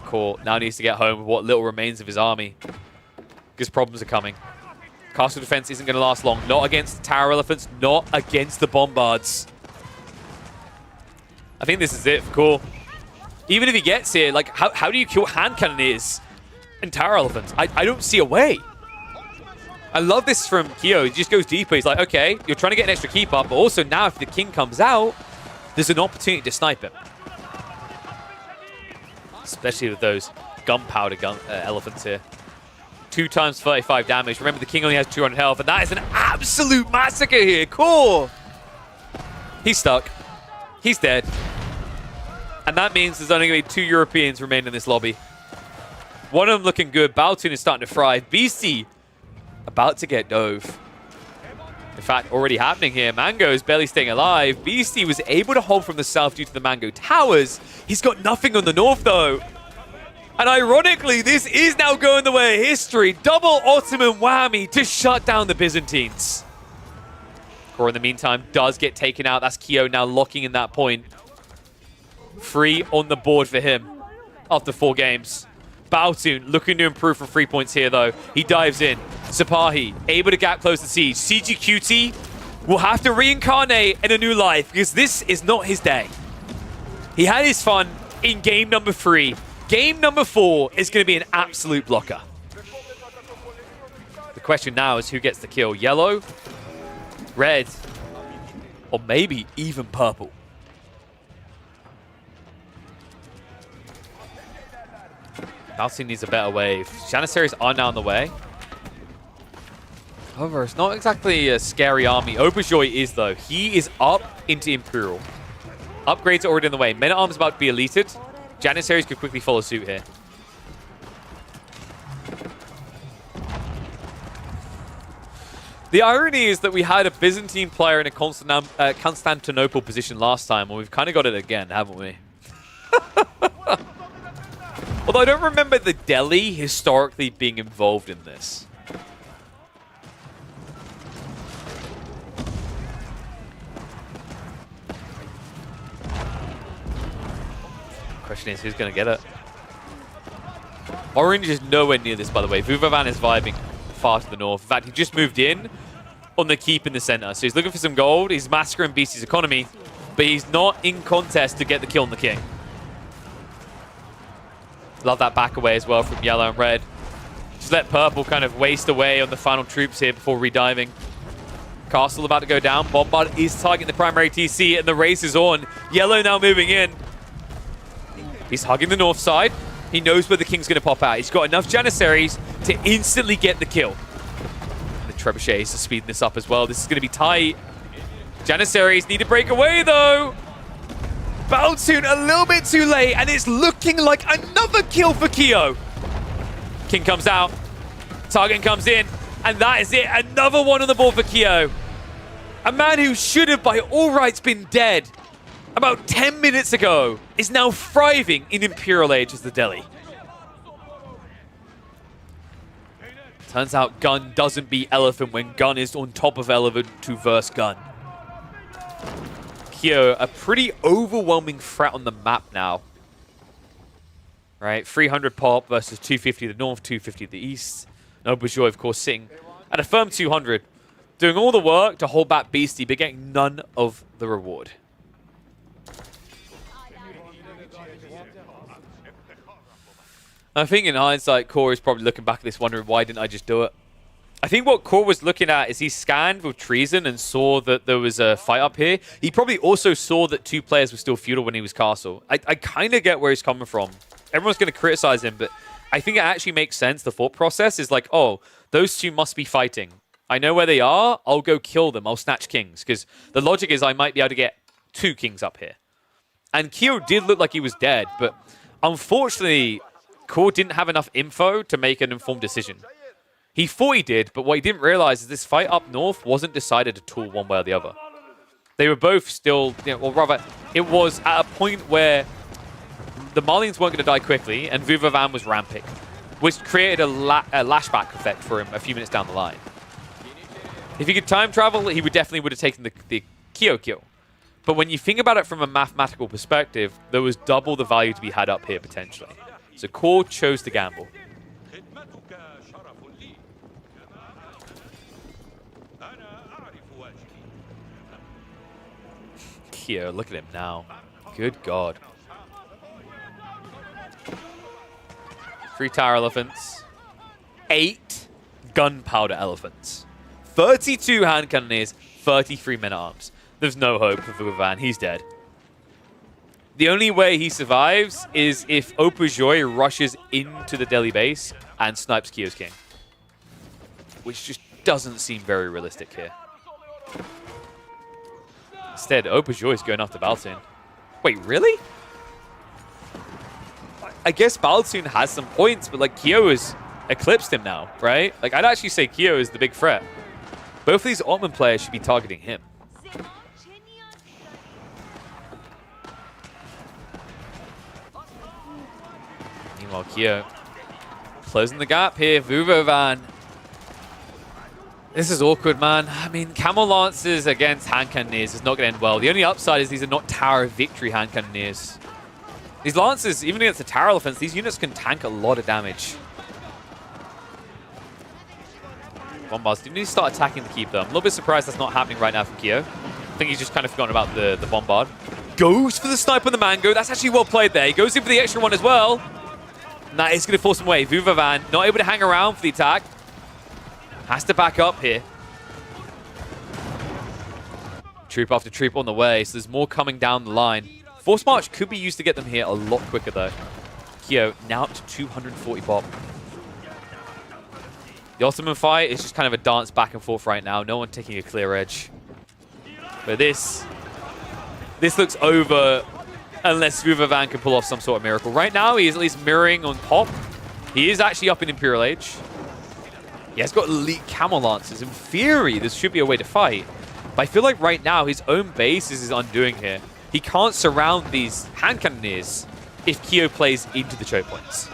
Core now needs to get home with what little remains of his army, because problems are coming. Castle defense isn't going to last long. Not against the Tower Elephants, not against the Bombards. I think this is it for Core. Even if he gets here, like, how do you kill hand cannoneers and Tower Elephants? I don't see a way. I love this from Kyo. He just goes deeper. He's like, okay, you're trying to get an extra keep up, but also now if the king comes out, there's an opportunity to snipe him. Especially with those gunpowder elephants here. 2 times 35 damage. Remember, the king only has 200 health, and that is an absolute massacre here. Core. He's stuck. He's dead. And that means there's only going to be 2 Europeans remaining in this lobby. One of them looking good. Baltoon is starting to fry. Beastie about to get dove. In fact, already happening here. Mango is barely staying alive. Beastie was able to hold from the south due to the Mango towers. He's got nothing on the north, though. And ironically, this is now going the way of history. Double Ottoman whammy to shut down the Byzantines. Core, in the meantime, does get taken out. That's Kyo now locking in that point. 3 on the board for him after 4 games. Baltoon looking to improve from 3 points here, though. He dives in. Sapahi able to gap close the siege. CGQT will have to reincarnate in a new life because this is not his day. He had his fun in game number 3. Game number 4 is going to be an absolute blocker. The question now is who gets the kill? Yellow, red, or maybe even purple. Baltoon needs a better wave. Janissaries are now on the way. However, it's not exactly a scary army. Auberjoy is, though. He is up into Imperial. Upgrades are already in the way. Men-at-Arms about to be elited. Janissaries could quickly follow suit here. The irony is that we had a Byzantine player in a Constantinople position last time, and we've kind of got it again, haven't we? Although I don't remember the Delhi historically being involved in this. Question is, who's going to get it? Orange is nowhere near this, by the way. Vuvovan is vibing far to the north. In fact, he just moved in on the keep in the center. So he's looking for some gold. He's massacring Beastie's economy, but he's not in contest to get the kill on the king. Love that back away as well from yellow and red. Just let purple kind of waste away on the final troops here before rediving. Castle about to go down. Bombard is targeting the primary TC, and the race is on. Yellow now moving in. He's hugging the north side. He knows where the king's going to pop out. He's got enough Janissaries to instantly get the kill. And the Trebuchets are speeding this up as well. This is going to be tight. Janissaries need to break away, though. Baltoon a little bit too late, and it's looking like another kill for Kyo. King comes out. Target comes in, and that is it. Another one on the board for Kyo. A man who should have, by all rights, been dead about 10 minutes ago is now thriving in Imperial Age as the Delhi. Turns out gun doesn't beat elephant when gun is on top of elephant to verse gun. Kyo, a pretty overwhelming threat on the map now. Right, 300 pop versus 250 to the north, 250 to the east. And Auberjoy, of course, sitting at a firm 200. Doing all the work to hold back Beastie, but getting none of the reward. I think in hindsight, Core is probably looking back at this wondering, why didn't I just do it? I think what Core was looking at is he scanned with Treason and saw that there was a fight up here. He probably also saw that 2 players were still feudal when he was Castle. I kind of get where he's coming from. Everyone's going to criticize him, but I think it actually makes sense. The thought process is like, oh, those 2 must be fighting. I know where they are. I'll go kill them. I'll snatch kings. Because the logic is I might be able to get 2 kings up here. And Kyo did look like he was dead, but unfortunately, Core didn't have enough info to make an informed decision. He thought he did, but what he didn't realize is this fight up north wasn't decided at all one way or the other. They were both still, well, rather, it was at a point where the Marlians weren't going to die quickly, and Vuvavan was ramping, which created a lashback effect for him a few minutes down the line. If he could time travel, he would definitely have taken the Kyo kill. But when you think about it from a mathematical perspective, there was double the value to be had up here potentially. So Core chose to gamble. Kyo, look at him now. Good God. 3 tower elephants. 8 gunpowder elephants. 32 hand cannoneers. 33 men-at-arms. There's no hope for Vuvavan. He's dead. The only way he survives is if Opujoi rushes into the Delhi base and snipes Kyo's king. Which just doesn't seem very realistic here. Instead, Opujoi is going after Baltoon. Wait, really? I guess Baltoon has some points, but like Kyo has eclipsed him now, right? Like I'd actually say Kyo is the big threat. Both of these Ottoman players should be targeting him. Meanwhile, Kyo closing the gap here. Vuvavan. This is awkward, man. I mean, Camel Lancers against hand cannoneers is not going to end well. The only upside is these are not Tower of Victory hand cannoneers. These Lancers, even against the Tower Elephants, these units can tank a lot of damage. Bombards do need to start attacking the keep, though. I'm a little bit surprised that's not happening right now from Kyo. I think he's just kind of forgotten about the Bombard. Goes for the snipe on the Mango. That's actually well played there. He goes in for the extra one as well. And that is going to force him away. Vuvavan not able to hang around for the attack. Has to back up here. Troop after troop on the way, so there's more coming down the line. Force March could be used to get them here a lot quicker, though. Kyo now up to 240 pop. The Ottoman fight is just kind of a dance back and forth right now. No one taking a clear edge. But this looks over unless Vuvavan can pull off some sort of miracle. Right now, he is at least mirroring on pop. He is actually up in Imperial Age. He has got elite Camel Lancers. In theory, this should be a way to fight. But I feel like right now, his own base is his undoing here. He can't surround these hand cannoneers if Kyo plays into the choke points.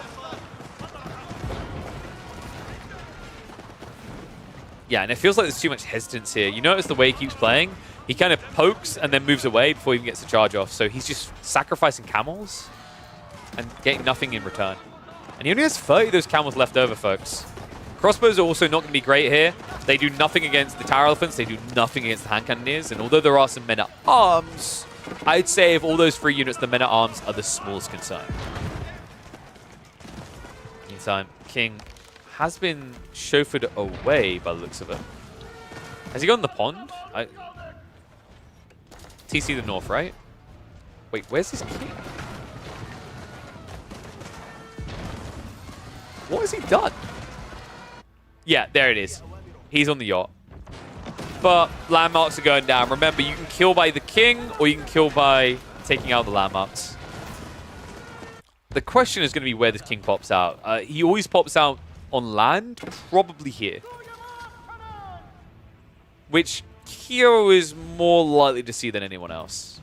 Yeah, and it feels like there's too much hesitance here. You notice the way he keeps playing? He kind of pokes and then moves away before he even gets the charge off. So he's just sacrificing camels and getting nothing in return. And he only has 30 of those camels left over, folks. Crossbows are also not going to be great here. They do nothing against the Tower Elephants. They do nothing against the hand cannoneers. And although there are some men-at-arms, I'd say of all those 3 units, the men-at-arms are the smallest concern. Meantime, King has been chauffeured away by the looks of it. Has he gone in the pond? TC the north, right? Wait, where's his king? What has he done? Yeah, there it is. He's on the yacht. But landmarks are going down. Remember, you can kill by the king or you can kill by taking out the landmarks. The question is going to be where this king pops out. He always pops out on land, probably here. Which Kyo is more likely to see than anyone else.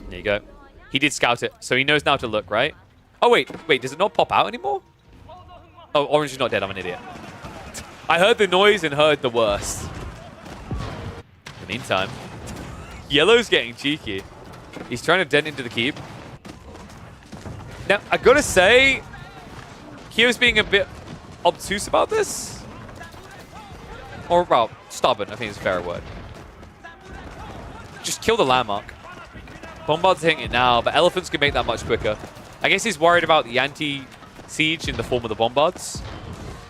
There you go. He did scout it, so he knows now to look, right? Oh, wait, does it not pop out anymore? Oh, orange is not dead. I'm an idiot. I heard the noise and heard the worst. In the meantime, yellow's getting cheeky. He's trying to dent into the keep. Now, I gotta say, Kyo's being a bit obtuse about this. Or, well, stubborn, I think is a fairer word. Just kill the landmark. Bombard's hitting it now, but Elephants can make that much quicker. I guess he's worried about the anti-siege in the form of the Bombards.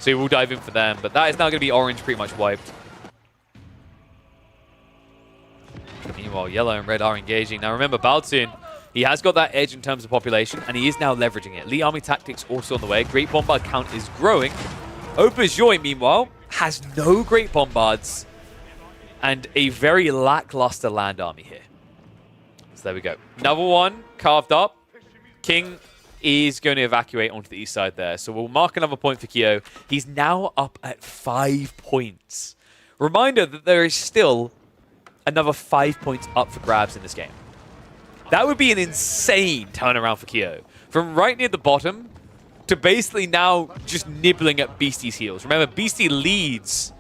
So he will dive in for them, but that is now going to be orange pretty much wiped. Meanwhile, yellow and red are engaging. Now remember, Baltun, he has got that edge in terms of population, and he is now leveraging it. Lee Army Tactics also on the way. Great Bombard count is growing. Auberjoy, meanwhile, has no Great Bombards and a very lackluster land army here. So there we go. Another one carved up. King is going to evacuate onto the east side there. So we'll mark another point for Kyo. He's now up at 5 points. Reminder that there is still another 5 points up for grabs in this game. That would be an insane turnaround for Kyo. From right near the bottom to basically now just nibbling at Beastie's heels. Remember, Beastie leads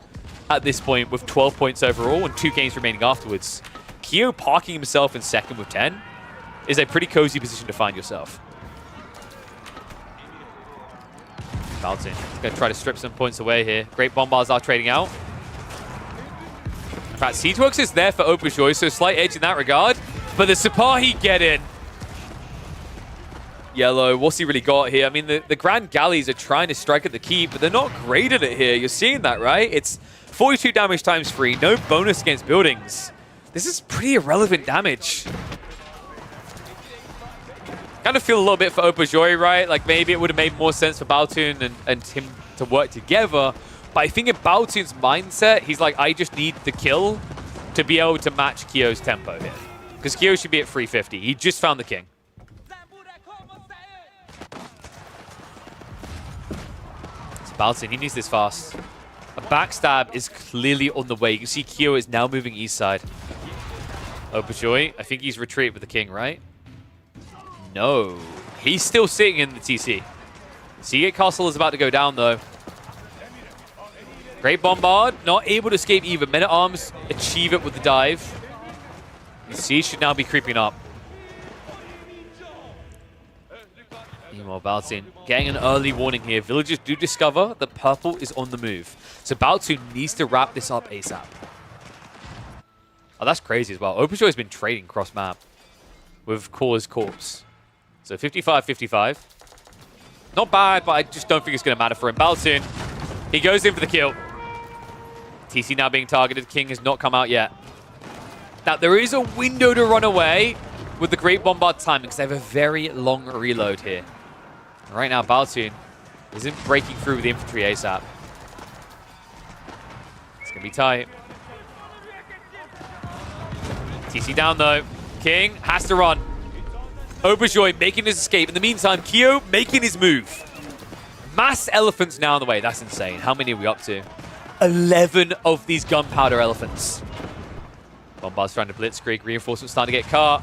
at this point with 12 points overall and 2 games remaining afterwards. Kyo parking himself in second with 10 is a pretty cozy position to find yourself. Baltun is going to try to strip some points away here. Great Bombards are trading out. In fact, Siegeworks is there for Auberjoy, so slight edge in that regard. But the Sipahi get in. Yellow, what's he really got here? I mean, the Grand Galleys are trying to strike at the keep, but they're not great at it here. You're seeing that, right? It's 42 damage times 3, no bonus against buildings. This is pretty irrelevant damage. Kind of feel a little bit for Auberjoy, right? Like maybe it would have made more sense for Baltun and him to work together. But I think in Baltun's mindset, he's like, I just need the kill to be able to match Kyo's tempo here. Because Kyo should be at 350. He just found the king. So Baltun, he needs this fast. A backstab is clearly on the way. You can see Kyo is now moving east side. Auberjoy, I think he's retreated with the king, right? No. He's still sitting in the TC. Seagate Castle is about to go down, though. Great Bombard, not able to escape either. Men-at-Arms achieve it with the dive. The siege should now be creeping up. Meanwhile, Baltun getting an early warning here. Villagers do discover that purple is on the move. So Baltun needs to wrap this up ASAP. Oh, that's crazy as well. Auberjoy has been trading cross-map with Core's corpse. So 55-55. Not bad, but I just don't think it's going to matter for him. Baltun, he goes in for the kill. TC now being targeted. King has not come out yet. Now, there is a window to run away with the Great Bombard timing because they have a very long reload here. And right now, Baltun isn't breaking through with the infantry ASAP. It's going to be tight. TC down, though. King has to run. Auberjoy making his escape. In the meantime, Kyo making his move. Mass elephants now on the way. That's insane. How many are we up to? 11 of these gunpowder elephants. Bombard's trying to blitzkrieg. Reinforcements starting to get caught.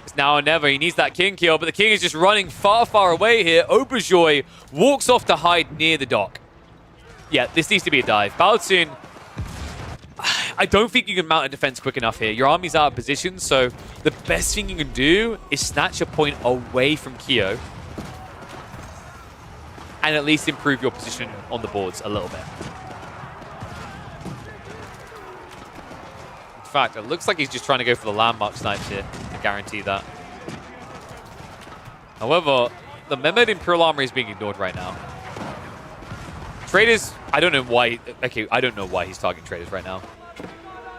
It's now or never. He needs that king kill, but the king is just running far, far away here. Auberjoy walks off to hide near the dock. Yeah, this needs to be a dive. Baltun, I don't think you can mount a defense quick enough here. Your army's out of position, so the best thing you can do is snatch a point away from Kyo and at least improve your position on the boards a little bit. In fact, it looks like he's just trying to go for the landmark snipes here to guarantee that. However, the Mehmed Imperial Armory is being ignored right now. Traders, I don't know why. Okay, I don't know why he's targeting traders right now.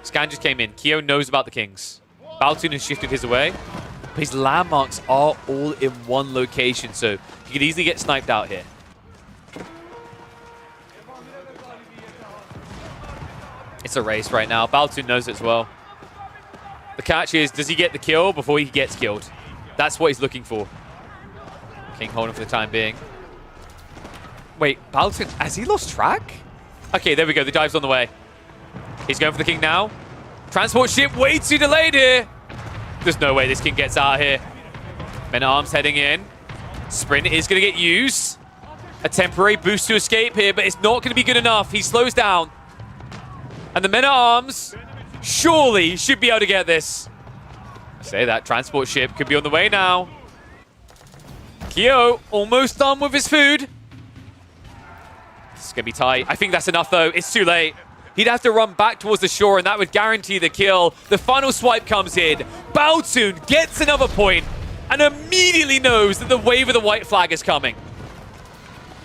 Scan just came in. Kyo knows about the kings. Baltun has shifted his away. But his landmarks are all in one location, so he could easily get sniped out here. It's a race right now. Baltun knows it as well. The catch is, does he get the kill before he gets killed? That's what he's looking for. King holding for the time being. Wait, Baltun, has he lost track? Okay, there we go. The dive's on the way. He's going for the king now. Transport ship way too delayed here. There's no way this king gets out of here. Men-at-Arms heading in. Sprint is going to get used. A temporary boost to escape here, but it's not going to be good enough. He slows down. And the Men-at-Arms surely should be able to get this. I say that. Transport ship could be on the way now. Kyo almost done with his food. It's going to be tight. I think that's enough, though. It's too late. He'd have to run back towards the shore, and that would guarantee the kill. The final swipe comes in. Baotun gets another point and immediately knows that the wave of the white flag is coming.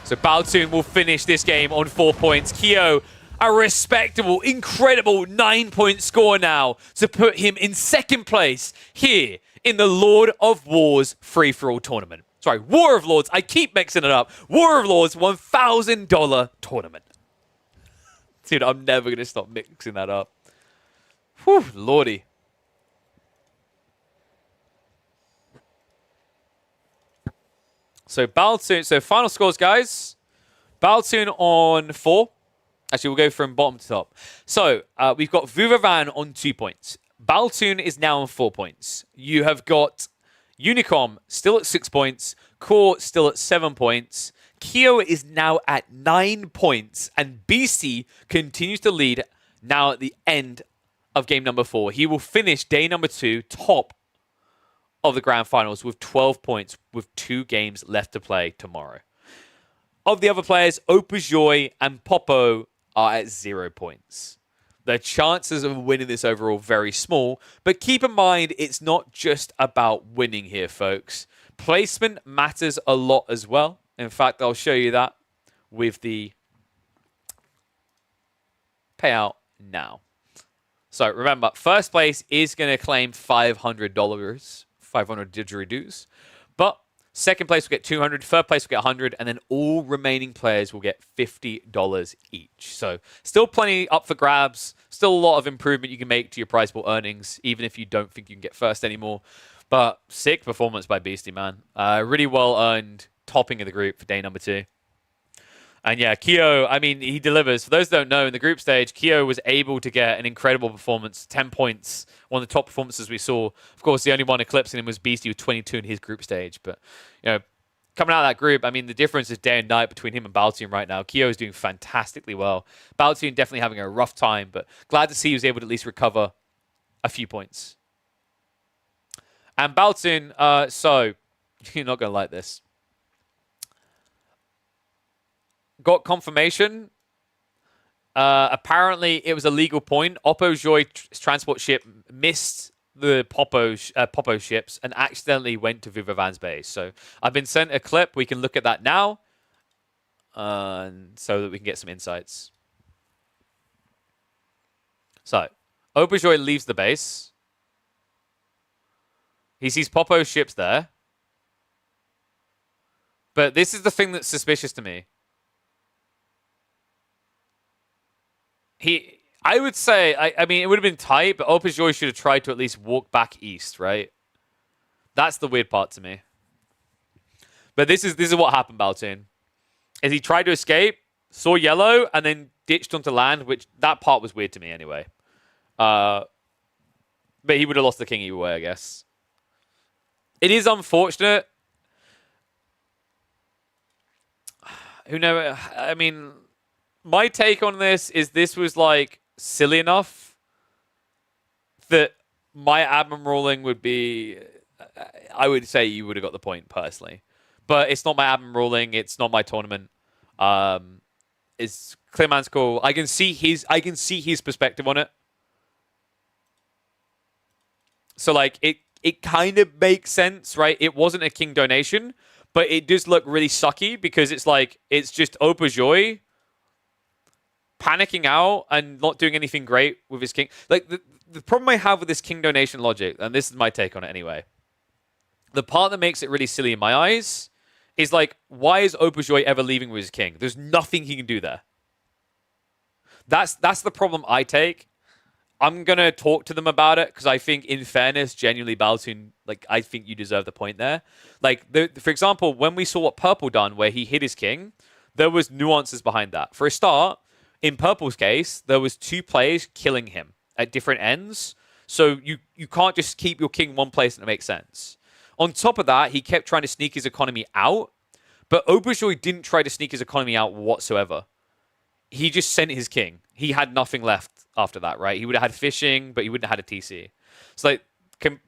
So Baotun will finish this game on 4 points. Kyo, a respectable, incredible 9-point score now to put him in second place here in the Lord of Wars free-for-all tournament. Sorry, War of Lords. I keep mixing it up. War of Lords $1,000 tournament. Dude, I'm never going to stop mixing that up. Whew, lordy. So Baotun, so final scores, guys. Baotun on 4. Actually, we'll go from bottom to top. So we've got Vuvavan on 2 points. Baotun is now on 4 points. You have got Unicom still at 6 points. Core still at 7 points. Kyo is now at 9 points. And Beastie continues to lead now at the end of game number 4. He will finish day number 2 top of the grand finals with 12 points with 2 games left to play tomorrow. Of the other players, Opajoy and Popo are at 0 points. The chances of winning this overall very small, but keep in mind it's not just about winning here, folks. Placement matters a lot as well. In fact, I'll show you that with the payout now. So remember, first place is going to claim $500, 500 didgeridoos, but second place will get 200, third place will get 100, and then all remaining players will get $50 each. So still plenty up for grabs, still a lot of improvement you can make to your prize pool earnings, even if you don't think you can get first anymore. But sick performance by Beastie, man. Really well earned topping of the group for day number 2. And yeah, Kyo, I mean, he delivers. For those who don't know, in the group stage, Kyo was able to get an incredible performance, 10 points, one of the top performances we saw. Of course, the only one eclipsing him was Beastie with 22 in his group stage. But, you know, coming out of that group, I mean, the difference is day and night between him and Baotun right now. Kyo is doing fantastically well. Baotun definitely having a rough time, but glad to see he was able to at least recover a few points. And Baotun, so, you're not going to like this. Got confirmation. Apparently, it was a legal point. Opojoy transport ship missed the Popo ships and accidentally went to Vuvavan's base. So I've been sent a clip. We can look at that now, so that we can get some insights. So Opojoy leaves the base. He sees Popo ships there. But this is the thing that's suspicious to me. I would say, I mean, it would have been tight, but Opajoy should have tried to at least walk back east, right? That's the weird part to me. But this is what happened, Baotun. Is he tried to escape, saw yellow, and then ditched onto land, which that part was weird to me anyway. But he would have lost the king either way, I guess. It is unfortunate. Who knows? I mean, my take on this was like silly enough that my admin ruling would be, I would say you would have got the point personally, but it's not my admin ruling. It's not my tournament. It's Clearman's call. I can see his perspective on it. So like it kind of makes sense, right? It wasn't a king donation, but it does look really sucky because it's like, it's just Opajoy panicking out and not doing anything great with his king. Like, the problem I have with this king donation logic, and this is my take on it anyway, the part that makes it really silly in my eyes is like, why is Opajoy ever leaving with his king? There's nothing he can do there. That's the problem I take. I'm going to talk to them about it because I think, in fairness, genuinely, Baotun, like, I think you deserve the point there. Like, for example, when we saw what Purple done, where he hit his king, there was nuances behind that. For a start, in Purple's case, there was 2 players killing him at different ends. So you can't just keep your king in one place and it makes sense. On top of that, he kept trying to sneak his economy out. But Opajoy didn't try to sneak his economy out whatsoever. He just sent his king. He had nothing left after that, right? He would have had fishing, but he wouldn't have had a TC. So like,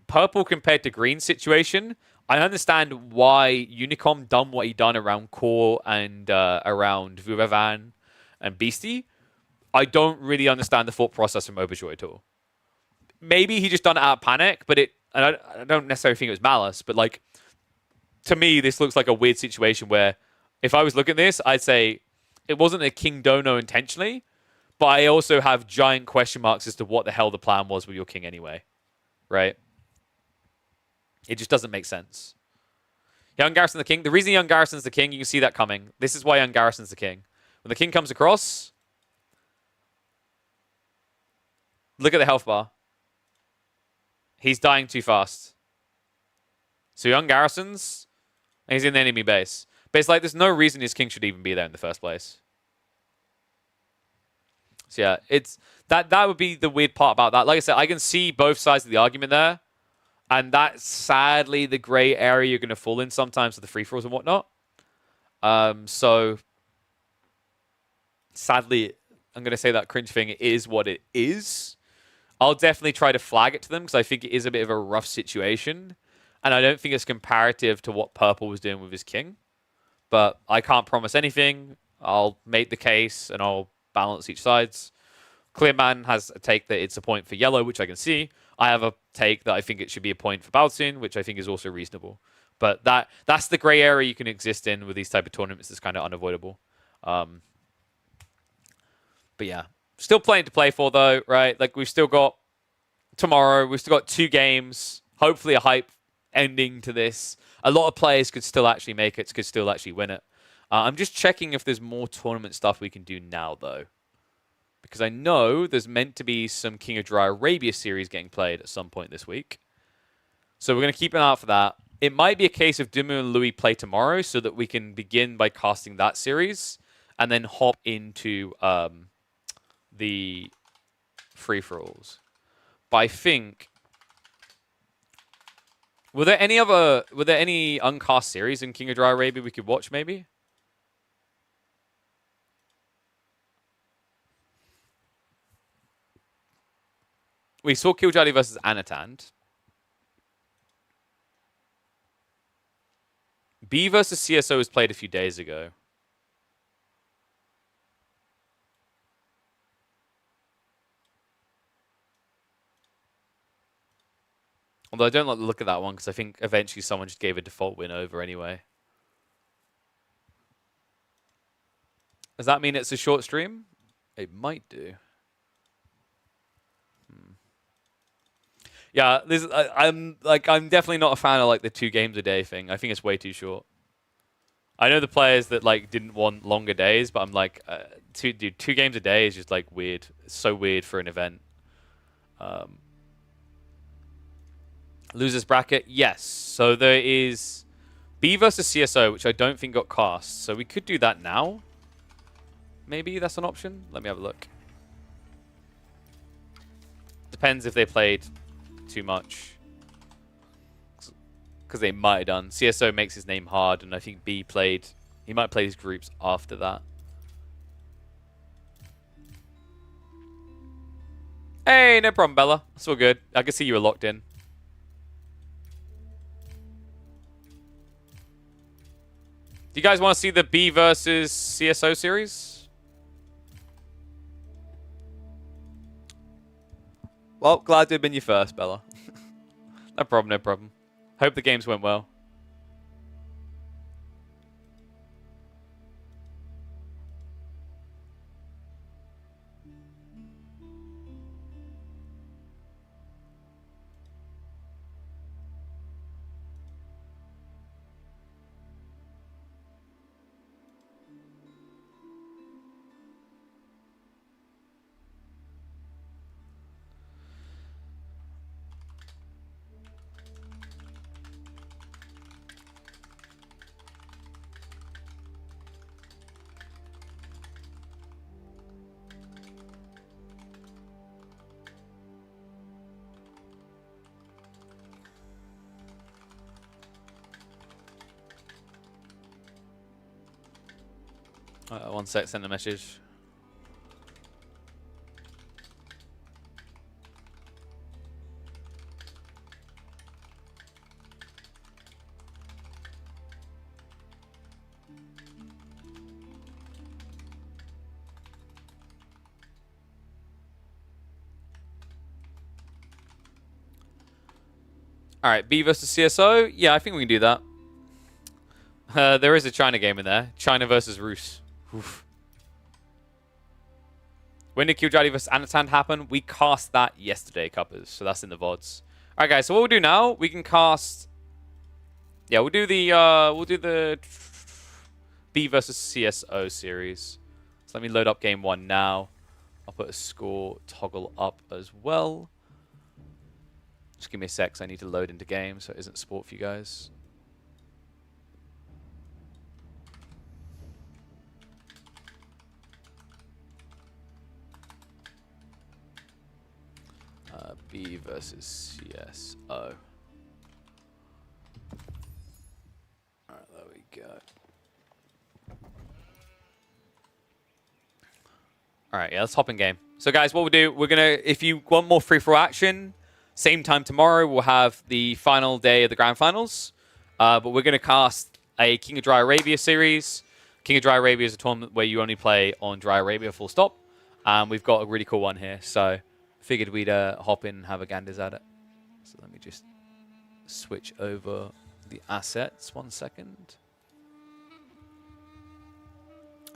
Purple compared to Green situation, I understand why Unicom done what he done around Core and around Vuvavan and Beastie. I don't really understand the thought process from Overjoy at all. Maybe he just done it out of panic, but I don't necessarily think it was malice, but like, to me, this looks like a weird situation where if I was looking at this, I'd say it wasn't a king dono intentionally, but I also have giant question marks as to what the hell the plan was with your king anyway, right? It just doesn't make sense. Young Garrison the king. The reason Young Garrison's the king, you can see that coming. This is why Young Garrison's the king. When the king comes across, look at the health bar. He's dying too fast. So Young Garrison's, and he's in the enemy base. But it's like there's no reason his king should even be there in the first place. So yeah, it's that would be the weird part about that. Like I said, I can see both sides of the argument there. And that's sadly the gray area you're going to fall in sometimes with the free-for-alls and whatnot. So sadly, I'm going to say that cringe thing is what it is. I'll definitely try to flag it to them because I think it is a bit of a rough situation. And I don't think it's comparative to what Purple was doing with his king. But I can't promise anything. I'll make the case and I'll balance each sides. Clearman has a take that it's a point for yellow, which I can see. I have a take that I think it should be a point for Baltun, which I think is also reasonable. But that's the gray area you can exist in with these type of tournaments. It's kind of unavoidable. But yeah, still plenty to play for though, right? Like we've still got tomorrow. We've still got 2 games. Hopefully a hype ending to this. A lot of players could still actually make it, could still actually win it. I'm just checking if there's more tournament stuff we can do now though. Because I know there's meant to be some King of Dry Arabia series getting played at some point this week. So we're going to keep an eye out for that. It might be a case of Dumu and Louis play tomorrow so that we can begin by casting that series and then hop into the free-for-alls. But I think... Were there any uncast series in King of Dry Arabia we could watch maybe? We saw Kiljali versus Anatand. B versus CSO was played a few days ago. Although I don't like the look at that one because I think eventually someone just gave a default win over anyway. Does that mean it's a short stream? It might do. Yeah, I'm definitely not a fan of like the 2 games a day thing. I think it's way too short. I know the players that like didn't want longer days, but I'm like, 2 games a day is just like weird. It's so weird for an event. Losers bracket, yes. So there is B versus CSO, which I don't think got cast. So we could do that now. Maybe that's an option. Let me have a look. Depends if they played too much. Because they might have done. CSO makes his name hard, and I think B played... He might play his groups after that. Hey, no problem, Bella. It's all good. I can see you were locked in. Do you guys want to see the B versus CSO series? Well, glad to have been you first, Bella. No problem, no problem. Hope the games went well. One sec, send a message. All right, B versus CSO. Yeah, I think we can do that. There is a China game in there. China versus Rus. Oof. When did Killjoy vs Anatan happen? We cast that yesterday, Cuppers. So that's in the VODs. All right, guys. So what we'll do now, we can cast. Yeah, we'll do the B versus CSO series. So let me load up game 1 now. I'll put a score toggle up as well. Just give me a sec, 'cause I need to load into game, so it isn't sport for you guys. B versus CSO. Alright, there we go. Alright, yeah, let's hop in game. So guys, what we'll do, we're gonna, if you want more free-for-all action, same time tomorrow, we'll have the final day of the Grand Finals. But we're gonna cast a King of Dry Arabia series. King of Dry Arabia is a tournament where you only play on Dry Arabia full stop. We've got a really cool one here, so figured we'd hop in and have a ganders at it. So let me just switch over the assets 1 second.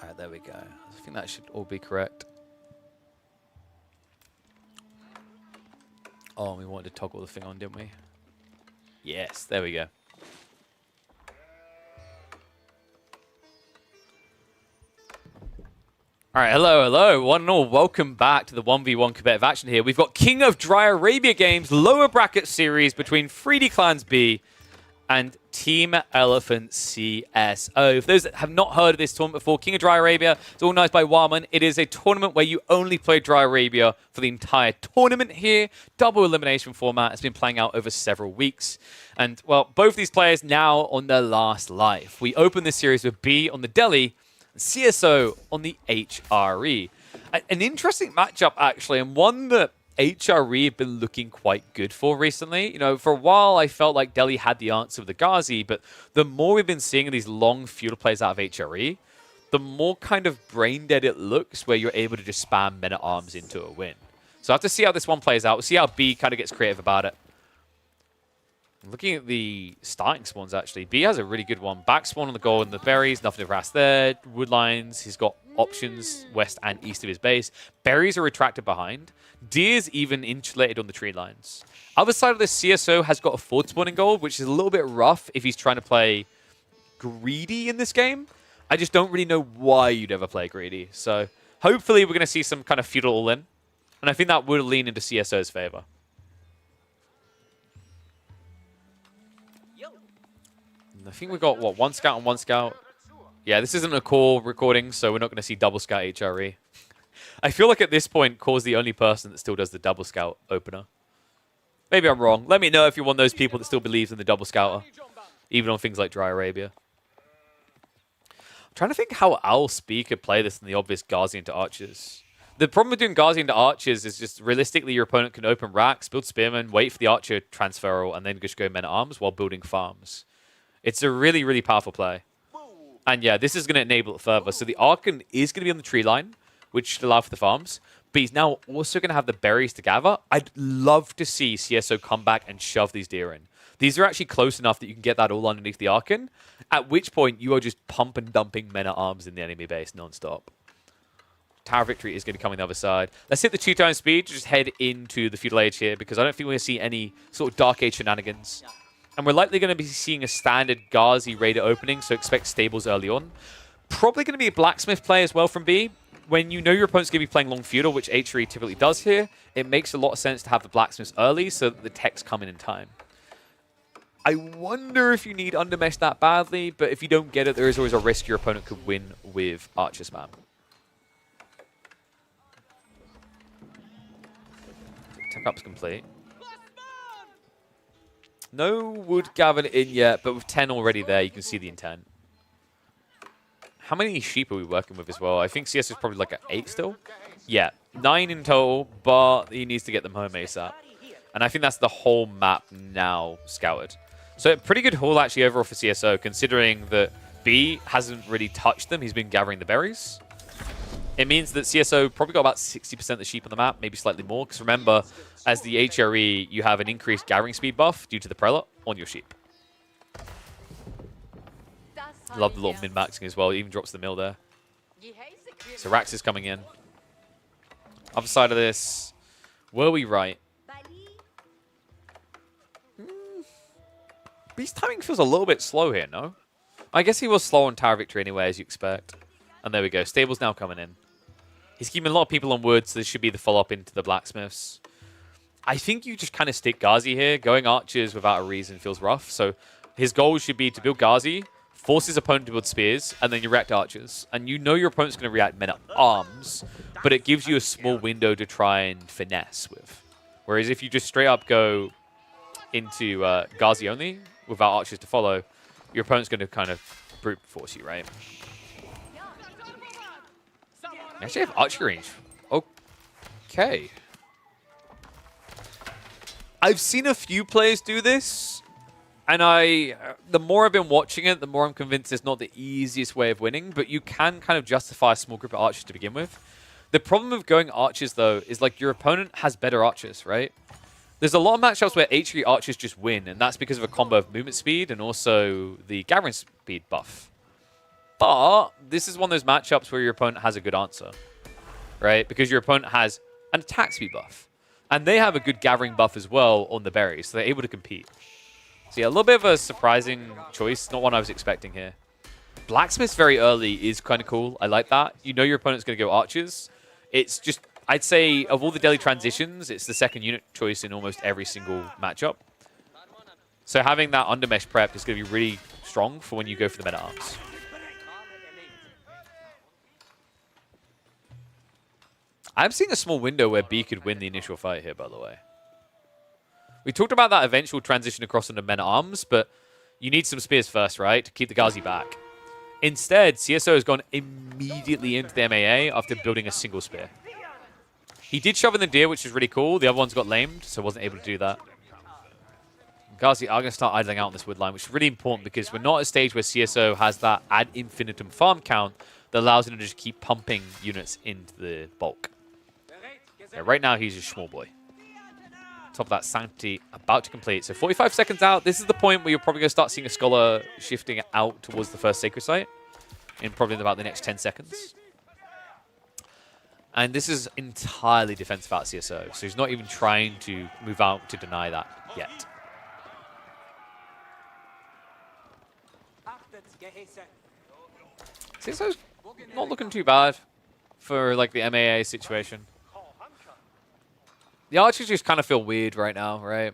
All right, there we go. I think that should all be correct. Oh, we wanted to toggle the thing on, didn't we? Yes, there we go. All right, hello. One and all, welcome back to the 1v1 competitive action here. We've got King of Dry Arabia Games lower bracket series between 3D Clans B and Team Elephant CSO. For those that have not heard of this tournament before, King of Dry Arabia, it's organized by Warman. It is a tournament where you only play Dry Arabia for the entire tournament here. Double elimination format. It's been playing out over several weeks. And, well, both these players now on their last life. We open this series with B on the Delhi, CSO on the HRE. An interesting matchup, actually, and one that HRE have been looking quite good for recently. You know, for a while, I felt like Delhi had the answer with the Ghazi, but the more we've been seeing these long feudal plays out of HRE, the more kind of brain dead it looks, where you're able to just spam men-at-arms into a win. So I have to see how this one plays out. We'll see how B kind of gets creative about it. Looking at the starting spawns, actually, B has a really good one. Back spawn on the gold and the berries, nothing to harass there. Wood lines, he's got options west and east of his base. Berries are retracted behind. Deer's even insulated on the tree lines. Other side of this, CSO has got a forward spawn in gold, which is a little bit rough if he's trying to play greedy in this game. I just don't really know why you'd ever play greedy. So hopefully we're going to see some kind of feudal all-in. And I think that would lean into CSO's favor. I think we got, what, 1 scout and 1 scout? Yeah, this isn't a core recording, so we're not going to see double scout HRE. I feel like at this point, Core's the only person that still does the double scout opener. Maybe I'm wrong. Let me know if you're one of those people that still believes in the double scouter, even on things like Dry Arabia. I'm trying to think how else B could play this in the obvious Ghazi into Archers. The problem with doing Ghazi into Archers is just realistically your opponent can open racks, build Spearmen, wait for the Archer transferal, and then just go men-at-arms while building farms. It's a really, really powerful play. And yeah, this is going to enable it further. So the Archon is going to be on the tree line, which should allow for the farms. But he's now also going to have the berries to gather. I'd love to see CSO come back and shove these deer in. These are actually close enough that you can get that all underneath the Archon, at which point you are just pump and dumping men-at-arms in the enemy base non-stop. Tower Victory is going to come on the other side. Let's hit the 2-time speed to just head into the Feudal Age here, because I don't think we're going to see any sort of Dark Age shenanigans. And we're likely going to be seeing a standard Ghazi Raider opening, so expect stables early on. Probably going to be a Blacksmith play as well from B. When you know your opponent's going to be playing long feudal, which HRE typically does here, it makes a lot of sense to have the Blacksmiths early so that the techs come in time. I wonder if you need Undermesh that badly, but if you don't get it, there is always a risk your opponent could win with Archer spam. Tech up's complete. No wood gathered in yet, but with 10 already there, you can see the intent. How many sheep are we working with as well? I think CS is probably like at 8 still. Yeah, 9 in total, but he needs to get them home ASAP. And I think that's the whole map now scouted. So a pretty good haul actually overall for CSO, considering that B hasn't really touched them. He's been gathering the berries. It means that CSO probably got about 60% of the sheep on the map, maybe slightly more. Because remember, as the HRE, you have an increased gathering speed buff due to the prelate on your sheep. Love the little min-maxing as well. It even drops the mill there. So Rax is coming in. Other side of this, were we right? Beast timing feels a little bit slow here, no? I guess he was slow on Tower Victory anyway, as you expect. And there we go. Stable's now coming in. He's keeping a lot of people on wood, so this should be the follow-up into the blacksmiths. I think you just kind of stick Ghazi here. Going archers without a reason feels rough. So his goal should be to build Ghazi, force his opponent to build spears, and then you react archers. And you know your opponent's going to react men-at-arms, but it gives you a small window to try and finesse with. Whereas if you just straight up go into Ghazi only, without archers to follow, your opponent's going to kind of brute force you, right? You actually have archery range. Okay. I've seen a few players do this, and the more I've been watching it, the more I'm convinced it's not the easiest way of winning, but you can kind of justify a small group of archers to begin with. The problem of going archers, though, is like your opponent has better archers, right? There's a lot of matchups where H3 archers just win, and that's because of a combo of movement speed and also the gathering speed buff. But this is one of those matchups where your opponent has a good answer, right? Because your opponent has an attack speed buff. And they have a good gathering buff as well on the berries, so they're able to compete. So yeah, a little bit of a surprising choice, not one I was expecting here. Blacksmiths very early is kind of cool. I like that. You know your opponent's going to go archers. It's just, I'd say, of all the daily transitions, it's the second unit choice in almost every single matchup. So having that undermesh prep is going to be really strong for when you go for the men-at-arms. I'm seeing a small window where B could win the initial fight here, by the way. We talked about that eventual transition across into men-at-arms, but you need some spears first, right, to keep the Ghazi back. Instead, CSO has gone immediately into the MAA after building a single spear. He did shove in the deer, which is really cool. The other one's got lamed, so wasn't able to do that. Ghazi are going to start idling out on this wood line, which is really important because we're not at a stage where CSO has that ad infinitum farm count that allows him to just keep pumping units into the bulk. Yeah, right now, he's a small boy. Top of that Sanctity about to complete. So 45 seconds out. This is the point where you're probably going to start seeing a Scholar shifting out towards the first Sacred Site in probably about the next 10 seconds. And this is entirely defensive out CSO. So he's not even trying to move out to deny that yet. CSO's not looking too bad for like the MAA situation. The archers just kind of feel weird right now, right?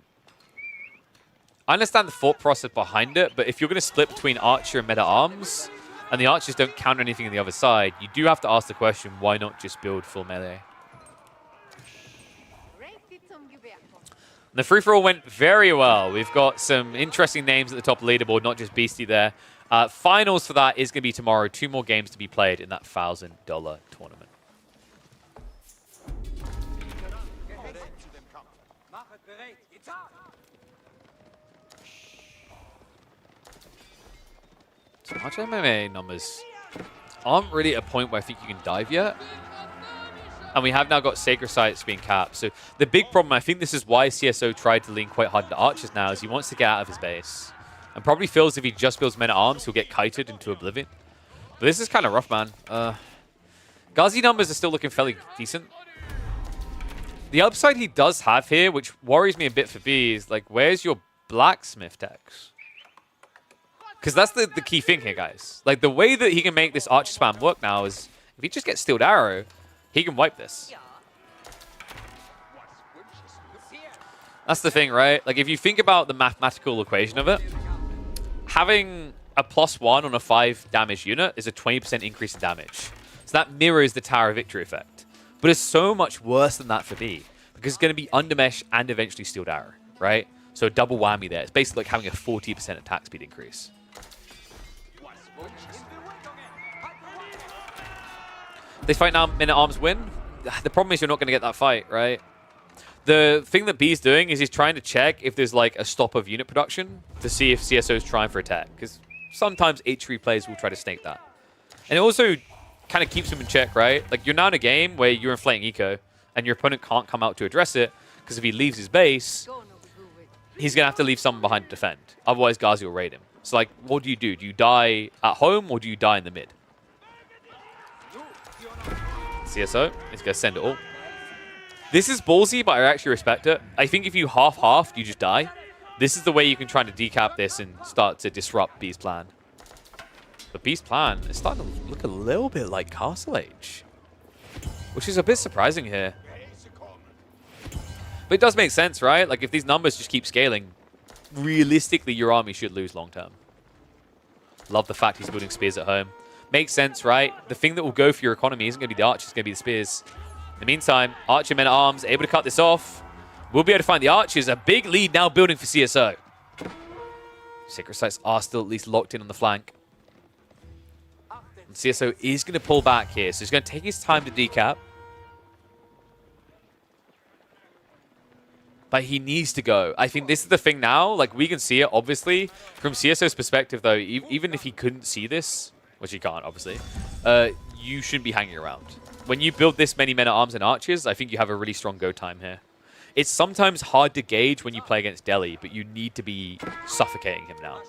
I understand the thought process behind it, but if you're going to split between archer and meta-arms, and the archers don't counter anything on the other side, you do have to ask the question, why not just build full melee? The free-for-all went very well. We've got some interesting names at the top of the leaderboard, not just Beastie there. Finals for that is going to be tomorrow. 2 more games to be played in that $1,000 tournament. So much MMA numbers aren't really at a point where I think you can dive yet. And we have now got Sacred Sites being capped. So the big problem, I think this is why CSO tried to lean quite hard into archers now, is he wants to get out of his base. And probably feels if he just builds men-at-arms, he'll get kited into oblivion. But this is kind of rough, man. Ghazi numbers are still looking fairly decent. The upside he does have here, which worries me a bit for B, is like, where's your blacksmith techs? Because that's the key thing here, guys. Like, the way that he can make this archer spam work now is, if he just gets Steeled Arrow, he can wipe this. That's the thing, right? Like, if you think about the mathematical equation of it, having a +1 on a 5 damage unit is a 20% increase in damage. So that mirrors the Tower of Victory effect. But it's so much worse than that for B, because it's going to be Undermesh and eventually Steeled Arrow, right? So a double whammy there. It's basically like having a 40% attack speed increase. This fight now, men-at-arms win. The problem is you're not going to get that fight, right? The thing that B's doing is he's trying to check if there's like a stop of unit production to see if CSO is trying for attack. Because sometimes H3 players will try to snake that. And it also kind of keeps him in check, right? Like, you're now in a game where you're inflating eco, and your opponent can't come out to address it, because if he leaves his base, he's going to have to leave someone behind to defend. Otherwise, Ghazi will raid him. So, like, what do you do? Do you die at home, or do you die in the mid? CSO is going to send it all. This is ballsy, but I actually respect it. I think if you half-half, you just die. This is the way you can try to decap this and start to disrupt B's plan. But B's plan is starting to look a little bit like Castle Age, which is a bit surprising here. But it does make sense, right? Like, if these numbers just keep scaling, realistically, your army should lose long-term. Love the fact he's building spears at home. Makes sense, right? The thing that will go for your economy isn't going to be the archers, it's going to be the spears. In the meantime, Archer men-at-arms able to cut this off. We'll be able to find the archers. A big lead now building for CSO. Sacred Sites are still at least locked in on the flank. And CSO is going to pull back here, so he's going to take his time to decap. But he needs to go. I think this is the thing now. Like, we can see it, obviously. From CSO's perspective, though, even if he couldn't see this, which he can't, obviously, you shouldn't be hanging around. When you build this many men-at-arms and archers, I think you have a really strong go time here. It's sometimes hard to gauge when you play against Delhi, but you need to be suffocating him now.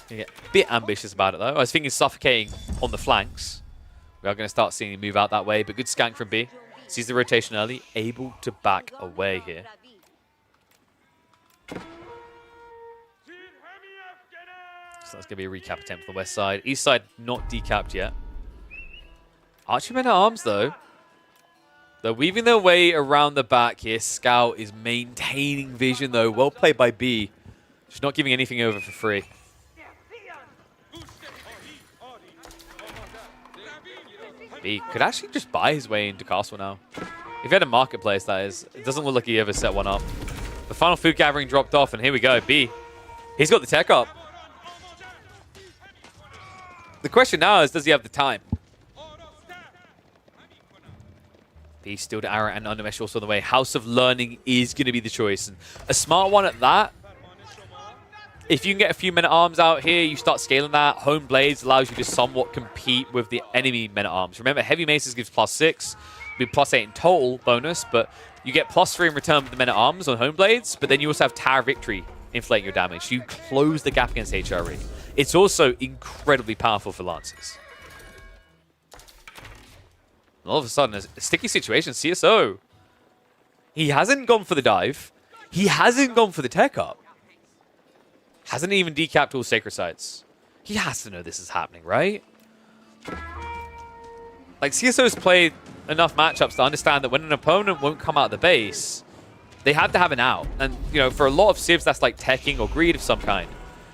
Get a bit ambitious about it, though. I was thinking suffocating on the flanks. We are going to start seeing him move out that way, but good skank from B. Sees the rotation early, able to back away here. So that's going to be a recap attempt for the west side. East side not decapped yet. Archer men-at-arms, though. They're weaving their way around the back here. Scout is maintaining vision, though. Well played by B. Just not giving anything over for free. B could actually just buy his way into castle now. If he had a marketplace, that is. It doesn't look like he ever set one up. The final food gathering dropped off, and here we go. B. He's got the tech up. The question now is, does he have the time? B still to Arrow and Undermesh also on the way. House of Learning is going to be the choice. And a smart one at that. If you can get a few men-at-arms out here, you start scaling that. Home Blades allows you to somewhat compete with the enemy men-at-arms. Remember, Heavy Maces gives +6. Be +8 in total bonus, but you get +3 in return with the men-at-arms on Home Blades, but then you also have Tower Victory inflating your damage. So you close the gap against HRE. It's also incredibly powerful for Lancers. All of a sudden, a sticky situation. CSO. He hasn't gone for the dive. He hasn't gone for the tech up. Hasn't even decapped all Sacred Sites. He has to know this is happening, right? Like, CSO's played enough matchups to understand that when an opponent won't come out of the base, they have to have an out. And, you know, for a lot of civs, that's like teching or greed of some kind.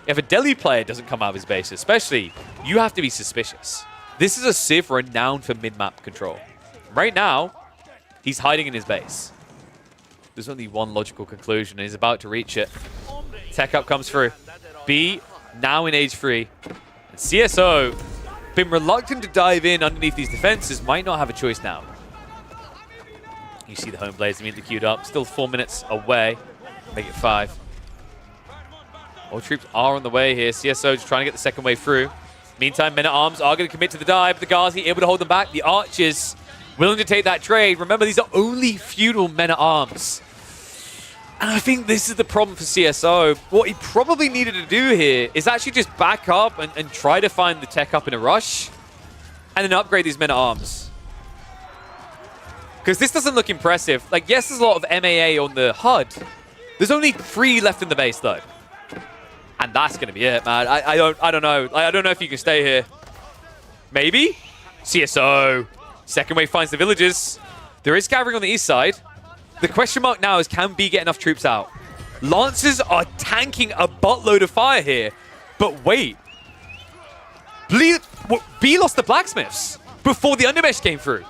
If a Delhi player doesn't come out of his base, especially, you have to be suspicious. This is a civ renowned for mid-map control. Right now, he's hiding in his base. There's only one logical conclusion, and he's about to reach it. Tech up comes through. B, now in age 3. And CSO, been reluctant to dive in underneath these defenses, might not have a choice now. You see the Home Blades immediately queued up. Still 4 minutes away. Make it 5. All troops are on the way here. CSO just trying to get the second wave through. Meantime, men-at-arms are going to commit to the dive. But the Ghazi able to hold them back. The archers willing to take that trade. Remember, these are only feudal men-at-arms. And I think this is the problem for CSO. What he probably needed to do here is actually just back up and try to find the tech up in a rush. And then upgrade these men-at-arms. Because this doesn't look impressive. Like, yes, there's a lot of MAA on the HUD. There's only 3 left in the base, though. And that's going to be it, man. I don't know. I don't know if you can stay here. Maybe? CSO. Second wave finds the villagers. There is gathering on the east side. The question mark now is, can B get enough troops out? Lancers are tanking a buttload of fire here. But wait. B lost the blacksmiths before the Undermesh came through.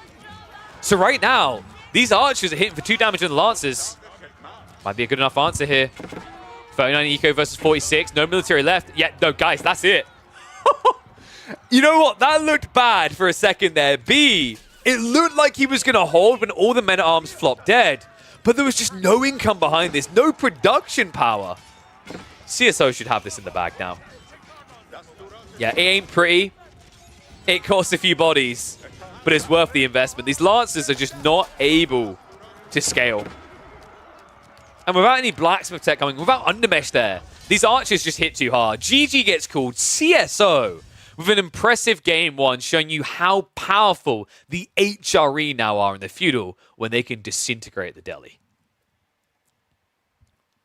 So right now, these archers are hitting for 2 damage on the Lancers. Might be a good enough answer here. 39 eco versus 46. No military left. Yeah, no, guys, that's it. You know what? That looked bad for a second there. B, it looked like he was going to hold when all the men-at-arms flopped dead. But there was just no income behind this. No production power. CSO should have this in the bag now. Yeah, it ain't pretty. It costs a few bodies, but it's worth the investment. These Lancers are just not able to scale. And without any blacksmith tech coming, without undermesh there, these archers just hit too hard. GG gets called CSO with an impressive game one, showing you how powerful the HRE now are in the feudal when they can disintegrate the Delhi.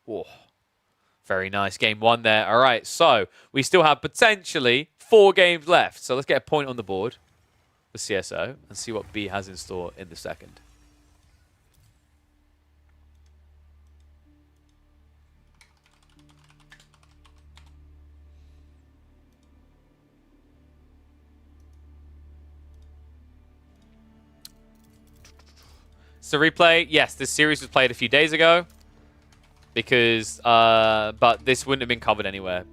Whoa. Very nice game one there. All right, so we still have potentially 4 games left. So let's get a point on the board for CSO and see what B has in store in the second. So replay, yes, this series was played a few days ago because, but this wouldn't have been covered anywhere.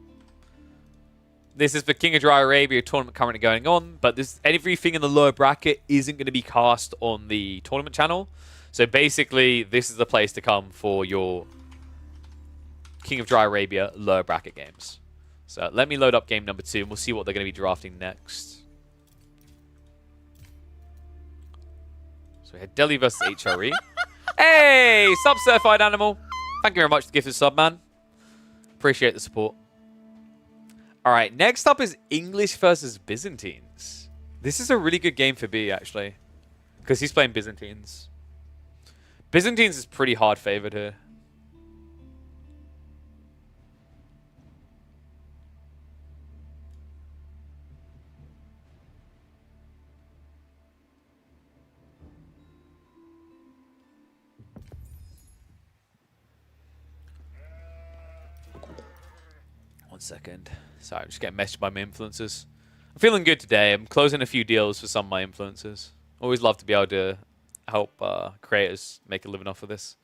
This is the King of Dry Arabia tournament currently going on, but everything in the lower bracket isn't going to be cast on the tournament channel. So basically, this is the place to come for your King of Dry Arabia lower bracket games. So let me load up game number 2, and we'll see what they're going to be drafting next. So we had Delhi versus HRE. Hey, sub-certified animal. Thank you very much for the gift of sub, man. Appreciate the support. All right, next up is English versus Byzantines. This is a really good game for B, actually, because he's playing Byzantines. Byzantines is pretty hard favored here. Second. Sorry, I'm just getting messaged by my influencers. I'm feeling good today. I'm closing a few deals for some of my influencers. Always love to be able to help creators make a living off of this.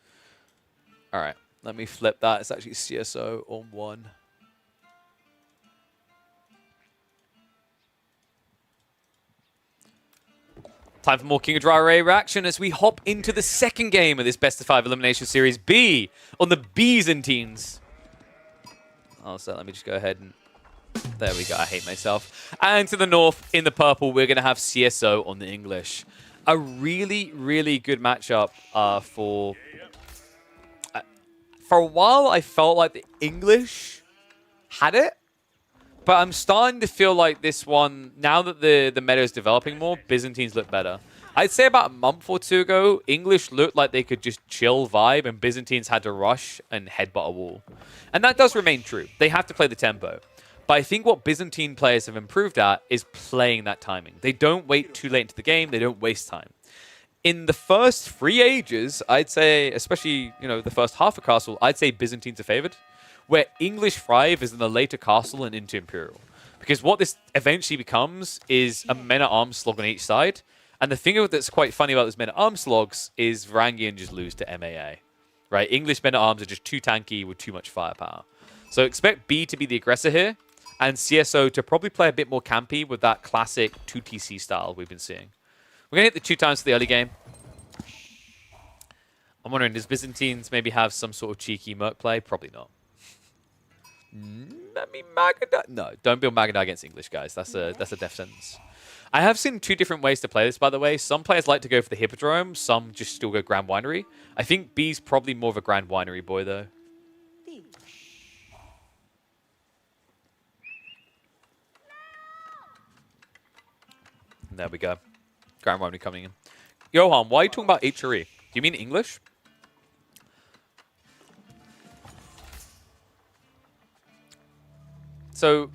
All right, let me flip that. It's actually CSO on 1. Time for more King of Dry Array action as we hop into the second game of this best of 5 elimination series B on the Byzantines. So let me just go ahead and... There we go. I hate myself. And to the north, in the purple, we're going to have CSO on the English. A really, really good matchup for... For a while, I felt like the English had it. But I'm starting to feel like this one, now that the meta is developing more, Byzantines look better. I'd say about a month or 2 ago, English looked like they could just chill vibe, and Byzantines had to rush and headbutt a wall. And that does remain true. They have to play the tempo. But I think what Byzantine players have improved at is playing that timing. They don't wait too late into the game. They don't waste time. In the first 3 ages, I'd say, especially the first half of Castle, I'd say Byzantines are favored, where English thrive is in the later Castle and into Imperial. Because what this eventually becomes is a men-at-arms slog on each side. And the thing that's quite funny about those men-at-arms slogs is Varangian just lose to MAA. Right? English men-at-arms are just too tanky with too much firepower. So expect B to be the aggressor here, and CSO to probably play a bit more campy with that classic 2TC style we've been seeing. We're going to hit the 2 times for the early game. I'm wondering, does Byzantines maybe have some sort of cheeky Merc play? Probably not. Let me Magadai. No, don't build Magadai against English, guys. That's a death sentence. I have seen 2 different ways to play this, by the way. Some players like to go for the Hippodrome. Some just still go Grand Winery. I think B's probably more of a Grand Winery boy, though. There we go. Grand Winery coming in. Johan, why are you talking about HRE? Do you mean English? So...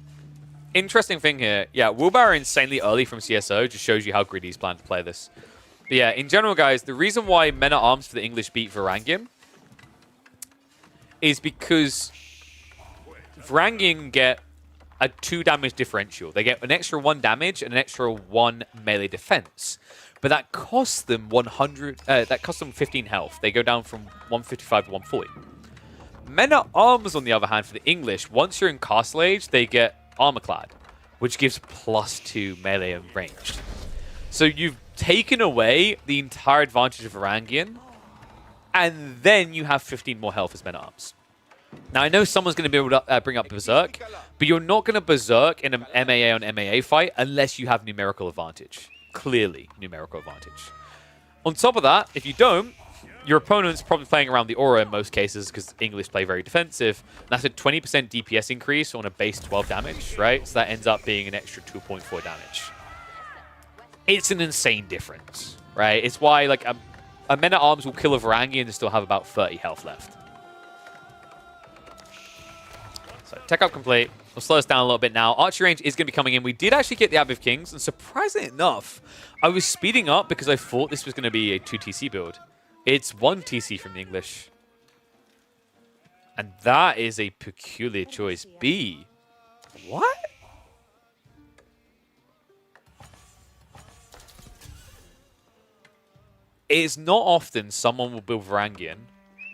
Interesting thing here. Yeah, Wilbur insanely early from CSO just shows you how greedy he's planning to play this. But yeah, in general, guys, the reason why men-at-arms for the English beat Varangian is because Varangian get a 2 damage differential. They get an extra 1 damage and an extra 1 melee defense. But that costs them 100. That costs them 15 health. They go down from 155 to 140. Men-at-arms, on the other hand, for the English, once you're in Castle Age, they get Armorclad, which gives +2 melee and ranged. So you've taken away the entire advantage of Varangian, and then you have 15 more health as men-at-arms. Now, I know someone's going to be able to bring up Berserk, but you're not going to Berserk in an MAA on MAA fight unless you have numerical advantage. Clearly, numerical advantage. On top of that, if you don't, your opponent's probably playing around the aura in most cases because English play very defensive. That's a 20% DPS increase on a base 12 damage, right? So that ends up being an extra 2.4 damage. It's an insane difference, right? It's why like a Men-at-Arms will kill a Varangian and still have about 30 health left. So tech up complete. We'll slow us down a little bit now. Archery range is going to be coming in. We did actually get the Abbey of Kings, and surprisingly enough, I was speeding up because I thought this was going to be a 2 TC build. It's 1 TC from the English. And that is a peculiar choice. B. What? It is not often someone will build Varangian.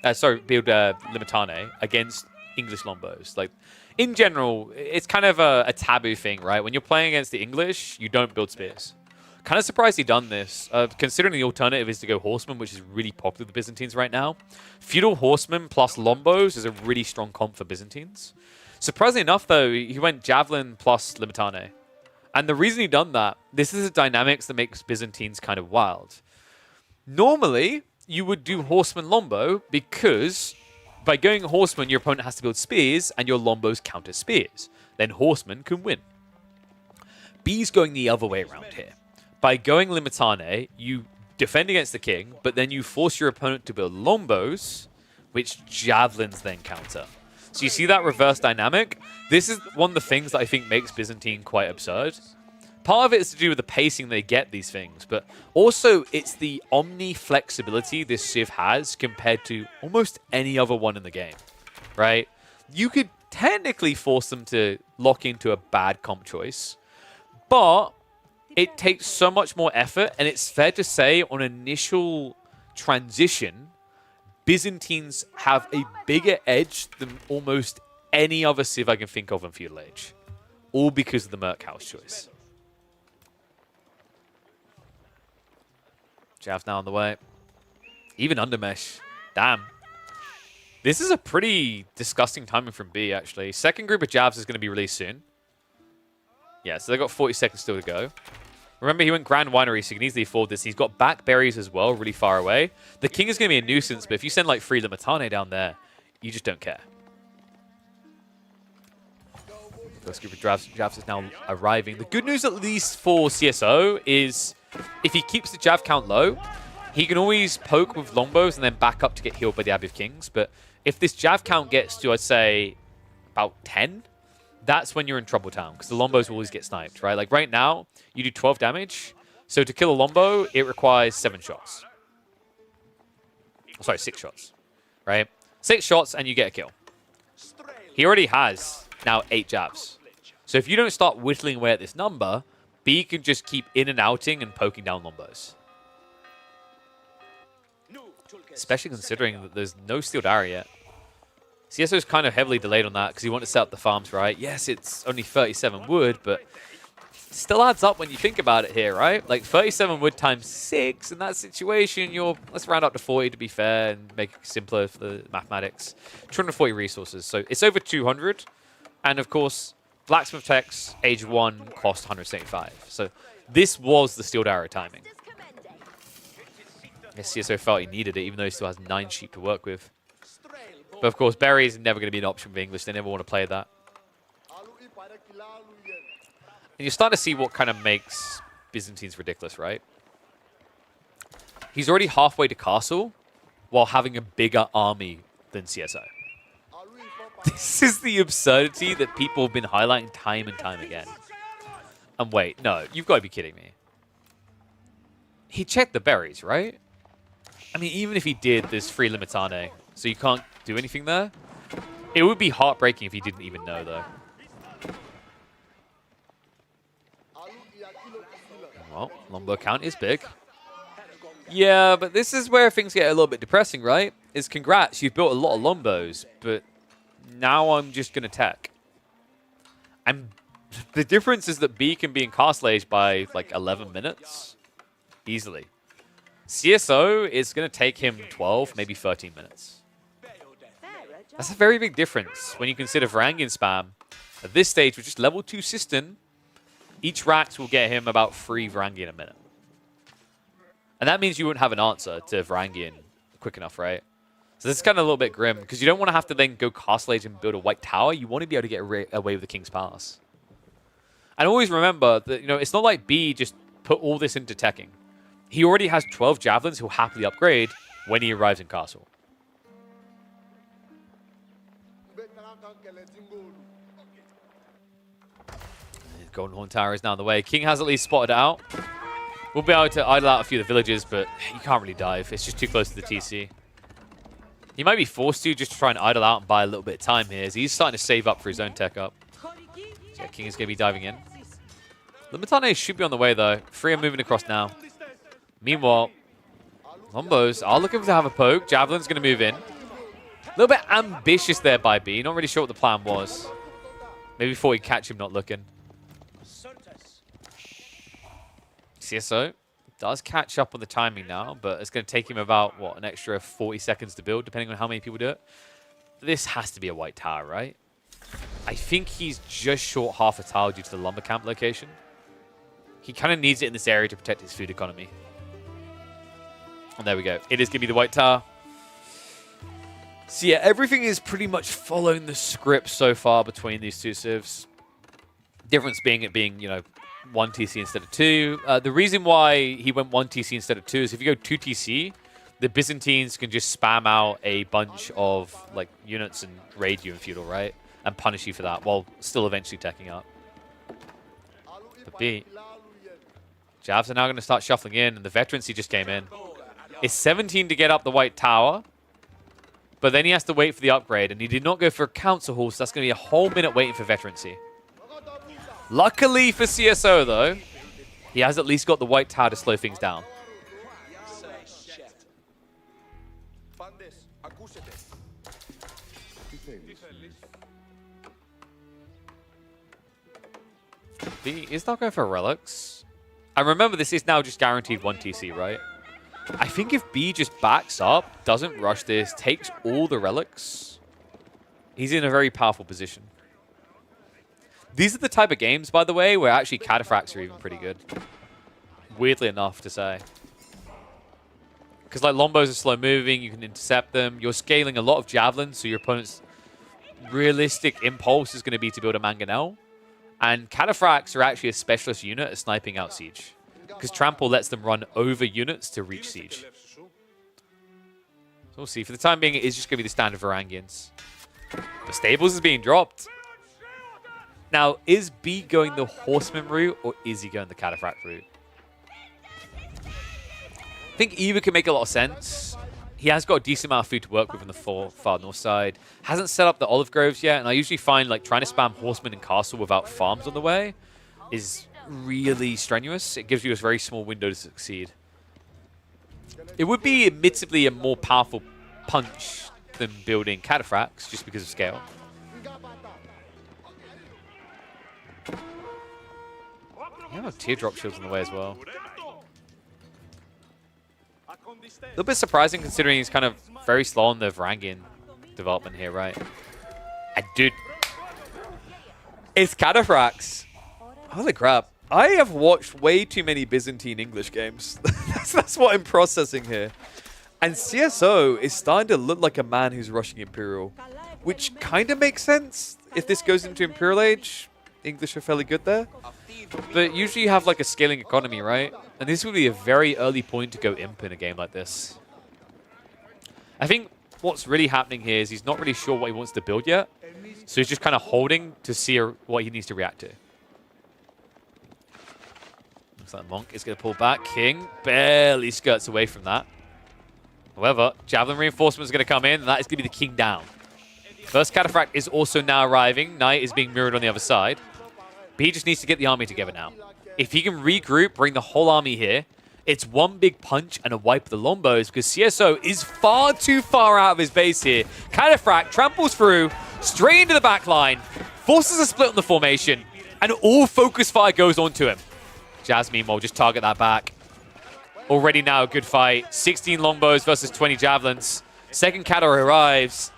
Build Limitane against English Lombos. Like, in general, it's kind of a taboo thing, right? When you're playing against the English, you don't build spears. Kind of surprised he done this, considering the alternative is to go Horseman, which is really popular with the Byzantines right now. Feudal Horseman plus Lombos is a really strong comp for Byzantines. Surprisingly enough, though, he went Javelin plus Limitane. And the reason he done that, this is the dynamics that makes Byzantines kind of wild. Normally, you would do Horseman Lombo because by going Horseman, your opponent has to build spears and your Lombos counter spears. Then Horseman can win. B's going the other way around here. By going Limitane, you defend against the king, but then you force your opponent to build Lombos, which Javelins then counter. So you see that reverse dynamic? This is one of the things that I think makes Byzantine quite absurd. Part of it is to do with the pacing they get these things, but also it's the omni-flexibility this Civ has compared to almost any other one in the game, right? You could technically force them to lock into a bad comp choice, but it takes so much more effort, and it's fair to say on initial transition, Byzantines have a bigger edge than almost any other Civ I can think of in Feudal Age. All because of the Merc House choice. Jav's now on the way. Even Undermesh. Damn. This is a pretty disgusting timing from B, actually. Second group of Javs is going to be released soon. Yeah, so they've got 40 seconds still to go. Remember, he went Grand Winery, so he can easily afford this. He's got back berries as well, really far away. The king is going to be a nuisance, but if you send like 3 Limitane down there, you just don't care. First group of Javs is now arriving. The good news, at least for CSO, is if he keeps the Jav count low, he can always poke with Longbos and then back up to get healed by the Abbey of Kings. But if this Jav count gets to, I'd say, about 10, that's when you're in trouble town, because the Lombos will always get sniped, right? Like right now, you do 12 damage. So to kill a Lombo, it requires 7 shots. Sorry, 6 shots, right? 6 shots and you get a kill. He already has now 8 Javs. So if you don't start whittling away at this number, B can just keep in and outing and poking down Lombos. Especially considering that there's no Steeled Arrow yet. CSO is kind of heavily delayed on that because he wanted to set up the farms, right? Yes, it's only 37 wood, but still adds up when you think about it here, right? Like 37 wood times 6 in that situation, let's round up to 40 to be fair and make it simpler for the mathematics. 240 resources, so it's over 200. And of course, Blacksmith Techs, age 1, cost 175. So this was the Steeled Arrow timing. I guess CSO felt he needed it, even though he still has 9 sheep to work with. But of course, berry is never going to be an option for English. They never want to play that. And you're starting to see what kind of makes Byzantines ridiculous, right? He's already halfway to castle while having a bigger army than CSO. This is the absurdity that people have been highlighting time and time again. And wait, no, you've got to be kidding me. He checked the berries, right? I mean, even if he did, there's 3 Limitane, so you can't do anything there. It would be heartbreaking if he didn't even know, though. Well, Lombo count is big. Yeah, but this is where things get a little bit depressing, right? Is congrats, you've built a lot of Lombos, but now I'm just going to tech. The difference is that B can be in Castle Age by like 11 minutes. Easily. CSO is going to take him 12, maybe 13 minutes. That's a very big difference when you consider Varangian spam. At this stage, with just level 2 System, each Rax will get him about 3 Varangian a minute. And that means you wouldn't have an answer to Varangian quick enough, right? So this is kind of a little bit grim, because you don't want to have to then go Castle Age and build a white tower. You want to be able to get away with the King's Pass. And always remember that, it's not like B just put all this into teching. He already has 12 Javelins he'll happily upgrade when he arrives in Castle. Golden Horn Tower is now on the way. King has at least spotted it out. We'll be able to idle out a few of the villages, but you can't really dive. It's just too close to the TC. He might be forced to just to try and idle out and buy a little bit of time here, as he's starting to save up for his own tech up. So yeah, King is going to be diving in. Limitane should be on the way, though. 3 are moving across now. Meanwhile, Lombos are looking to have a poke. Javelin's going to move in. A little bit ambitious there by B. Not really sure what the plan was. Maybe thought he'd catch him not looking. CSO does catch up on the timing now, but it's going to take him about, what, an extra 40 seconds to build, depending on how many people do it. This has to be a white tower, right? I think he's just short half a tower due to the lumber camp location. He kind of needs it in this area to protect his food economy. And there we go. It is going to be the white tower. So yeah, everything is pretty much following the script so far between these two civs. Difference being it being, 1 TC instead of 2. The reason why he went 1 TC instead of 2 is if you go 2 TC, the Byzantines can just spam out a bunch of units and raid you in feudal, right? And punish you for that while still eventually teching up. But B, Javs are now going to start shuffling in, and the veterans he just came in. It's 17 to get up the white tower, but then he has to wait for the upgrade, and he did not go for a council hall, so that's going to be a whole minute waiting for veterancy. Luckily for CSO, though, he has at least got the white tower to slow things down. B is not going for relics. And remember, this is now just guaranteed 1 TC, right? I think if B just backs up, doesn't rush this, takes all the relics, he's in a very powerful position. These are the type of games, by the way, where actually cataphracts are even pretty good. Weirdly enough to say. Because Lombos are slow moving, you can intercept them. You're scaling a lot of javelins, so your opponent's realistic impulse is going to be to build a mangonel. And cataphracts are actually a specialist unit at sniping out siege. Because trample lets them run over units to reach siege. So we'll see. For the time being, it is just going to be the standard Varangians. The stables is being dropped. Now, is B going the horseman route, or is he going the cataphract route? I think either can make a lot of sense. He has got a decent amount of food to work with on the far north side. Hasn't set up the olive groves yet, and I usually find trying to spam horseman and castle without farms on the way is really strenuous. It gives you a very small window to succeed. It would be admittedly a more powerful punch than building cataphracts, just because of scale. You have teardrop shields on the way as well. A little bit surprising considering he's kind of very slow on the Varangian development here, right? And dude, it's cataphracts. Holy crap. I have watched way too many Byzantine English games. That's what I'm processing here. And CSO is starting to look like a man who's rushing Imperial, which kind of makes sense. If this goes into Imperial Age, English are fairly good there. But usually you have a scaling economy, right? And this would be a very early point to go imp in a game like this. I think what's really happening here is he's not really sure what he wants to build yet. So he's just kind of holding to see what he needs to react to. Looks like Monk is going to pull back. King barely skirts away from that. However, Javelin Reinforcement is going to come in, and that is going to be the King down. First Cataphract is also now arriving. Knight is being mirrored on the other side. But he just needs to get the army together now. If he can regroup, bring the whole army here, it's one big punch and a wipe of the Lombos, because CSO is far too far out of his base here. Cataphract tramples through, straight into the back line, forces a split on the formation, and all focus fire goes onto him. Jazz, meanwhile, just target that back. Already now a good fight. 16 Longbows versus 20 Javelins. Second Cata arrives.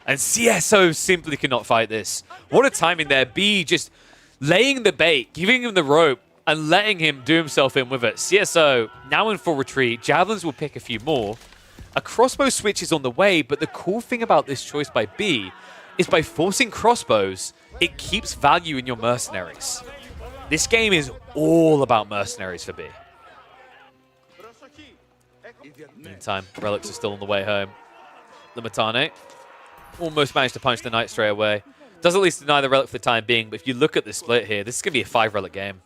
And CSO simply cannot fight this. What a timing there. B just laying the bait, giving him the rope, and letting him do himself in with it. CSO now in full retreat. Javelins will pick a few more. A crossbow switch is on the way, but the cool thing about this choice by B is by forcing crossbows, it keeps value in your mercenaries. This game is all about mercenaries for B. Meantime, relics are still on the way home. Limitane almost managed to punch the knight straight away. Does at least deny the relic for the time being, but if you look at the split here, this is going to be a 5 relic game.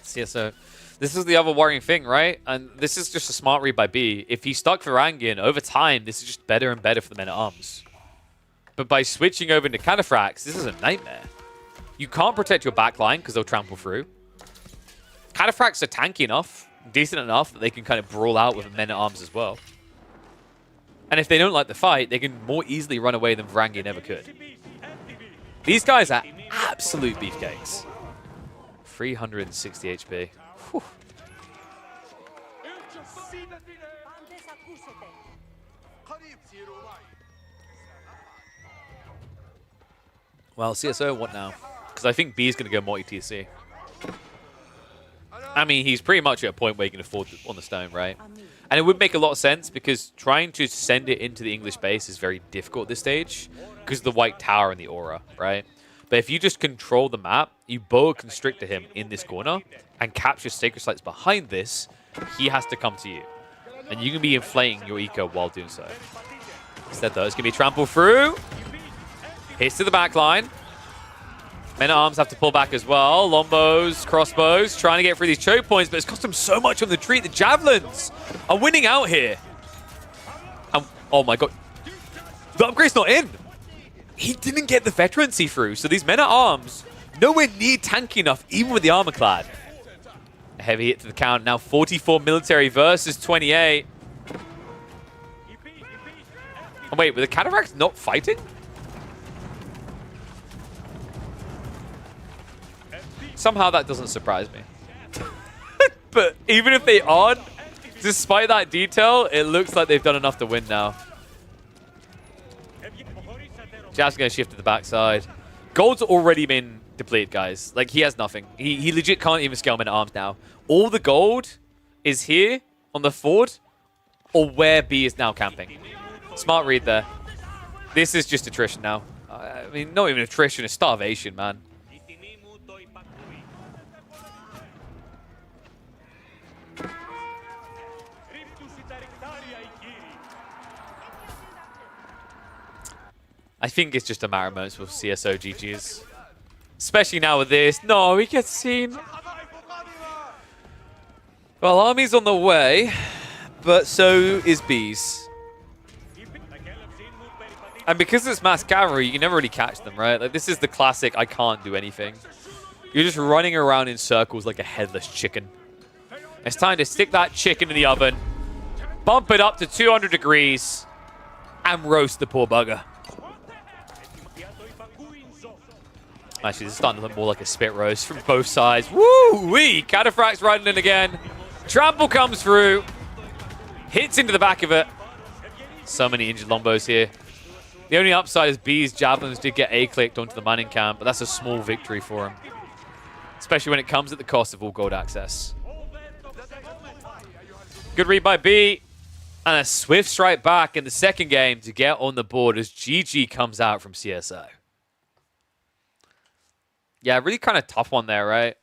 CSO. This is the other worrying thing, right? And this is just a smart read by B. If he stuck Varangian, over time, this is just better and better for the men-at-arms. But by switching over into Cataphracts, this is a nightmare. You can't protect your backline because they'll trample through. Cataphracts are tanky enough, decent enough, that they can kind of brawl out with men-at-arms as well. And if they don't like the fight, they can more easily run away than Varangian ever could. These guys are absolute beefcakes. 360 HP. Whew. Well, CSO, what now? Because I think B is going to go multi-TC. I mean, he's pretty much at a point where he can afford on the stone, right? And it would make a lot of sense because trying to send it into the English base is very difficult at this stage because of the white tower and the aura, right? But if you just control the map, you boa constrictor him in this corner and capture sacred sites behind this, he has to come to you. And you can be inflating your eco while doing so. Instead, though, it's going to be trample through. Hits to the back line. Men-at-arms have to pull back as well. Lombos, crossbows, trying to get through these choke points, but it's cost them so much on the retreat. The javelins are winning out here. Oh my god. The upgrade's not in. He didn't get the veterancy through, so these men-at-arms nowhere near tanky enough, even with the armor clad. A heavy hit to the count. Now 44 military versus 28. Oh, wait, were the Cataracts not fighting? Somehow that doesn't surprise me. But even if they aren't, despite that detail, it looks like they've done enough to win now. Jazz going to shift to the backside. Gold's already been depleted, guys. Like, he has nothing. He legit can't even scale men-at-arms now. All the gold is here on the ford or where B is now camping. Smart read there. This is just attrition now. I mean, not even attrition, it's starvation, man. I think it's just a matter of moments with CSO GG's. Especially now with this. No, he gets seen. Well, Army's on the way, but so is B's. And because it's mass cavalry, you can never really catch them, right? Like, this is the classic, I can't do anything. You're just running around in circles like a headless chicken. It's time to stick that chicken in the oven, bump it up to 200 degrees, and roast the poor bugger. Actually, this is starting to look more like a spit roast from both sides. Woo-wee! Cataphracts riding in again. Trample comes through. Hits into the back of it. So many injured Lombos here. The only upside is B's javelins did get A-clicked onto the mining camp, but that's a small victory for him. Especially when it comes at the cost of all gold access. Good read by B. And a swift strike back in the second game to get on the board as GG comes out from CSO. Yeah, really kind of tough one there, right?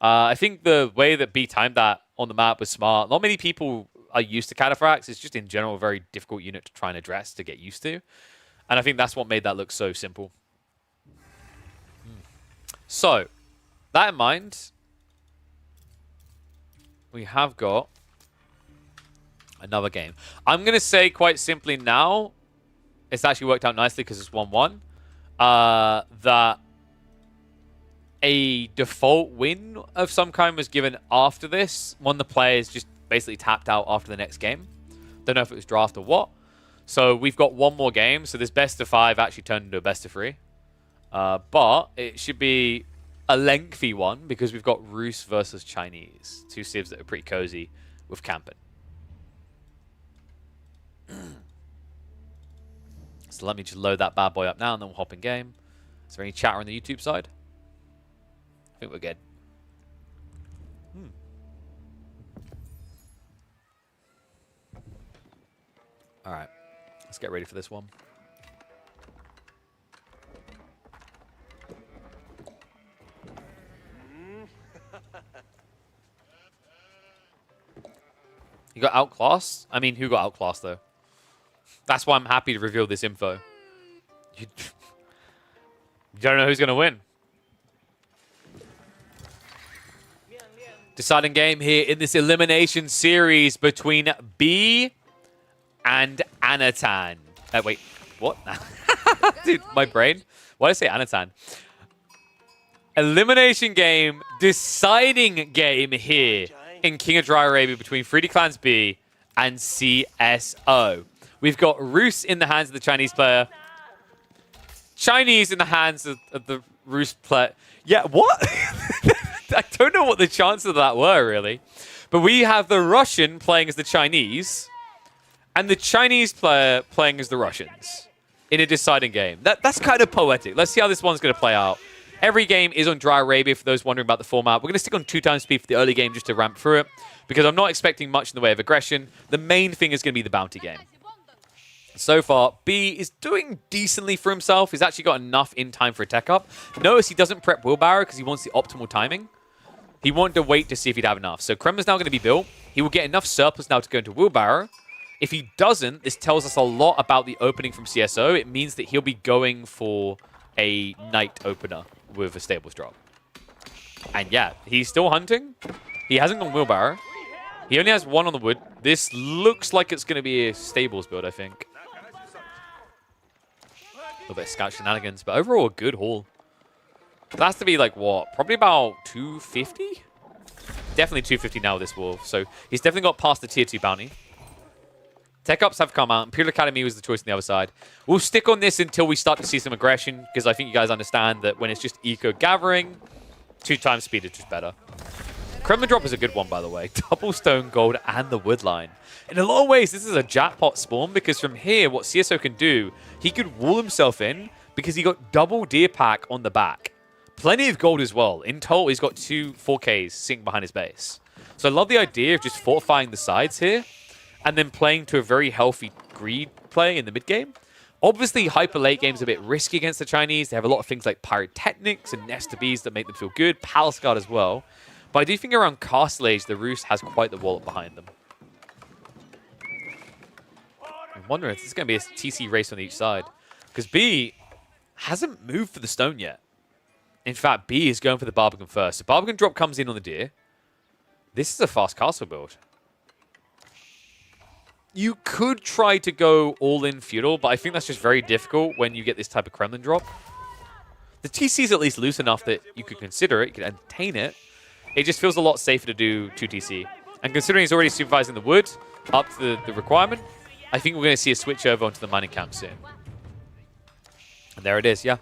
I think the way that B timed that on the map was smart. Not many people are used to Cataphracts. It's just in general a very difficult unit to try and address to get used to. And I think that's what made that look so simple. So, that in mind, we have got another game. I'm going to say quite simply now, it's actually worked out nicely because it's 1-1, that a default win of some kind was given after this. One of the players just basically tapped out after the next game. Don't know if it was draft or what. So we've got one more game. So this best of 5 actually turned into a best of 3. But it should be a lengthy one because we've got Rus versus Chinese. Two civs that are pretty cozy. with camping. So let me just load that bad boy up now, and then we'll hop in game. Is there any chatter on the YouTube side? I think we're good. All right, let's get ready for this one. You got outclassed? I mean, who got outclassed, though? That's why I'm happy to reveal this info. You don't know who's going to win. Deciding game here in this elimination series between B and Anatan. Wait, what? Dude, my brain. Why did I say Anatan? Elimination game, deciding game here in King of Dry Arabia between 3D Clans B and CSO. We've got Roos in the hands of the Chinese player. Chinese in the hands of the Roos player. Yeah, what? I don't know what the chances of that were, really. But we have the Russian playing as the Chinese and the Chinese player playing as the Russians in a deciding game. That's kind of poetic. Let's see how this one's going to play out. Every game is on Dry Arabia for those wondering about the format. We're going to stick on 2x speed for the early game just to ramp through it because I'm not expecting much in the way of aggression. The main thing is going to be the bounty game. So far, B is doing decently for himself. He's actually got enough in time for a tech up. Notice he doesn't prep Wheelbarrow because he wants the optimal timing. He wanted to wait to see if he'd have enough. So Kremlin's now going to be built. He will get enough surplus now to go into Wheelbarrow. If he doesn't, this tells us a lot about the opening from CSO. It means that he'll be going for a Knight opener with a Stables drop. And yeah, he's still hunting. He hasn't gone Wheelbarrow. He only has one on the wood. This looks like it's going to be a Stables build, I think. A little bit of scout shenanigans, but overall a good haul. That has to be like, what? Probably about 250? Definitely 250 now with this wolf. So he's definitely got past the tier 2 bounty. Tech ups have come out. Imperial Academy was the choice on the other side. We'll stick on this until we start to see some aggression, because I think you guys understand that when it's just eco gathering, 2x speed is just better. Kremlin drop is a good one, by the way. Double stone gold and the wood line. In a lot of ways, this is a jackpot spawn, because from here, what CSO can do, he could wall himself in, because he got double deer pack on the back. Plenty of gold as well. In total, he's got 2 4Ks sitting behind his base. So I love the idea of just fortifying the sides here, and then playing to a very healthy greed play in the mid game. Obviously, hyper late game is a bit risky against the Chinese. They have a lot of things like pyrotechnics and Nesta Bees that make them feel good. Palace Guard as well. But I do think around Castle Age, the Roost has quite the wallet behind them. I'm wondering if this is going to be a TC race on each side. Because B hasn't moved for the stone yet. In fact, B is going for the Barbican first. The Barbican drop comes in on the deer. This is a fast castle build. You could try to go all-in feudal, but I think that's just very difficult when you get this type of Kremlin drop. The TC is at least loose enough that you could consider it, you could entertain it. It just feels a lot safer to do 2TC. And considering he's already supervising the wood up to the requirement, I think we're going to see a switch over onto the mining camp soon. And there it is, yeah.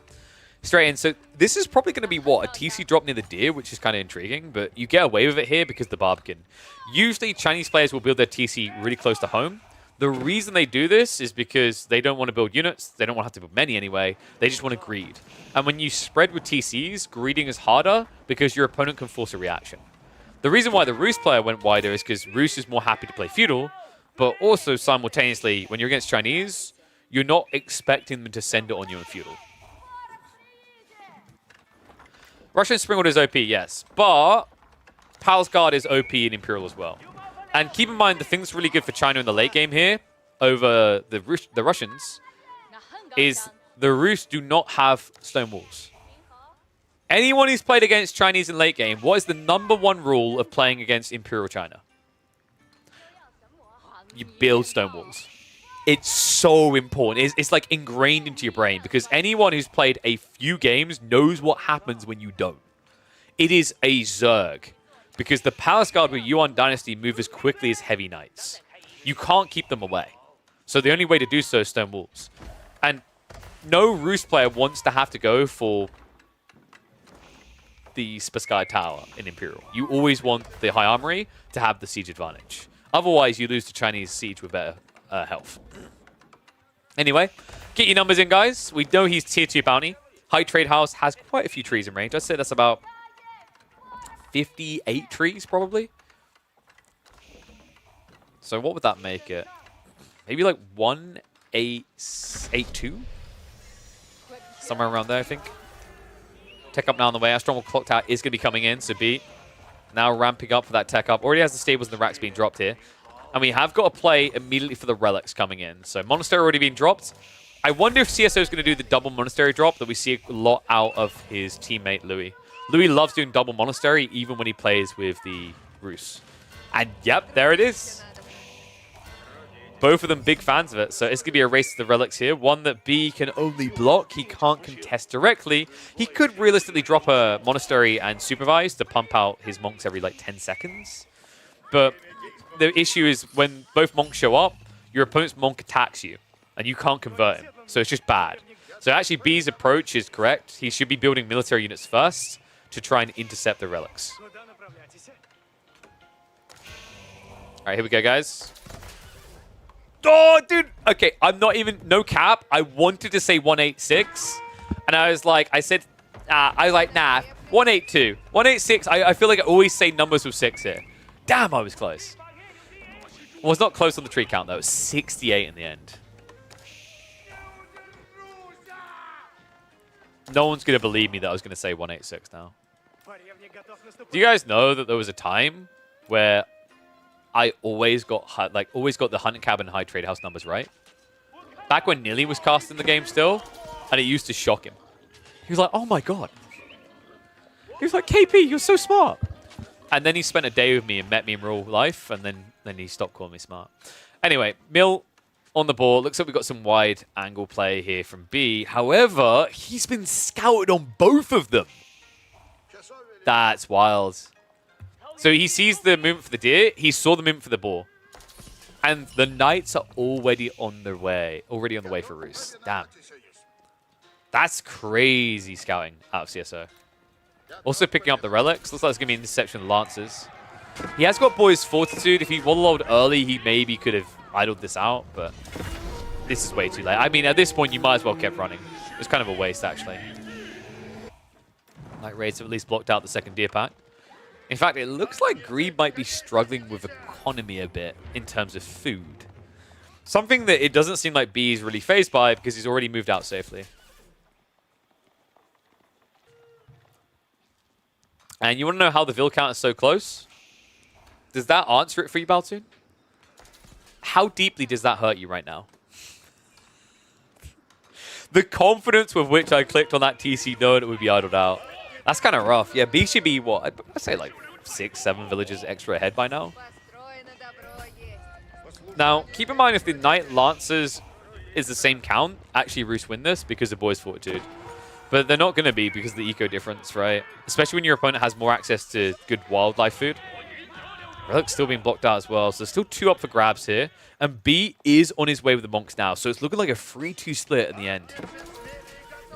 Straight in. So this is probably going to be, what, a TC drop near the deer, which is kind of intriguing, but you get away with it here because the Barbican. Usually Chinese players will build their TC really close to home. The reason they do this is because they don't want to build units. They don't want to have to build many anyway. They just want to greed. And when you spread with TCs, greeding is harder because your opponent can force a reaction. The reason why the Roos player went wider is because Roos is more happy to play feudal, but also simultaneously, when you're against Chinese, you're not expecting them to send it on you in feudal. Russian Springwood is OP, yes, but Palace Guard is OP in Imperial as well. And keep in mind, the thing that's really good for China in the late game here over the Russians is the Rus do not have stone walls. Anyone who's played against Chinese in late game, what is the #1 rule of playing against Imperial China? You build stone walls. It's so important. It's like ingrained into your brain because anyone who's played a few games knows what happens when you don't. It is a Zerg because the Palace Guard with Yuan Dynasty move as quickly as Heavy Knights. You can't keep them away. So the only way to do so is stone walls. And no Roost player wants to have to go for the Spaskai Tower in Imperial. You always want the High Armory to have the siege advantage. Otherwise, you lose to Chinese Siege with better health. Anyway, get your numbers in, guys. We know he's tier 2 bounty. High Trade House has quite a few trees in range. I'd say that's about 58 trees, probably. So what would that make it? Maybe like 1882? Somewhere around there, I think. Tech up now on the way. Our Stronghold Clock Tower is going to be coming in, so B now ramping up for that tech up. Already has the stables and the racks being dropped here. And we have got to play immediately for the relics coming in. So Monastery already being dropped. I wonder if CSO is going to do the double Monastery drop that we see a lot out of his teammate Louis. Louis loves doing double Monastery even when he plays with the Rus. And yep, there it is. Both of them big fans of it. So it's going to be a race to the relics here. One that B can only block. He can't contest directly. He could realistically drop a Monastery and Supervise to pump out his monks every like 10 seconds. But the issue is when both monks show up, your opponent's monk attacks you. And you can't convert him. So it's just bad. So actually B's approach is correct. He should be building military units first to try and intercept the relics. Alright, here we go, guys. Oh, dude. Okay, I'm not even... No cap. I wanted to say 186. And I was like... I was like, nah. 182. 186. I feel like I always say numbers with 6 here. Damn, I was close. Well, it's not close on the tree count, though. It was 68 in the end. No one's going to believe me that I was going to say 186 now. Do you guys know that there was a time where I always got the Hunting Cabin and High Trade House numbers right? Back when Nilly was cast in the game still, and it used to shock him. He was like, oh my god. He was like, KP, you're so smart. And then he spent a day with me and met me in real life, and then he stopped calling me smart. Anyway, Mill on the ball. Looks like we've got some wide angle play here from B. However, he's been scouted on both of them. That's wild. So he sees the movement for the deer. He saw the movement for the boar. And the knights are already on their way. Already on the way for Rus. Damn. That's crazy scouting out of CSO. Also picking up the relics. Looks like it's going to be an interception of Lancers. He has got Boy's Fortitude. If he wallowed early, he maybe could have idled this out, but this is way too late. I mean, at this point, you might as well kept running. It was kind of a waste, actually. Night Raids have at least blocked out the second deer pack. In fact, it looks like Greed might be struggling with economy a bit in terms of food. Something that it doesn't seem like B is really phased by because he's already moved out safely. And you want to know how the Vil count is so close? Does that answer it for you, Baltoon? How deeply does that hurt you right now? The confidence with which I clicked on that TC knowing it would be idled out. That's kind of rough. Yeah, B should be, what? I'd say like 6, 7 villages extra ahead by now. Now, keep in mind if the Knight Lancers is the same count, actually Rus win this because of Boy's Fortitude. But they're not going to be because of the eco difference, right? Especially when your opponent has more access to good wildlife food. Relic's still being blocked out as well, so there's still 2 up for grabs here. And B is on his way with the monks now, so it's looking like a 3-2 split in the end.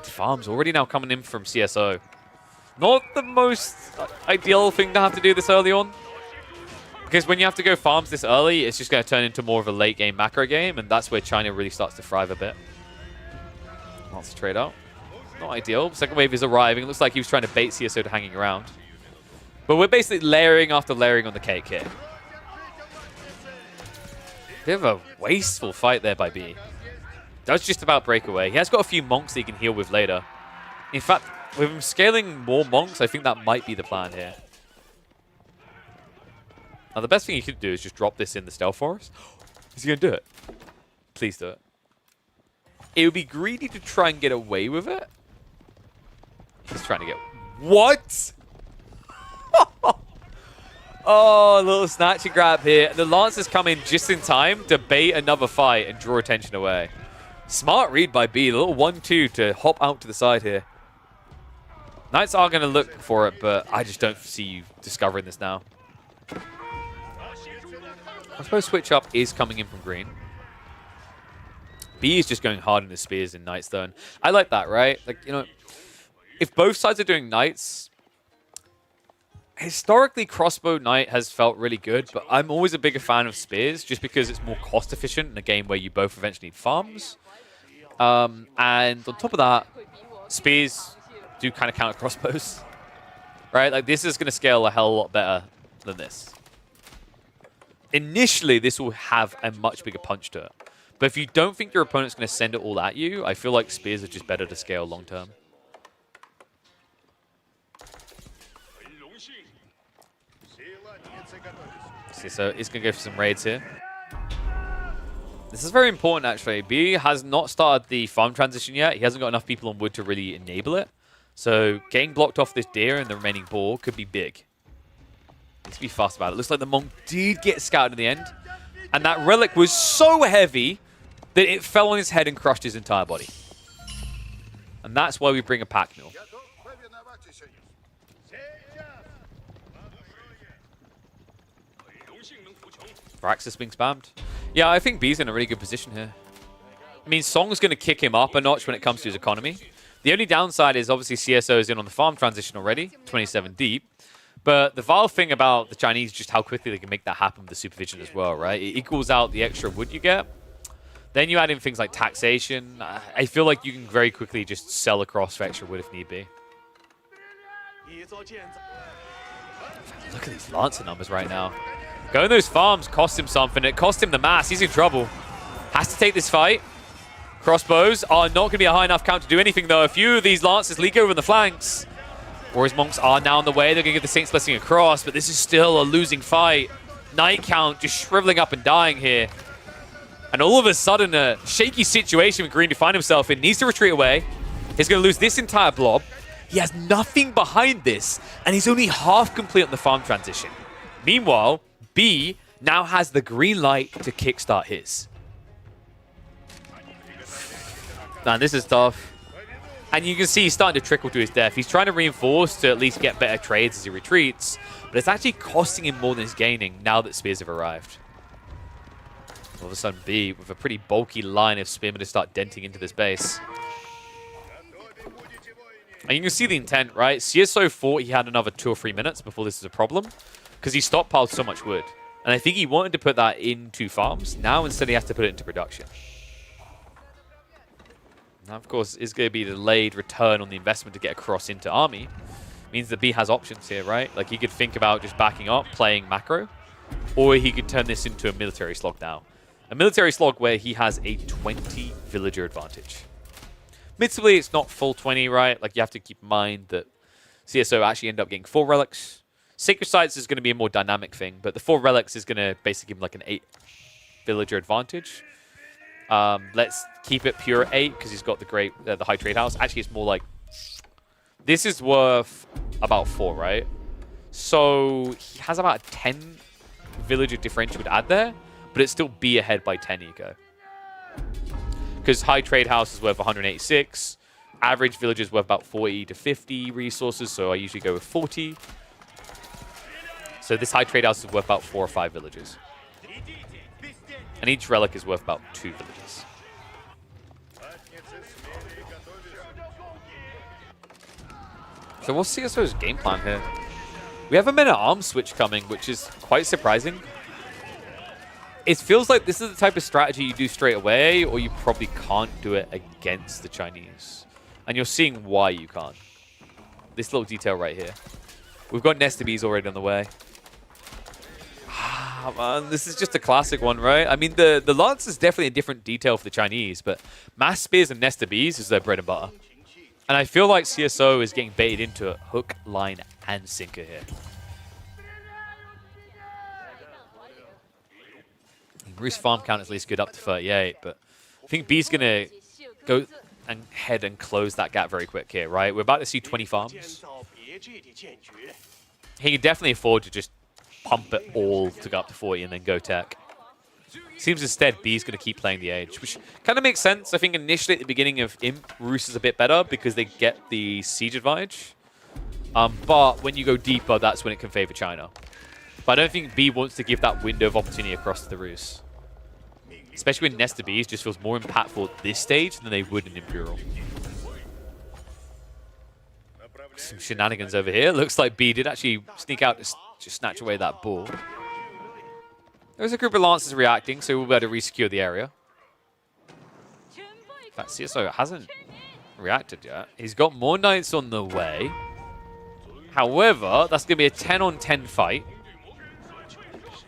Farms already now coming in from CSO. Not the most ideal thing to have to do this early on. Because when you have to go farms this early, it's just going to turn into more of a late game macro game, and that's where China really starts to thrive a bit. Lots of trade out. Not ideal. Second wave is arriving. It looks like he was trying to bait CSO to hanging around. But we're basically layering after layering on the cake here. Bit of a wasteful fight there by B. Does just about break away. He has got a few monks that he can heal with later. In fact, with him scaling more monks, I think that might be the plan here. Now, the best thing he could do is just drop this in the Stealth Forest. Is he going to do it? Please do it. It would be greedy to try and get away with it. He's trying to get... What? Oh, a little snatch and grab here. The Lancers come in just in time to bait another fight and draw attention away. Smart read by B. A little 1-2 to hop out to the side here. Knights are going to look for it, but I just don't see you discovering this now. I suppose switch up is coming in from green. B is just going hard in the spears in Knights, though. And I like that, right? Like, you know, if both sides are doing Knights, historically, Crossbow Knight has felt really good, but I'm always a bigger fan of Spears just because it's more cost efficient in a game where you both eventually need farms. And on top of that, Spears do kind of counter crossbows, right? Like, this is going to scale a hell of a lot better than this. Initially, this will have a much bigger punch to it. But if you don't think your opponent's going to send it all at you, I feel like Spears are just better to scale long term. See, so it's going to go for some raids here. This is very important, actually. B has not started the farm transition yet. He hasn't got enough people on wood to really enable it. So getting blocked off this deer and the remaining boar could be big. Needs to be fast about it. Looks like the monk did get scouted in the end. And that relic was so heavy that it fell on his head and crushed his entire body. And that's why we bring a pack mule. Raxus being spammed. Yeah, I think B's in a really good position here. I mean, Song's going to kick him up a notch when it comes to his economy. The only downside is obviously CSO is in on the farm transition already, 27 deep. But the vile thing about the Chinese is just how quickly they can make that happen with the supervision as well, right? It equals out the extra wood you get. Then you add in things like taxation. I feel like you can very quickly just sell across for extra wood if need be. Look at these Lancer numbers right now. Going those farms cost him something. It cost him the mass. He's in trouble. Has to take this fight. Crossbows are not going to be a high enough count to do anything, though. A few of these Lancers leak over the flanks. Whereas Monks are now on the way. They're going to get the Saint's Blessing across, but this is still a losing fight. Night Count just shriveling up and dying here. And all of a sudden, a shaky situation with Green to find himself in. Needs to retreat away. He's going to lose this entire blob. He has nothing behind this, and he's only half complete on the farm transition. Meanwhile, B now has the green light to kickstart his. Man, this is tough. And you can see he's starting to trickle to his death. He's trying to reinforce to at least get better trades as he retreats, but it's actually costing him more than he's gaining now that spears have arrived. All of a sudden, B, with a pretty bulky line of spearmen to start denting into this base. And you can see the intent, right? CSO thought he had another 2 or 3 minutes before this is a problem, because he stockpiled so much wood. And I think he wanted to put that into farms. Now, instead, he has to put it into production. Now, of course, it's going to be a delayed return on the investment to get across into army. Means that B has options here, right? Like, he could think about just backing up, playing macro, or he could turn this into a military slog now. A military slog where he has a 20 villager advantage. Admittedly, it's not full 20, right? Like, you have to keep in mind that CSO actually end up getting 4 relics. Sacred Sites is going to be a more dynamic thing, but the 4 relics is going to basically give him like an 8 villager advantage. Let's keep it pure 8 because he's got the high trade house. Actually, it's more like this is worth about 4, right? So he has about a 10 villager differential to add there, but it'd still be ahead by 10 eco. Because high trade house is worth 186. Average village is worth about 40 to 50 resources, so I usually go with 40. So this high trade house is worth about 4 or 5 villages. And each relic is worth about 2 villages. So what's CSO's game plan here? We have a men-at-arms switch coming, which is quite surprising. It feels like this is the type of strategy you do straight away, or you probably can't do it against the Chinese. And you're seeing why you can't. This little detail right here. We've got Nesta Bees already on the way. Ah, man, this is just a classic one, right? I mean, the Lance is definitely a different detail for the Chinese, but Mass Spears and Nesta Bees is their bread and butter. And I feel like CSO is getting baited into a hook, line, and sinker here. Bruce farm count is at least good up to 38, but I think B's going to go and head and close that gap very quick here, right? We're about to see 20 farms. He can definitely afford to just pump it all to go up to 40 and then go tech. Seems instead B's going to keep playing the Age, which kind of makes sense. I think initially at the beginning of Imp, Roos is a bit better because they get the siege advantage. But when you go deeper, that's when it can favor China. But I don't think B wants to give that window of opportunity across to the Roos. Especially when Nesta Bees just feels more impactful at this stage than they would in Imperial. some shenanigans over here. Looks like B did actually sneak out to just snatch away that ball. There's a group of Lancers reacting, so we'll be able to resecure the area. In fact, CSO hasn't reacted yet. He's got more Knights on the way. However, that's going to be a 10-on-10 fight.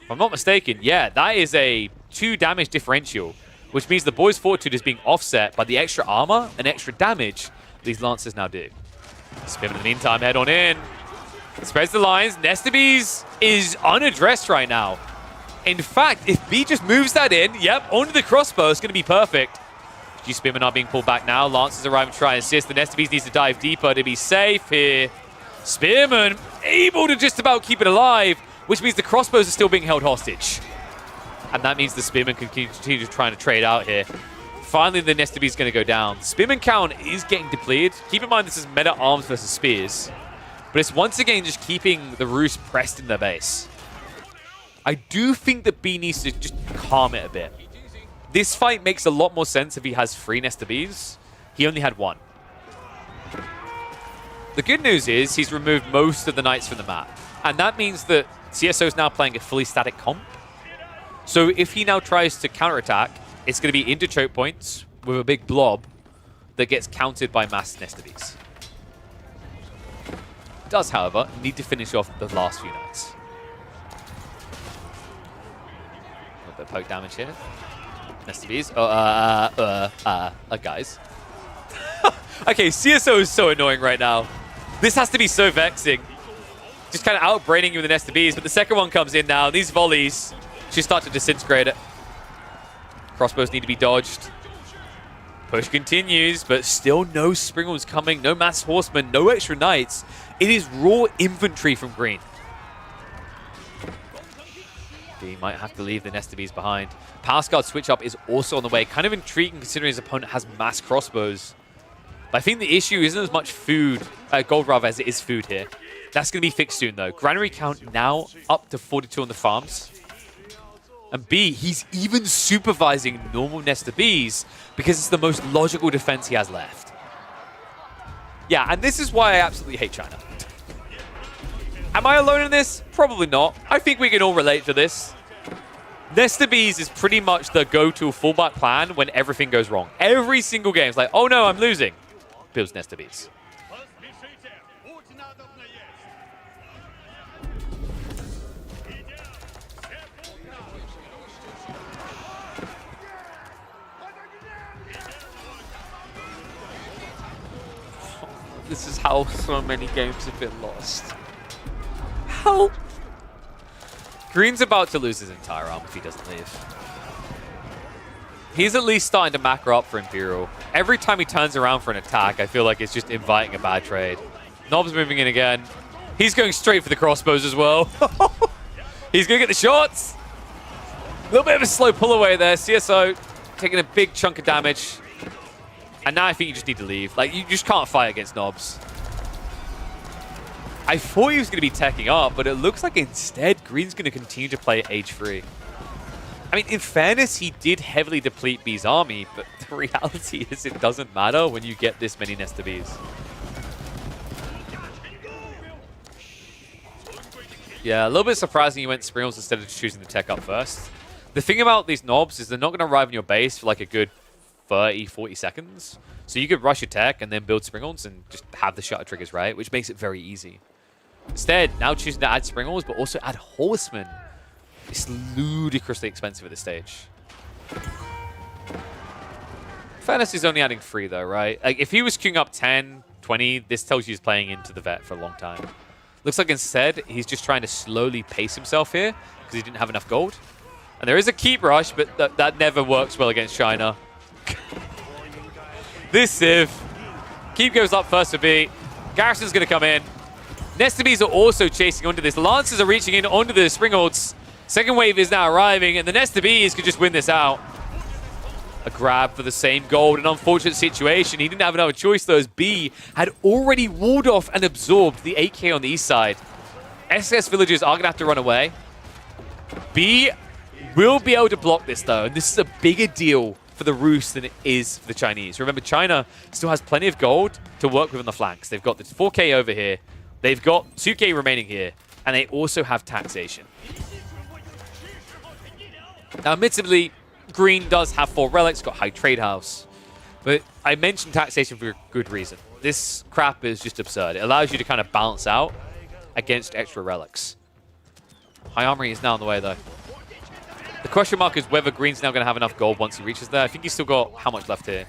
If I'm not mistaken, yeah, that is a 2 damage differential, which means the boy's fortitude is being offset by the extra armor and extra damage these Lancers now do. Spim in the meantime, head on in. Spreads the lines. Nestabees is unaddressed right now. In fact, if B just moves that in, yep, onto the crossbow, it's going to be perfect. G-Spimmer not being pulled back now. Lancers arrive and try and assist. The Nestabees needs to dive deeper to be safe here. Spearman able to just about keep it alive, which means the crossbows are still being held hostage. And that means the Spearman can continue trying to trade out here. Finally, the Nestabees is going to go down. Spearman count is getting depleted. Keep in mind this is meta arms versus spears. But it's once again just keeping the Roost pressed in their base. I do think that B needs to just calm it a bit. This fight makes a lot more sense if he has 3 Nestabees. He only had 1. The good news is he's removed most of the Knights from the map. And that means that CSO is now playing a fully static comp. So if he now tries to counterattack, it's going to be into choke points with a big blob that gets countered by mass Nestabees. Does, however, need to finish off the last few Knights. A little bit of poke damage here. Nestabees. Guys. Okay, CSO is so annoying right now. This has to be so vexing. Just kind of outbraining you with the Nestabees, but the second one comes in now. These volleys should start to disintegrate it. Crossbows need to be dodged. Push continues, but still no Springles coming, no mass horsemen, no extra Knights. It is raw infantry from green. B might have to leave the Nestabees behind. Palace Guard switch up is also on the way. Kind of intriguing considering his opponent has mass crossbows. But I think the issue isn't as much food, gold rather, as it is food here. That's going to be fixed soon though. Granary count now up to 42 on the farms. And B, he's even supervising normal Nestabees because it's the most logical defense he has left. Yeah, and this is why I absolutely hate China. Am I alone in this? Probably not. I think we can all relate to this. Nestabees is pretty much the go-to fallback plan when everything goes wrong. Every single game is like, oh no, I'm losing. Builds Nestabees. This is how so many games have been lost. How? Green's about to lose his entire arm if he doesn't leave. He's at least starting to macro up for Imperial. Every time he turns around for an attack, I feel like it's just inviting a bad trade. Nob's moving in again. He's going straight for the crossbows as well. He's going to get the shots. A little bit of a slow pull away there. CSO taking a big chunk of damage. And now I think you just need to leave. Like, you just can't fight against Nobs. I thought he was going to be teching up, but it looks like instead Green's going to continue to play H3. I mean, in fairness, he did heavily deplete B's army, but the reality is it doesn't matter when you get this many Nestabees. Yeah, a little bit surprising you went Springles instead of choosing the tech up first. The thing about these Nobs is they're not going to arrive in your base for like a good 30, 40 seconds. So you could rush your tech and then build Springles and just have the shutter triggers, right? Which makes it very easy. Instead, now choosing to add Springles, but also add Horsemen. It's ludicrously expensive at this stage. Fairness is only adding 3 though, right? Like if he was queuing up 10, 20, this tells you he's playing into the vet for a long time. Looks like instead, he's just trying to slowly pace himself here because he didn't have enough gold. And there is a keep rush, but that never works well against China. This Civ. Keep goes up first for B. Garrison's going to come in. Nestabees are also chasing onto this. Lancers are reaching in onto the Springolds. Second wave is now arriving, and the Nestabees could just win this out. A grab for the same gold. An unfortunate situation. He didn't have another choice, though, as B had already walled off and absorbed the 8k on the east side. SS villagers are going to have to run away. B will be able to block this, though, and this is a bigger deal for the Rus than it is for the Chinese. Remember, China still has plenty of gold to work with on the flanks. They've got the 4K over here. They've got 2K remaining here. And they also have taxation. Now, admittedly, Green does have 4 relics, got high trade house. But I mentioned taxation for a good reason. This crap is just absurd. It allows you to kind of balance out against extra relics. High Armory is now on the way, though. The question mark is whether Green's now going to have enough gold once he reaches there. I think he's still got how much left here?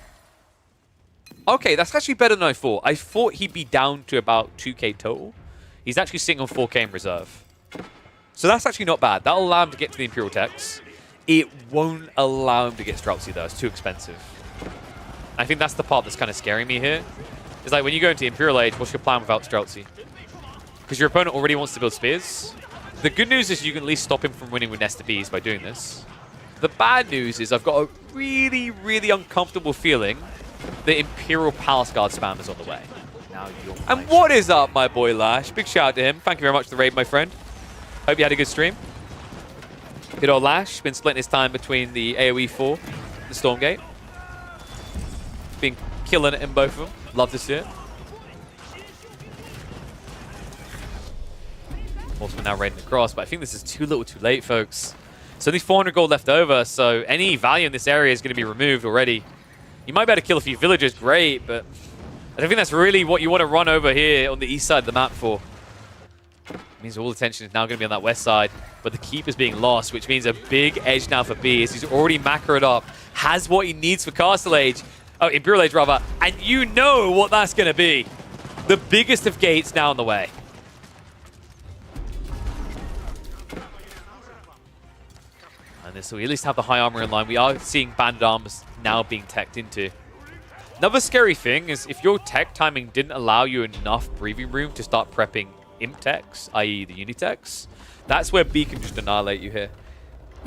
Okay, that's actually better than I thought. I thought he'd be down to about 2K total. He's actually sitting on 4K in reserve. So that's actually not bad. That'll allow him to get to the Imperial Techs. It won't allow him to get Streltsy, though. It's too expensive. I think that's the part that's kind of scaring me here. It's like when you go into Imperial Age, what's your plan without Streltsy? Because your opponent already wants to build spears. The good news is you can at least stop him from winning with Nested Bees by doing this. The bad news is I've got a really, really uncomfortable feeling that Imperial Palace Guard spam is on the way. And what is up, my boy Lash? Big shout out to him. Thank you very much for the raid, my friend. Hope you had a good stream. Good old Lash. Been splitting his time between the AoE 4 and the Stormgate. Been killing it in both of them. Love to see it. Also, we're now raiding across, but I think this is too little too late, folks. So only 400 gold left over, so any value in this area is going to be removed already. You might be able to kill a few villagers, great, but I don't think that's really what you want to run over here on the east side of the map for. It means all attention is now going to be on that west side, but the keep is being lost, which means a big edge now for B, as he's already macroed up, has what he needs for Castle Age, oh, Imperial Age rather, and you know what that's going to be. The biggest of gates now on the way. And this will at least have the high armor in line. We are seeing banded armors now being teched into. Another scary thing is if your tech timing didn't allow you enough breathing room to start prepping imp techs, i.e. the unitechs, that's where B can just annihilate you here.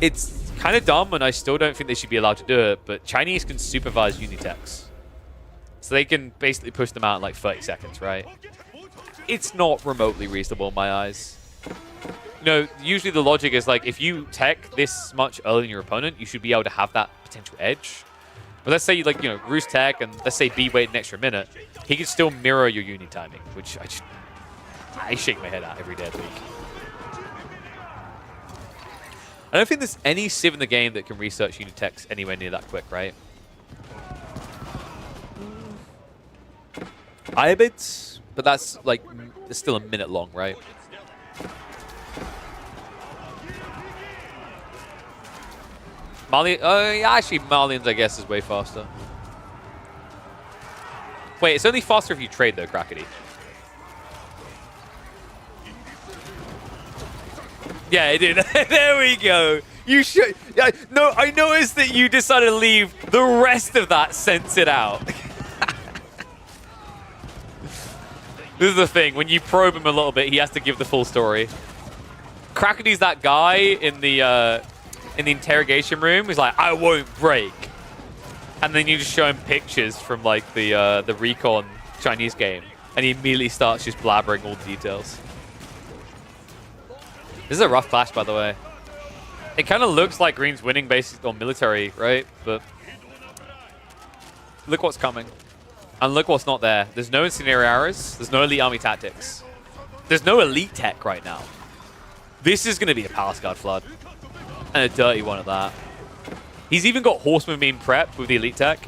It's kind of dumb, and I still don't think they should be allowed to do it, but Chinese can supervise unitechs. So they can basically push them out in like 30 seconds, right? It's not remotely reasonable in my eyes. You know, usually the logic is like, if you tech this much earlier than your opponent, you should be able to have that potential edge. But let's say you like, you know, Roost tech, and let's say B wait an extra minute, he can still mirror your uni timing, which I shake my head at every day of the week. I don't think there's any civ in the game that can research unit techs anywhere near that quick, right? Iobid, but that's like, it's still a minute long, right? Malian, yeah, actually, Malians, I guess, is way faster. Wait, it's only faster if you trade, though, Crackety. Yeah, it did. There we go. You should. No, I noticed that you decided to leave the rest of that censored out. This is the thing. When you probe him a little bit, he has to give the full story. Crackety's that guy in the interrogation room. He's like, I won't break. And then you just show him pictures from like the Recon Chinese game, and he immediately starts just blabbering all the details. This is a rough clash, by the way. It kind of looks like Green's winning based on military, right? But look what's coming. And look what's not there. There's no incendiaries. There's no elite army tactics. There's no elite tech right now. This is going to be a Palace Guard flood. And a dirty one at that. He's even got Horseman being prepped with the elite tech.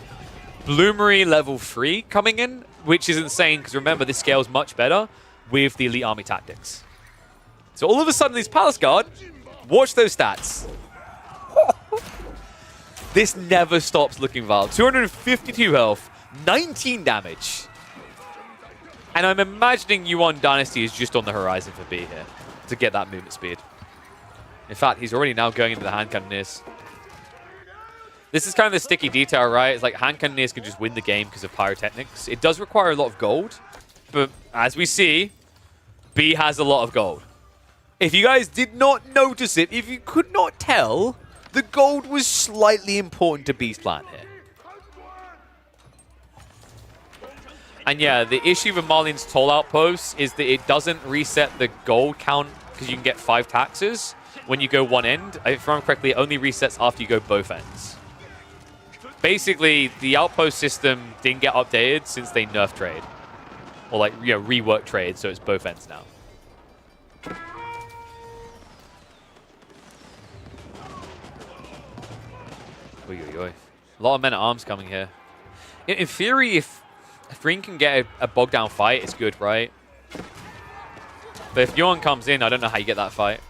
Bloomery level 3 coming in, which is insane because remember, this scales much better with the elite army tactics. So all of a sudden, these Palace Guard, watch those stats. This never stops looking vile. 252 health, 19 damage. And I'm imagining Yuan Dynasty is just on the horizon for B here to get that movement speed. In fact, he's already now going into the hand cannoneers. This is kind of the sticky detail, right? It's like hand cannoneers can just win the game because of pyrotechnics. It does require a lot of gold, but as we see, B has a lot of gold. If you guys did not notice it, if you could not tell, the gold was slightly important to B's plan here. And yeah, the issue with Marlene's toll outpost is that it doesn't reset the gold count because you can get 5 taxes when you go one end. If I remember correctly, it only resets after you go both ends. Basically, the outpost system didn't get updated since they nerfed trade. Or like, you know, reworked trade, so it's both ends now. Oy, oy, oy. A lot of men-at-arms coming here. In theory, if Green can get a bogged-down fight, it's good, right? But if Yuan comes in, I don't know how you get that fight.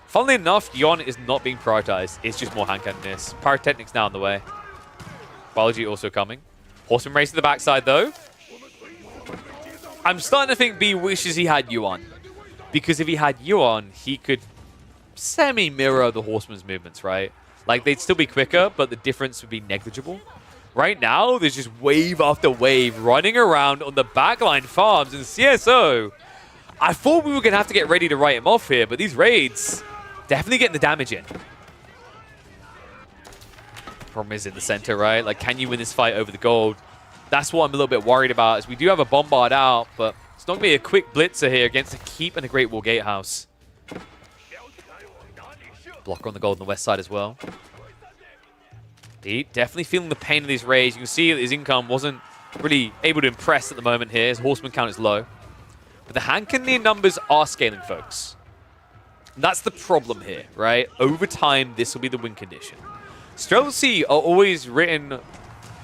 Funnily enough, Yuan is not being prioritized. It's just more hand cannoniers. Pyrotechnic's now on the way. Biology also coming. Horseman race to the backside, though. I'm starting to think B wishes he had Yuan. Because if he had Yuan, he could semi-mirror the Horseman's movements, right? Like, they'd still be quicker, but the difference would be negligible. Right now, there's just wave after wave running around on the backline farms, and CSO, I thought we were going to have to get ready to write him off here, but these raids, definitely getting the damage in. Problem is in the center, right? Like, can you win this fight over the gold? That's what I'm a little bit worried about, is we do have a Bombard out, but it's not going to be a quick blitzer here against a Keep and a Great Wall Gatehouse. Blocker on the gold on the west side as well. Definitely feeling the pain of these raids. You can see that his income wasn't really able to impress at the moment here. His horseman count is low. But the hand cannoneer numbers are scaling, folks. And that's the problem here, right? Over time, this will be the win condition. Streltsy are always written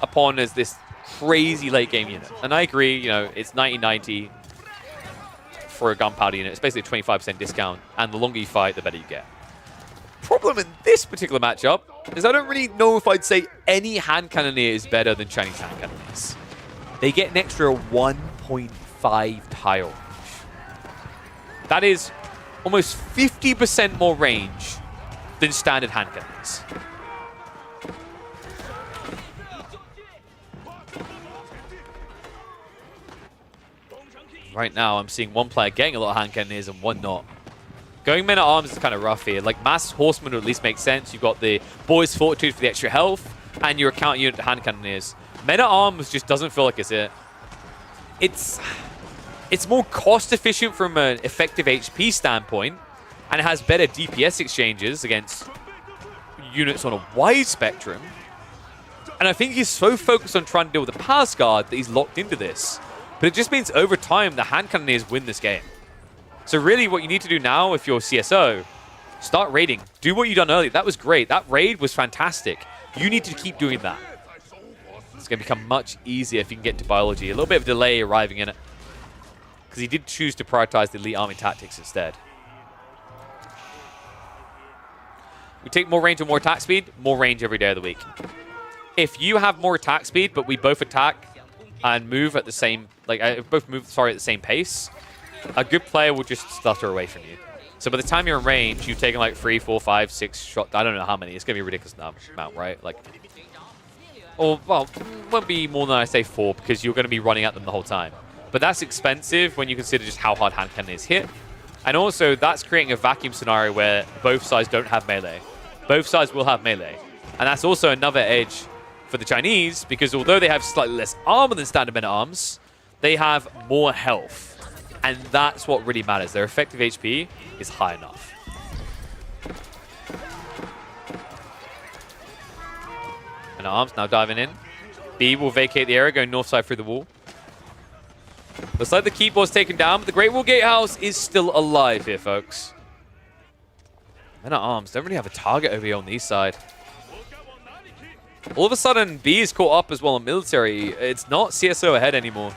upon as this crazy late game unit. And I agree, you know, it's 90-90 for a gunpowder unit. It's basically a 25% discount. And the longer you fight, the better you get. Problem in this particular matchup is I don't really know if I'd say any hand cannoneer is better than Chinese hand cannoneers. They get an extra 1.5 tile range. That is almost 50% more range than standard hand cannons. Right now, I'm seeing one player getting a lot of hand cannons and one not. Going men-at-arms is kind of rough here. Like, mass horsemen would at least make sense. You've got the boys' fortitude for the extra health, and your account unit hand cannoneers. Men-at-arms just doesn't feel like it's it. It's more cost-efficient from an effective HP standpoint, and it has better DPS exchanges against units on a wide spectrum. And I think he's so focused on trying to deal with the Pass Guard that he's locked into this. But it just means over time, the hand cannoneers win this game. So really what you need to do now, if you're CSO, start raiding. Do what you done earlier. That was great. That raid was fantastic. You need to keep doing that. It's going to become much easier if you can get to biology. A little bit of delay arriving in it. Because he did choose to prioritize the elite army tactics instead. We take more range and more attack speed, more range every day of the week. If you have more attack speed, but we both attack and move at the same, at the same pace, a good player will just stutter away from you. So by the time you're in range, you've taken like 3, 4, 5, 6 shots. I don't know how many. It's going to be a ridiculous amount, right? Well, it won't be more than I say 4 because you're going to be running at them the whole time. But that's expensive when you consider just how hard hand cannons hit. And also, that's creating a vacuum scenario where both sides don't have melee. Both sides will have melee. And that's also another edge for the Chinese because although they have slightly less armor than standard men-at-arms, they have more health. And that's what really matters. Their effective HP is high enough. Men-at-arms now diving in. B will vacate the area, going north side through the wall. Looks like the keep was taken down, but the Great Wall Gatehouse is still alive here, folks. Men-at-arms don't really have a target over here on the east side. All of a sudden, B is caught up as well in military. It's not CSO ahead anymore.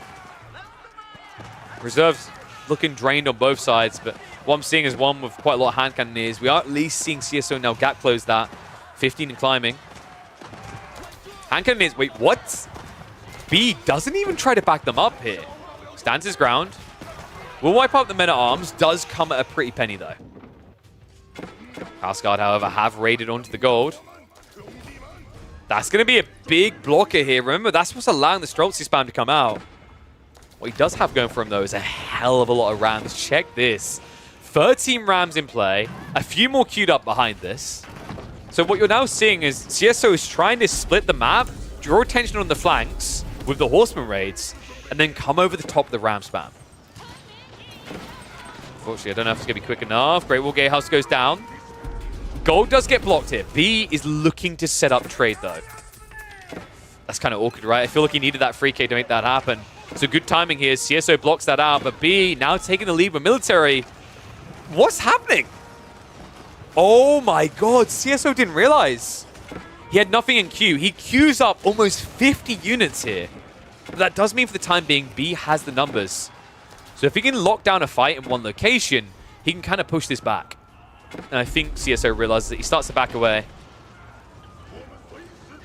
Reserves looking drained on both sides, but what I'm seeing is one with quite a lot of hand cannoneers. We are at least seeing CSO now gap close that. 15 and climbing. Hand cannoneers, wait, what? B doesn't even try to back them up here. Stands his ground. Will wipe out the men-at-arms. Does come at a pretty penny, though. Pass Guard, however, have raided onto the gold. That's going to be a big blocker here. Remember, that's what's allowing the Streltsy spam to come out. What he does have going for him, though, is a hell of a lot of rams. Check this. 13 rams in play. A few more queued up behind this. So what you're now seeing is CSO is trying to split the map, draw attention on the flanks with the horseman raids, and then come over the top of the ram spam. Unfortunately, I don't know if it's going to be quick enough. Great Wall Gatehouse goes down. Gold does get blocked here. B is looking to set up trade, though. That's kind of awkward, right? I feel like he needed that free K to make that happen. So good timing here. CSO blocks that out, but B now taking the lead with military. What's happening? Oh my god, CSO didn't realize. He had nothing in queue. He queues up almost 50 units here. But that does mean for the time being, B has the numbers. So if he can lock down a fight in one location, he can kind of push this back. And I think CSO realizes that he starts to back away.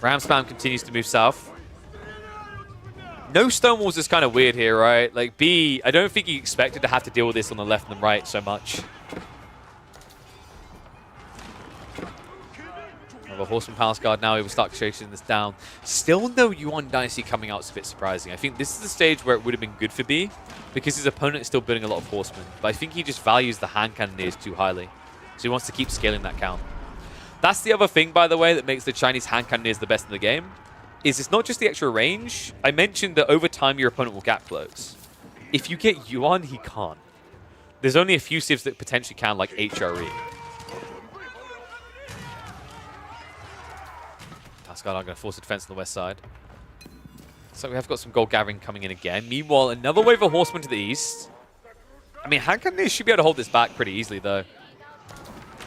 Ram Spam continues to move south. No Stonewalls is kind of weird here, right? Like B, I don't think he expected to have to deal with this on the left and the right so much. A Horseman Palace Guard now, he will start chasing this down. Still no Yuan Dynasty coming out is a bit surprising. I think this is the stage where it would have been good for B because his opponent is still building a lot of Horsemen. But I think he just values the hand cannoneers too highly. So he wants to keep scaling that count. That's the other thing, by the way, that makes the Chinese hand cannoneers the best in the game. Is it's not just the extra range. I mentioned that over time your opponent will gap close. If you get Yuan, he can't. There's only a few civs that potentially can, like HRE. Asgard are going to force a defense on the west side. So we have got some gold gathering coming in again. Meanwhile, another wave of horsemen to the east. I mean, hand cannoneers should be able to hold this back pretty easily, though.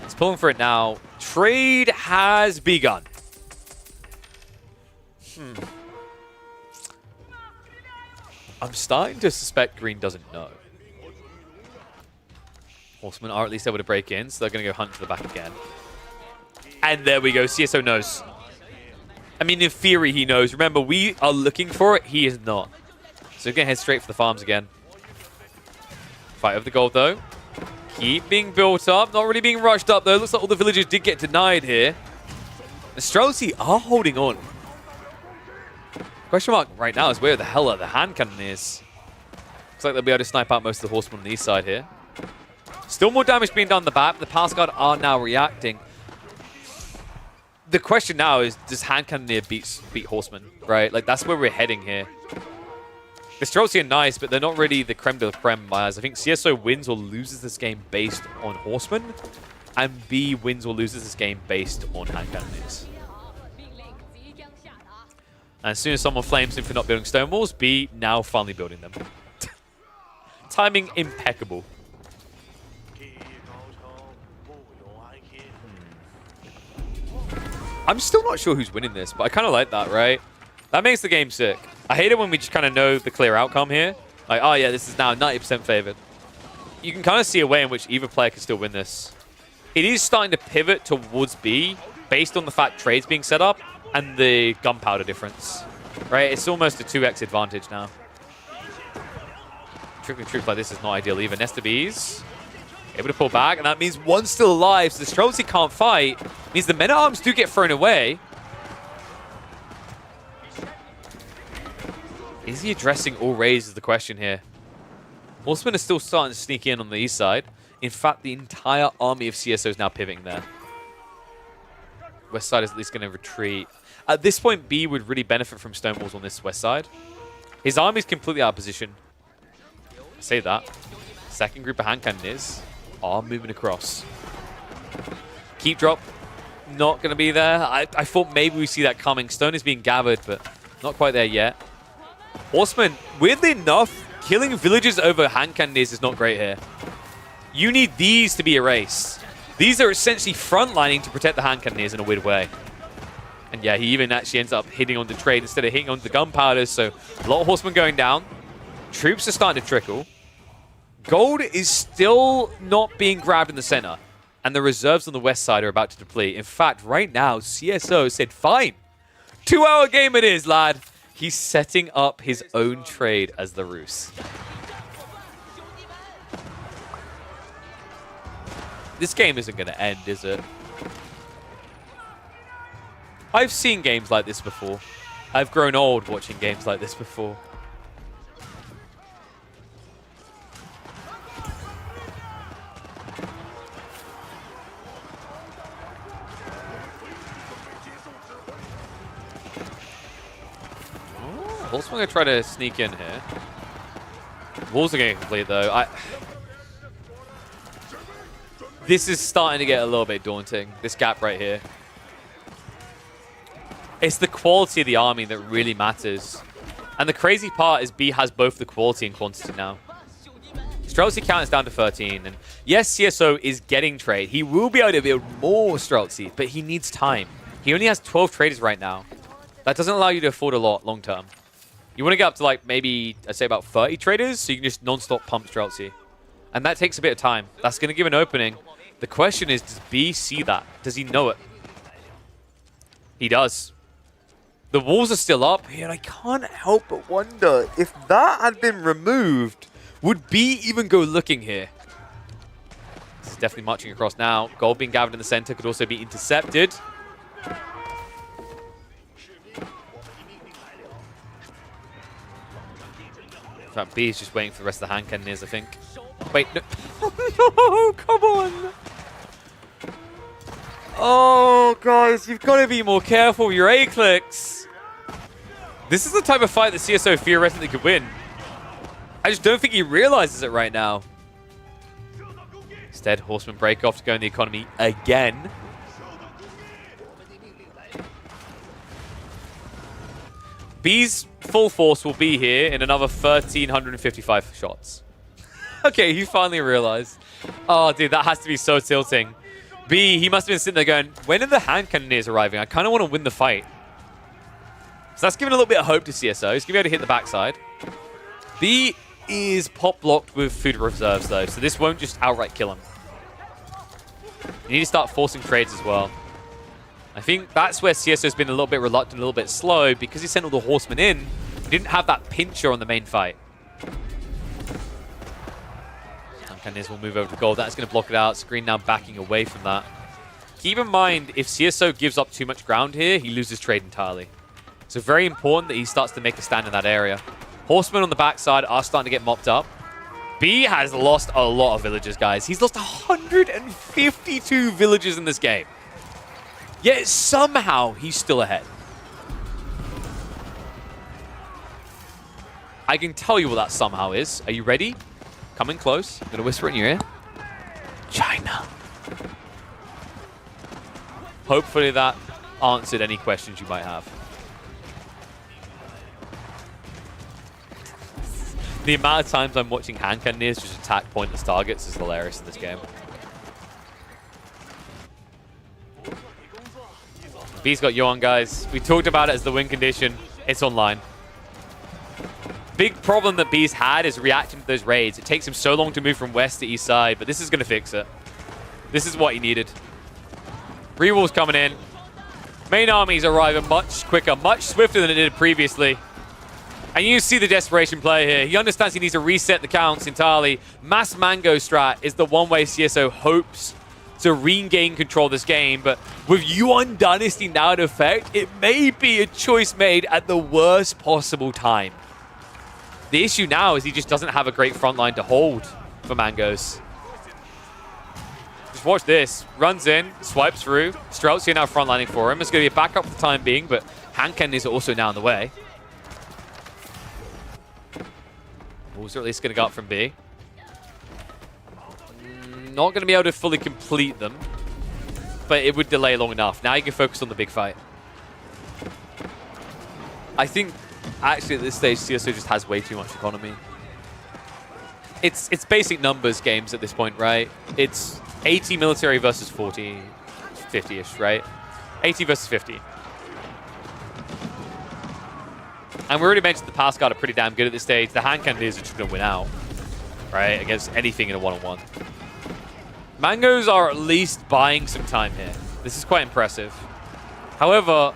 It's pulling for it now. Trade has begun. I'm starting to suspect Green doesn't know. Horsemen are at least able to break in, so they're going to go hunt to the back again. And there we go. CSO knows. I mean, in theory, he knows. Remember, we are looking for it. He is not. So we're going to head straight for the farms again. Fight over the gold, though. Keep being built up. Not really being rushed up, though. Looks like all the villagers did get denied here. The Streltsy are holding on. Question mark right now is where the hell are the hand cannoneers? Looks like they'll be able to snipe out most of the horsemen on the east side here. Still more damage being done on the back. The Palace Guard are now reacting. The question now is, does hand cannoneer beat horseman, right? Like, that's where we're heading here. The Streltsy are nice, but they're not really the creme de la creme, I think CSO wins or loses this game based on horsemen, and B wins or loses this game based on hand cannoneers. And as soon as someone flames him for not building stone walls, B now finally building them. Timing impeccable. I'm still not sure who's winning this, but I kind of like that, right? That makes the game sick. I hate it when we just kind of know the clear outcome here. Like, oh yeah, this is now 90% favored. You can kind of see a way in which either player can still win this. It is starting to pivot towards B based on the fact trade's being set up and the gunpowder difference, right? It's almost a 2x advantage now. Trickling troops like this is not ideal either. Nesta Bees able to pull back, and that means one's still alive, so the Streltsy can't fight. Means the men-at-arms do get thrown away. Is he addressing all raids is the question here. Horsemen are still starting to sneak in on the east side. In fact, the entire army of CSO is now pivoting there. West side is at least going to retreat. At this point, B would really benefit from stone walls on this west side. His army is completely out of position. I say that. Second group of hand cannoneers are moving across. Keep drop, not going to be there. I thought maybe we see that coming. Stone is being gathered, but not quite there yet. Horsemen, weirdly enough, killing villagers over hand cannoneers is not great here. You need these to be erased. These are essentially frontlining to protect the hand cannoneers in a weird way. And yeah, he even actually ends up hitting on the trade instead of hitting on the gunpowder, so a lot of horsemen going down. Troops are starting to trickle. Gold is still not being grabbed in the center, and the reserves on the west side are about to deplete. In fact, right now, CSO said, fine, 2-hour game it is, lad. He's setting up his own trade as the Roos. This game isn't going to end, is it? I've seen games like this before. I've grown old watching games like this before. Wolves are going to try to sneak in here. Walls are getting complete, though. This is starting to get a little bit daunting, this gap right here. It's the quality of the army that really matters. And the crazy part is B has both the quality and quantity now. Streltsy count is down to 13. And yes, CSO is getting trade. He will be able to build more Streltsy, but he needs time. He only has 12 traders right now. That doesn't allow you to afford a lot long term. You want to get up to like maybe, I'd say about 30 traders, so you can just non-stop pump Streltsy. And that takes a bit of time. That's going to give an opening. The question is, does B see that? Does he know it? He does. The walls are still up here, and I can't help but wonder if that had been removed, would B even go looking here? This is definitely marching across now. Gold being gathered in the center could also be intercepted. In fact, B is just waiting for the rest of the hand cannoniers, I think. Wait, no. No, come on. Oh, guys, you've got to be more careful with your A-clicks. This is the type of fight that CSO theoretically could win. I just don't think he realizes it right now. Instead, Horseman break off to go in the economy again. B's full force will be here in another 1,355 shots. Okay, he finally realized. Oh, dude, that has to be so tilting. B, he must have been sitting there going, when are the hand cannoneers arriving? I kind of want to win the fight. So that's giving a little bit of hope to CSO. He's going to be able to hit the backside. B is pop blocked with food reserves, though, so this won't just outright kill him. You need to start forcing trades as well. I think that's where CSO's been a little bit reluctant, a little bit slow, because he sent all the horsemen in. He didn't have that pincher on the main fight. Candiz will move over to gold. That's going to block it out. Screen now backing away from that. Keep in mind, if CSO gives up too much ground here, he loses trade entirely. So very important that he starts to make a stand in that area. Horsemen on the backside are starting to get mopped up. B has lost a lot of villagers, guys. He's lost 152 villagers in this game. Yet somehow he's still ahead. I can tell you what that somehow is. Are you ready? Coming close. I'm going to whisper it in your ear. China. Hopefully that answered any questions you might have. The amount of times I'm watching hand cannoneers just attack pointless targets is hilarious in this game. B's got Yuan, guys. We talked about it as the win condition. It's online. Big problem that B's had is reacting to those raids. It takes him so long to move from west to east side, but this is going to fix it. This is what he needed. Rewall's coming in. Main army's arriving much quicker, much swifter than it did previously. And you see the desperation play here. He understands he needs to reset the counts entirely. Mass Mango strat is the one way CSO hopes to regain control of this game, but with Yuan Dynasty now in effect, it may be a choice made at the worst possible time. The issue now is he just doesn't have a great front line to hold for Mangoes. Just watch this. Runs in, swipes through. Streltsy now frontlining for him. It's going to be a backup for the time being, but Hanken is also now in the way. Walls are at least going to go up from B. Not going to be able to fully complete them, but it would delay long enough. Now you can focus on the big fight. I think, actually, at this stage, CSO just has way too much economy. It's basic numbers games at this point, right? It's 80 military versus 40, 50-ish, right? 80 versus 50. And we already mentioned the pass guard are pretty damn good at this stage. The hand cannoneers are just going to win out, right? Against anything in a one-on-one. Mangoes are at least buying some time here. This is quite impressive. However,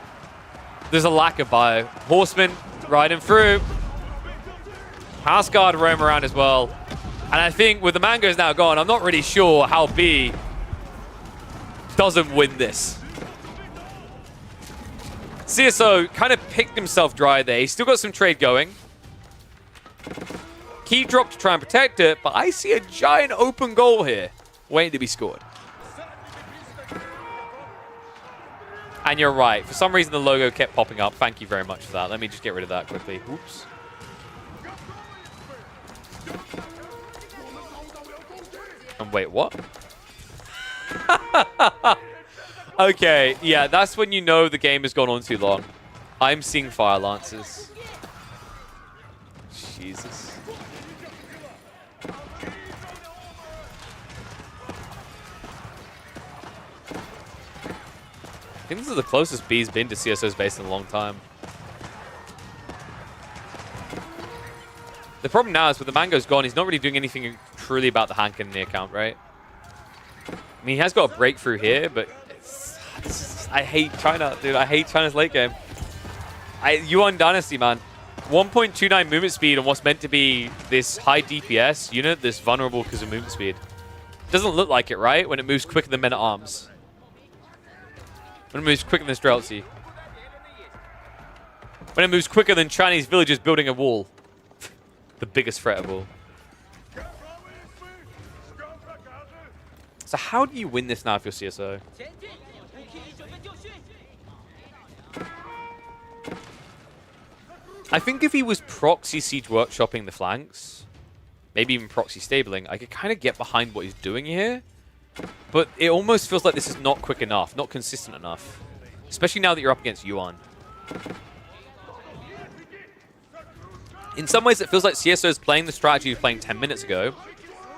there's a lack of bio. Horsemen riding through. Pass guard roam around as well. And I think with the Mangoes now gone, I'm not really sure how B doesn't win this. CSO kind of picked himself dry there. He's still got some trade going. Key drop to try and protect it, but I see a giant open goal here waiting to be scored. And you're right. For some reason, the logo kept popping up. Thank you very much for that. Let me just get rid of that quickly. Oops. And wait, what? Okay, yeah, that's when you know the game has gone on too long. I'm seeing Fire Lancers. Jesus. I think this is the closest B's been to CSO's base in a long time. The problem now is with the Mango's gone, he's not really doing anything truly about the hand cannon account, right? I mean, he has got a breakthrough here, but I hate China, dude. I hate China's late game. Yuan Dynasty, man. 1.29 movement speed on what's meant to be this high DPS unit, this vulnerable because of movement speed. Doesn't look like it, right? When it moves quicker than Men-at-Arms. When it moves quicker than Streltsy. When it moves quicker than Chinese villagers building a wall. The biggest threat of all. So how do you win this now if you're CSO? I think if he was proxy siege workshopping the flanks, maybe even proxy stabling, I could kind of get behind what he's doing here. But it almost feels like this is not quick enough, not consistent enough. Especially now that you're up against Yuan. In some ways, it feels like CSO is playing the strategy he was playing 10 minutes ago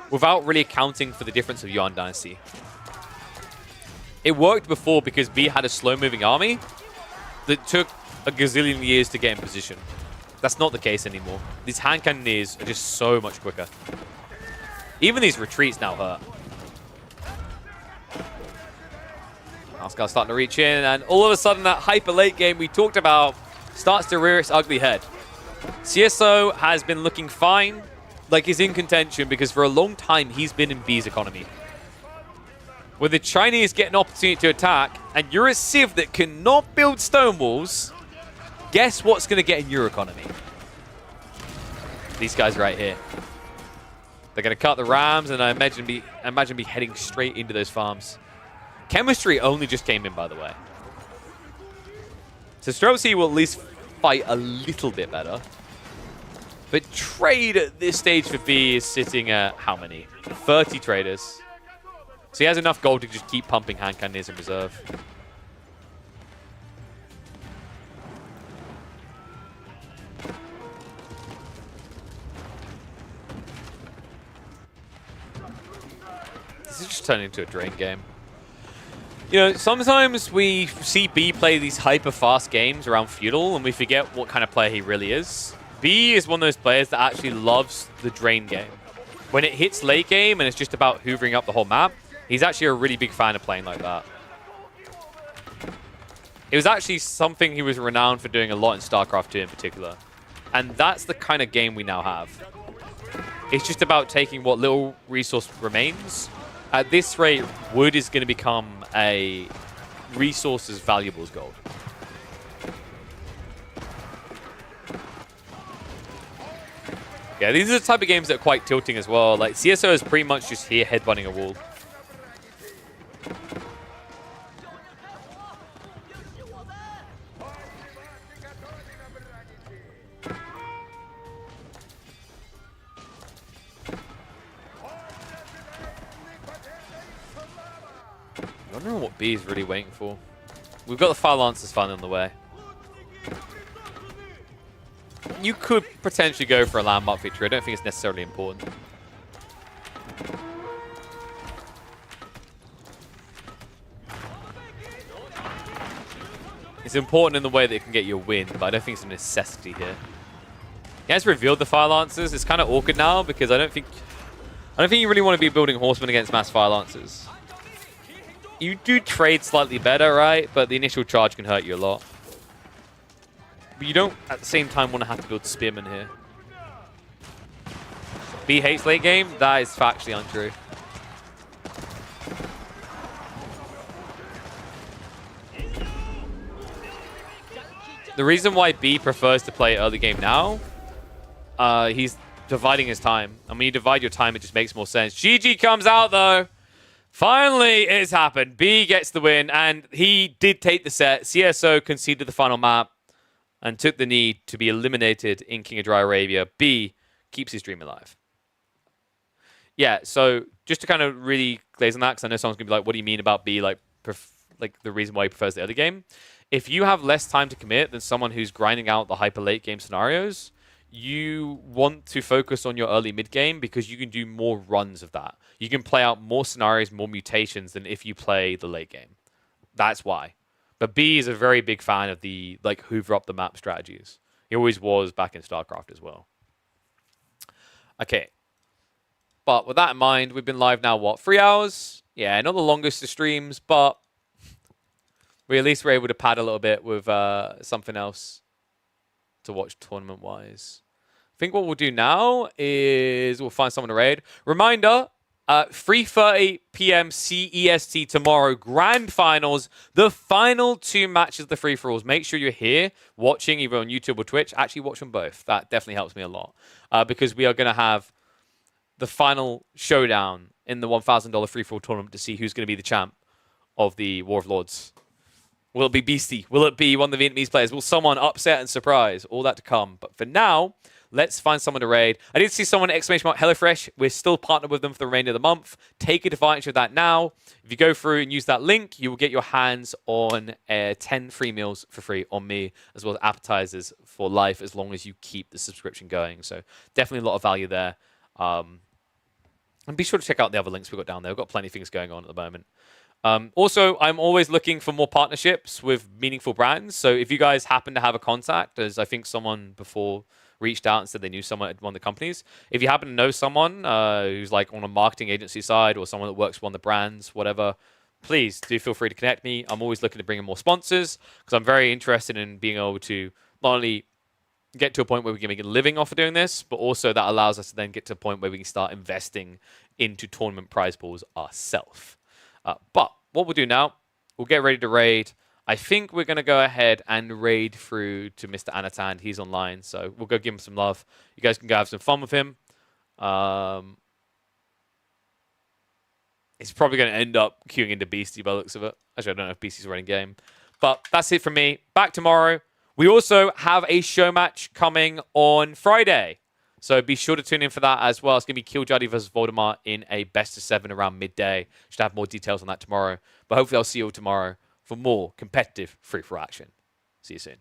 without really accounting for the difference of Yuan Dynasty. It worked before because B had a slow-moving army that took a gazillion years to get in position. That's not the case anymore. These hand cannoneers are just so much quicker. Even these retreats now hurt. Moscow's starting to reach in, and all of a sudden that hyper late game we talked about starts to rear its ugly head. CSO has been looking fine, like he's in contention, because for a long time he's been in B's economy. When the Chinese get an opportunity to attack, and you're a Civ that cannot build stone walls, guess what's going to get in your economy? These guys right here. They're going to cut the rams, and I imagine be heading straight into those farms. Chemistry only just came in, by the way. So Streltsy will at least fight a little bit better. But trade at this stage for B is sitting at how many? 30 traders. So he has enough gold to just keep pumping hand cannons in reserve. This is just turning into a drain game. You know, sometimes we see B play these hyper-fast games around Feudal, and we forget what kind of player he really is. B is one of those players that actually loves the drain game. When it hits late game and it's just about hoovering up the whole map, he's actually a really big fan of playing like that. It was actually something he was renowned for doing a lot in StarCraft 2 in particular. And that's the kind of game we now have. It's just about taking what little resource remains. At this rate, wood is going to become a resource as valuable as gold. Yeah, these are the type of games that are quite tilting as well. Like, CSO is pretty much just here headbutting a wall. I wonder what B is really waiting for. We've got the Fire Lancers finally on the way. You could potentially go for a landmark victory. I don't think it's necessarily important. It's important in the way that it can get you a win, but I don't think it's a necessity here. He has revealed the Fire Lancers. It's kind of awkward now because I don't think you really want to be building Horsemen against mass Fire Lancers. You do trade slightly better, right? But the initial charge can hurt you a lot. But you don't, at the same time, want to have to build Spearmen here. B hates late game? That is factually untrue. The reason why B prefers to play early game now, he's dividing his time. And when you divide your time, it just makes more sense. GG comes out, though. Finally, it's happened. B gets the win, and he did take the set. CSO conceded the final map and took the knee to be eliminated in King of Dry Arabia. B keeps his dream alive. Yeah, so just to kind of really glaze on that, because I know someone's going to be like, what do you mean about B like like the reason why he prefers the other game. If you have less time to commit than someone who's grinding out the hyper late game scenarios, you want to focus on your early mid game because you can do more runs of that. You can play out more scenarios, more mutations than if you play the late game. That's why. But B is a very big fan of the like hoover up the map strategies. He always was back in StarCraft as well. Okay. But with that in mind, we've been live now, what, 3 hours? Yeah, not the longest of streams, but we at least were able to pad a little bit with something else to watch tournament-wise. I think what we'll do now is we'll find someone to raid. Reminder, 3:30 p.m. CEST tomorrow, Grand Finals, the final 2 matches of the free-for-alls. Make sure you're here watching either on YouTube or Twitch. Actually, watch them both. That definitely helps me a lot because we are going to have the final showdown in the $1,000 free-for-all tournament to see who's going to be the champ of the War of Lords. Will it be Beastie? Will it be one of the Vietnamese players? Will someone upset and surprise? All that to come. But for now, let's find someone to raid. I did see someone exclamation mark HelloFresh. We're still partnered with them for the remainder of the month. Take advantage of that now. If you go through and use that link, you will get your hands on 10 free meals for free on me, as well as appetizers for life, as long as you keep the subscription going. So definitely a lot of value there. And be sure to check out the other links we've got down there. We've got plenty of things going on at the moment. Also, I'm always looking for more partnerships with meaningful brands. So if you guys happen to have a contact, as I think someone before reached out and said they knew someone at one of the companies. If you happen to know someone who's like on a marketing agency side or someone that works for one of the brands, whatever, please do feel free to connect me. I'm always looking to bring in more sponsors because I'm very interested in being able to not only get to a point where we can make a living off of doing this, but also that allows us to then get to a point where we can start investing into tournament prize pools ourselves. But what we'll do now, we'll get ready to raid. I think we're going to go ahead and raid through to Mr. Anatan. He's online, so we'll go give him some love. You guys can go have some fun with him. It's probably going to end up queuing into Beastie by the looks of it. Actually, I don't know if Beastie's running game. But that's it from me. Back tomorrow. We also have a show match coming on Friday. So be sure to tune in for that as well. It's going to be Killjadi versus Voldemort in a best-of-7 around midday. Should have more details on that tomorrow. But hopefully I'll see you all tomorrow for more competitive free-for-all action. See you soon.